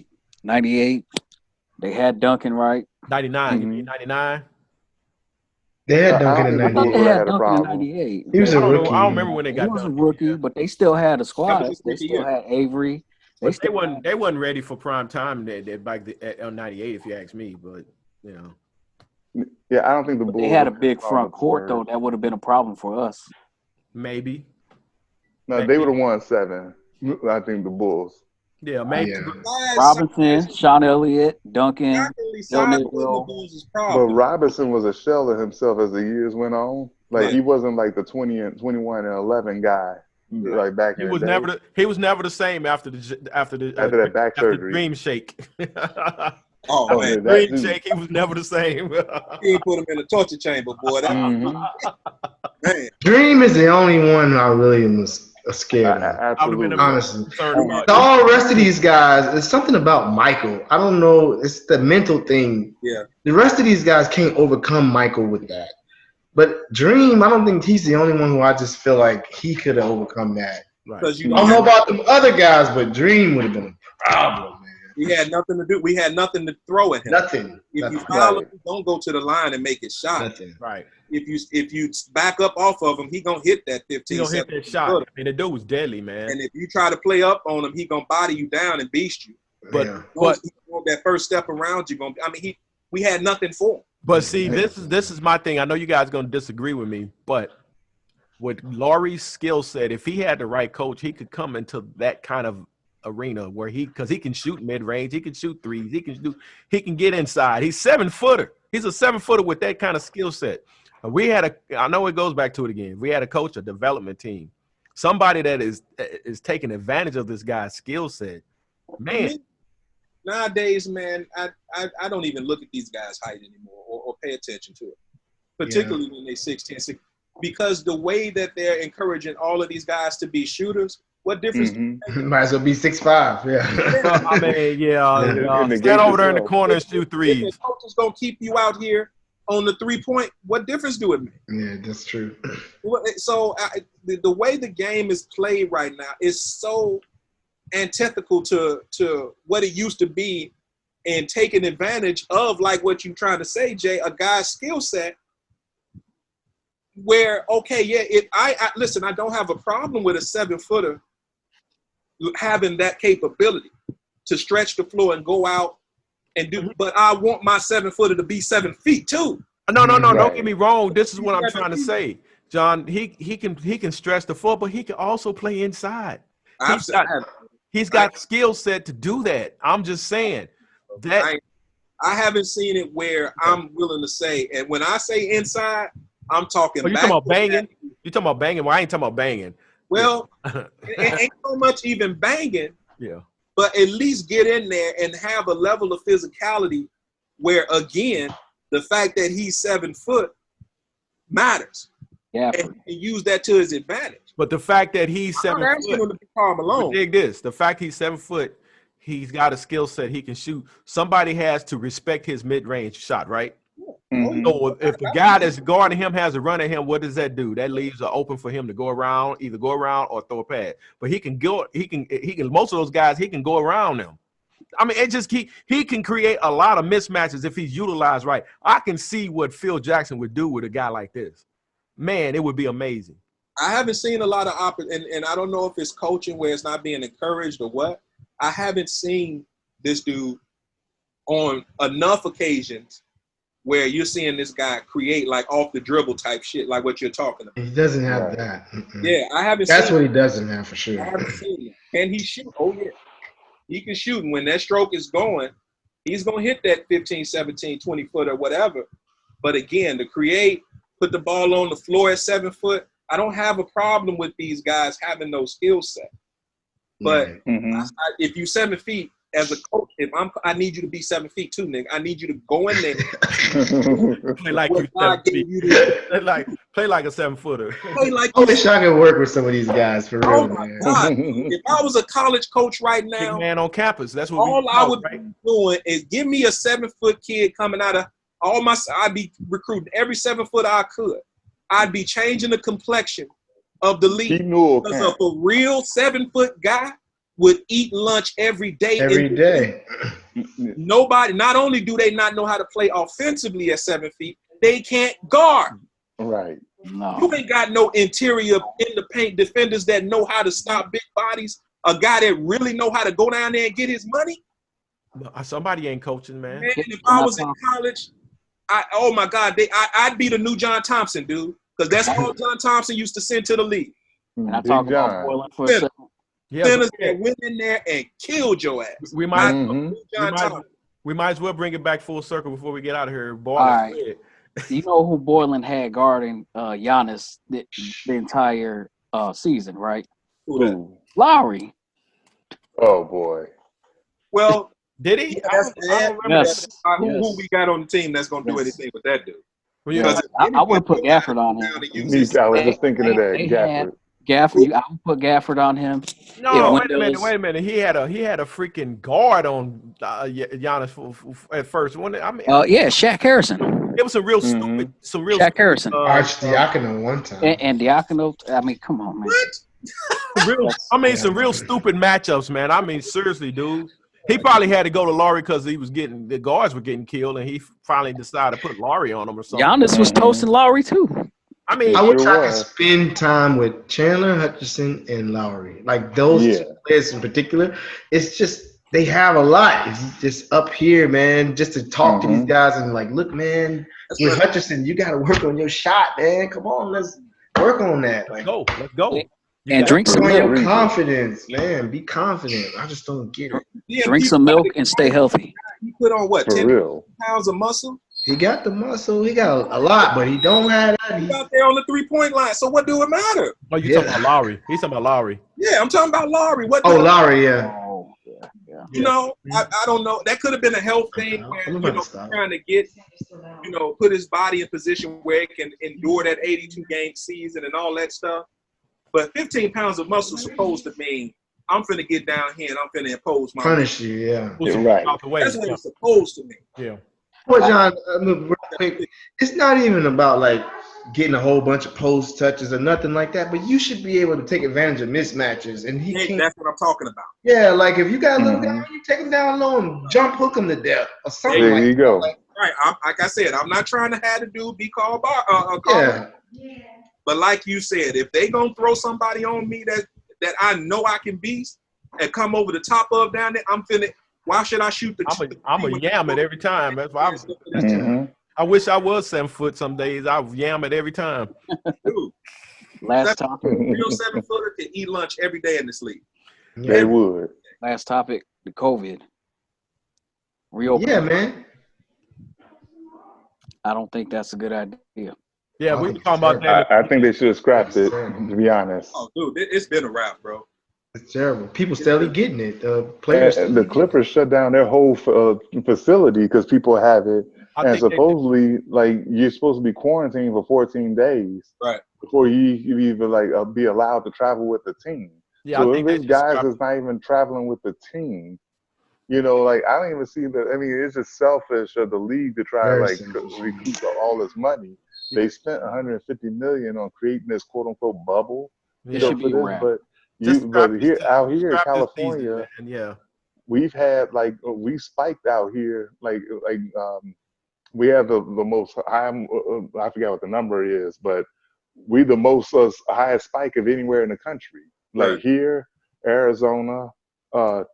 98. They had Duncan, right? 99. You Mhm. mean 99? They had I Duncan don't in think the I thought Bulls they 98. would have had had a Duncan in problem. '98. He was I a don't know. rookie. I don't remember when they He got was a done. rookie, Yeah. but they still had a squad. his They rookie still year. had Avery. They But still they wasn't ready for prime time that back at 98, if you ask me. But you know, Yeah, I don't think the But Bulls they had a would have big problem front with court, Spurs. though. That would have been a problem for us. maybe. No, they would have won 7. I think the Bulls. Yeah, maybe. Yeah. Robinson, Sean Elliott, Duncan, Exactly, Joe size wasn't the Negro. Bulls' But problem. Robinson was a shell of himself as the years went on. Like Right. he wasn't like the 20 and 21 and 11 guy like back He in was the day. he was never the same after After that back after surgery. Dream Shake. Oh Oh, man, yeah, that Dream dude. Shake, he was never the same. he ain't put him in a torture chamber, boy. That Mhm. man. Dream is the only one I really was scared of. I would have been Absolutely. Honestly. concerned about All the rest of these guys, it's something about Michael. I don't know. It's the mental thing. Yeah. The rest of these guys can't overcome Michael with that. But Dream, I don't think he's the only one who I just feel like he could have overcome that. Right. Because you I don't know about them other guys, but Dream would have been a problem, man. we had nothing to do. We had nothing to throw at him. Nothing. If you Nothing. foul Right. him, don't go to the line and make it shot. Nothing. Right. If you back up off of him, he gonna hit that 15. He gonna hit that shot. I mean, the dude was deadly, man. And if you try to play up on him, he gonna body you down and beast you. But Yeah. but That first step around you gonna. I mean, we had nothing for him. But see, this is my thing. I know you guys are gonna disagree with me, but with Laurie's skill set, if he had the right coach, he could come into that kind of arena where because he can shoot mid range, he can shoot threes, he can get inside. He's 7-footer. He's a 7-footer with that kind of skill set. I know it goes back to it again. We had a coach, a development team, somebody that is taking advantage of this guy's skill set. Man, nowadays, man, I don't even look at these guys' height anymore or pay attention to it, particularly when they're 6'10", because the way that they're encouraging all of these guys to be shooters, what difference do you make? Might as well be 6'5". Yeah. I mean, Yeah. stand over there in the yourself. corner and shoot If threes. the coach is gonna keep you out here on the 3-point, what difference do it make? Yeah, that's true. So the way the game is played right now is so antithetical to what it used to be, and taking advantage of, like what you're trying to say, Jay, a guy's skill set. Where listen, I don't have a problem with a 7-footer having that capability to stretch the floor and go out and do, but I want my 7-footer to be 7 feet too. No, Right. don't get me wrong. This is what I'm trying to say, John. He can stretch the floor, but he can also play inside. He's got skill set to do that. I'm just saying that I haven't seen it where I'm willing to say, and when I say inside, I'm talking. you talking about banging? You talking about banging? Well, I ain't talking about banging. Well, it ain't so much even banging. Yeah. But at least get in there and have a level of physicality where, again, the fact that he's 7 foot matters. Yeah. And use that to his advantage. But the fact that he's 7 I'm asking him foot, to be Karl Malone. dig this. The fact he's 7 foot, he's got a skill set. He can shoot. Somebody has to respect his mid-range shot, right? Mhm. So if the guy that's guarding him has a run at him, what does that do? That leaves it open for him to go around, either go around or throw a pass. But he can go. He can. Most of those guys, he can go around them. I mean, it just he can create a lot of mismatches if he's utilized right. I can see what Phil Jackson would do with a guy like this. Man, it would be amazing. I haven't seen a lot of and I don't know if it's coaching where it's not being encouraged or what. I haven't seen this dude on enough occasions where you're seeing this guy create like off the dribble type shit, like what you're talking about. He doesn't have Right. that. Mm-mm. Yeah, I haven't That's seen what he doesn't have for sure. I haven't seen it. Can he shoot? Oh, yeah. He can shoot. And when that stroke is going, he's going to hit that 15, 17, 20 foot or whatever. But again, to create, put the ball on the floor at 7 foot, I don't have a problem with these guys having those skill sets. But Mhm. if you 7 feet, as a coach, if I need you to be 7 feet too, nigga. I need you to go in there. Play like what you God 7 gave feet. you to Play like a 7-footer. play like I you. wish I could work with some of these guys for Oh real, my man. God! If I was a college coach right Big now, man on campus. That's what all we I call, would right? be doing is give me a 7-foot kid coming out of I'd be recruiting every 7-foot I could. I'd be changing the complexion of the He league knew because of a real 7-foot guy would eat lunch every day. Every day. Nobody. Not only do they not know how to play offensively at 7 feet, they can't guard. Right. No. You ain't got no interior in the paint defenders that know how to stop big bodies. A guy that really know how to go down there and get his money. Somebody ain't coaching, man. Man, if I was in college, oh my God, I'd be the new John Thompson, dude, because that's all John Thompson used to send to the league. And I Big talk about John. Boylan for a second. Yeah, Centers but that went in there and killed your ass. we might, Mhm. John Thompson. we might as well bring it back full circle before we get out of here. Boy, All right. You know who Boylan had guarding Giannis the entire season, right? Who that? Ooh. Lowry. Oh boy. Well, Did he? yeah, I don't remember Yes. that. who we got on the team that's going to do Yes. anything with that dude? When you Yeah. got- I would put Gafford on him. I was just thinking of that. They had Gafford. Gafford. I would put Gafford on him. No, If wait a minute, Windows- wait a minute. He had a freaking guard on Giannis at first. I mean, Yeah, Shaq Harrison it was some real Mhm. stupid, some real Shaq Harrison. Archdiakono one time. and Diacono. I mean, come on, man. some real stupid matchups, man. I mean, seriously, dude. He probably had to go to Laurie because the guards were getting killed, and he finally decided to put Laurie on him or something. Giannis was toasting Lowry too. I mean, I wish Sure I could was. spend time with Chandler, Hutchison, and Lowry. Like those Yeah. two players in particular. It's just they have a lot. It's just up here, man. Just to talk to these guys and like, look, man, with Hutchison, you got to work on your shot, man. Come on, let's work on that. Like, let's go. And drink work some on milk. your confidence, man. Be confident. I just don't get it. Drink some milk and stay healthy. He put on what, For 10 real. pounds of muscle? He got the muscle. He got a lot, but he don't have that. He's out there on the 3-point line. So what do it matter? Oh, you talking about Lowry? He's talking about Lowry. Yeah, I'm talking about Lowry. What? Oh, Lowry, yeah. Oh, yeah. You know, I don't know. That could have been a health thing where, I'm you about know, to stop. trying to get, you know, put his body in position where it can endure that 82-game season and all that stuff. But 15 pounds of muscle is supposed to mean I'm finna get down here and I'm finna impose my Punish you, yeah. Right. Out the way. That's what it's supposed to mean. Yeah. Well, John, real quick, it's not even about like getting a whole bunch of post touches or nothing like that, but you should be able to take advantage of mismatches. And he can't. That's what I'm talking about. Yeah, like if you got a little guy, you take him down low and jump hook him to death or something There like you that. go. Right. Like I said, I'm not trying to have the dude be called Yeah. But like you said, if they gonna throw somebody on me that I know I can beat and come over the top of down there, I'm finna. Why should I shoot the? I'm a yam it every time. That's why Mhm. I wish I was 7 foot some days. I yam it every time. Dude, Last topic. real 7-footer can eat lunch every day in this league. They would. Last topic. The COVID. Reopen. Yeah, man. I don't think that's a good idea. Yeah, we were talking about that. I think they should have scrapped it, to be honest. Oh, dude, it's been a wrap, bro. It's terrible. People still getting it. Players. The Clippers shut down their whole facility because people have it. I And think they- supposedly, like, you're supposed to be quarantined for 14 days Right. before you even like be allowed to travel with the team. Yeah, So I if think they this just guy scrapped- is not even traveling with the team, you know, like I don't even see that. I mean, it's just selfish of the league to try to Very like selfish. recoup all this money. They spent 150 million on creating this quote unquote bubble, Yeah. you It know, should for be this. wrapped. But Just scrap this here season. out here in Scrap this California, season, man. Yeah. we've had like we spiked out here like we have the most high. I forget what the number is, but we the most highest spike of anywhere in the country. Like Right. here, Arizona,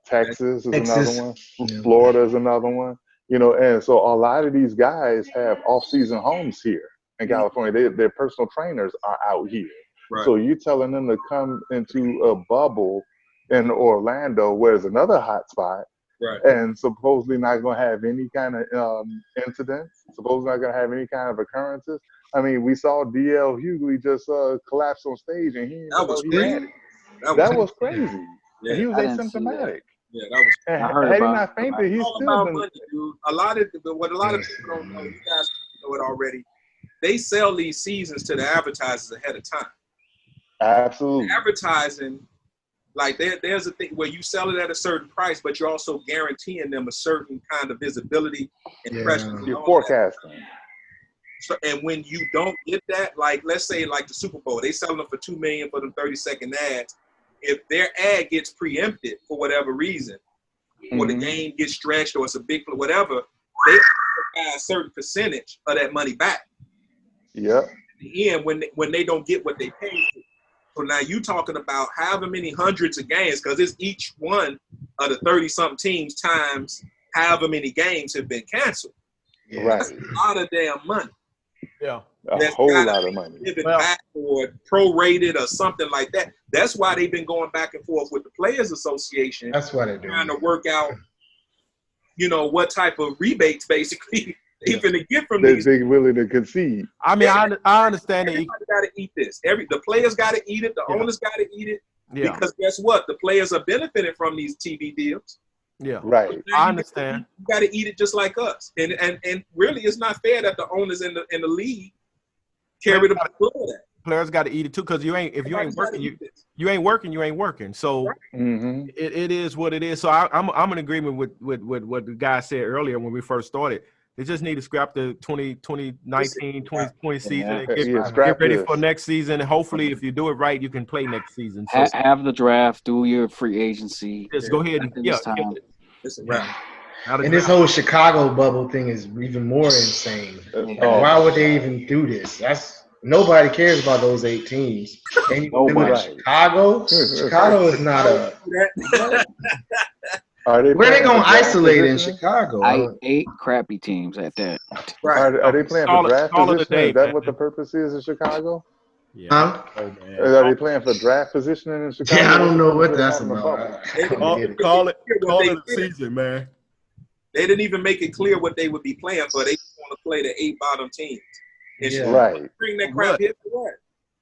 Texas is Texas. another one. Yeah. Florida is another one. You know, and so a lot of these guys have off-season homes here in California. Their personal trainers are out here. Right. So you're telling them to come into a bubble in Orlando, where there's another hot spot, Right. and supposedly not going to have any kind of incidents, supposedly not going to have any kind of occurrences. I mean, we saw DL Hughley just collapse on stage, and he didn't That know was he crazy. had it. That That was crazy. Yeah. And he was I didn't see asymptomatic. Yeah, that was. And I heard had he about not fainted, he's All still about been. money, dude. What a lot of people don't know, you guys know it already. They sell these seasons to the advertisers ahead of time. Absolutely. Advertising, like there's a thing where you sell it at a certain price, but you're also guaranteeing them a certain kind of visibility and impressions. You're forecasting. So, and when you don't get that, like let's say like the Super Bowl, they sell them for $2 million for them 30-second ads. If their ad gets preempted for whatever reason, or the game gets stretched, or it's a big whatever, they buy a certain percentage of that money back. Yep. At the end, when they don't get what they paid for. So now you talking about however many hundreds of games, because it's each one of the 30-something teams times however many games have been canceled. Yeah. Right. That's a lot of damn money. Yeah. A whole lot of money. Given back or prorated or something like that. That's why they've been going back and forth with the Players Association. That's why they're trying to work out, what type of rebates basically they finna get from these. They're willing to concede. I mean, I understand Everybody got to eat this. The players got to eat it. The owners got to eat it. Yeah. Because guess what? The players are benefiting from these TV deals. Yeah. Right. I understand. You got to eat it just like us. And really, it's not fair that the owners in the league carry the blood of that. Players got to eat it too, because you ain't working. You ain't working. So it is what it is. So I'm in agreement with what the guy said earlier when we first started. They just need to scrap the 2019, 2020 season and get ready for next season. And hopefully, if you do it right, you can play next season. So have the draft, do your free agency. Just go ahead and And this whole Chicago bubble thing is even more insane. Why would they even do this? Nobody cares about those 8 teams. And Chicago is not a. Where are they going to isolate in Chicago? 8 crappy teams at that. Right. Are they playing for draft position? Is that what the purpose is in Chicago? Yeah. Huh? Are they playing for draft positioning in Chicago? Yeah, I don't know what that's about. Call it a season, man. They didn't even make it clear what they would be playing for. They just want to play the 8 bottom teams. Right. Bring that crap here for what?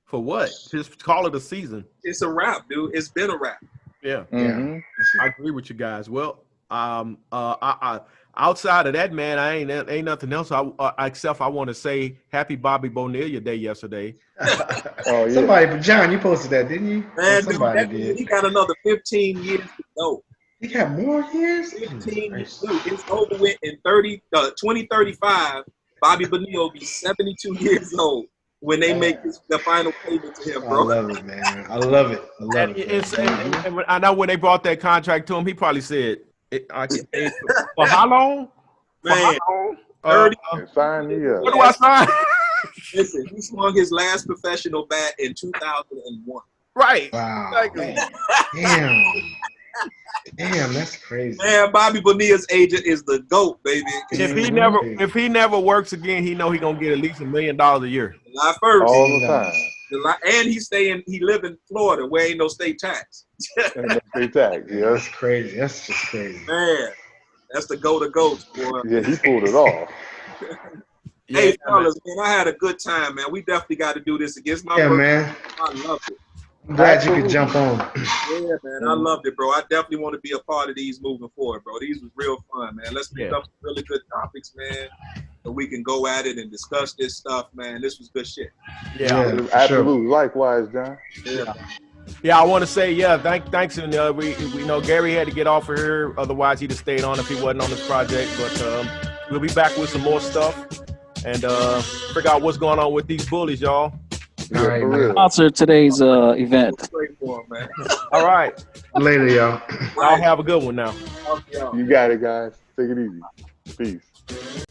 For what? Just call it a season. It's a wrap, dude. It's been a wrap. Yeah. I agree with you guys. Well, I outside of that, man, I ain't nothing else. Except I want to say Happy Bobby Bonilla Day yesterday. Oh yeah. Somebody, John, you posted that, didn't you? Man, somebody did. He got another 15 years to go. He got more years? 15 years. Dude, it's over with in 2035. Bobby Bonilla will be 72 years old when they make the final payment to him, bro. I love it, man. I love it. And I know when they brought that contract to him, he probably said, for how long? Man, 30. Sign me up. What do I sign? Listen, he swung his last professional bat in 2001. Right. Wow. Exactly. Damn, that's crazy. Man, Bobby Bonilla's agent is the GOAT, baby. If he never works again, he know he gonna get at least $1 million a year. July 1st. All the time. And he live in Florida where ain't no state tax. No state tax, yeah. That's crazy. That's just crazy. Man, that's the GOAT of GOATs, boy. Yeah, he pulled it off. Hey, fellas, man, I had a good time, man. We definitely got to do this against my birthday. Man. I loved it. I'm glad you could jump on. Yeah, man, I loved it, bro. I definitely want to be a part of these moving forward, bro. These was real fun, man. Let's pick up some really good topics, man, so we can go at it and discuss this stuff, man. This was good shit. Yeah, absolutely. Sure. Likewise, John. Yeah, I want to say, thanks. And we know Gary had to get off of here. Otherwise, he'd have stayed on if he wasn't on this project. But we'll be back with some more stuff and figure out what's going on with these bullies, y'all. All right, sponsor today's event. All right. Later, y'all. Y'all have a good one now. You got it, guys. Take it easy. Peace.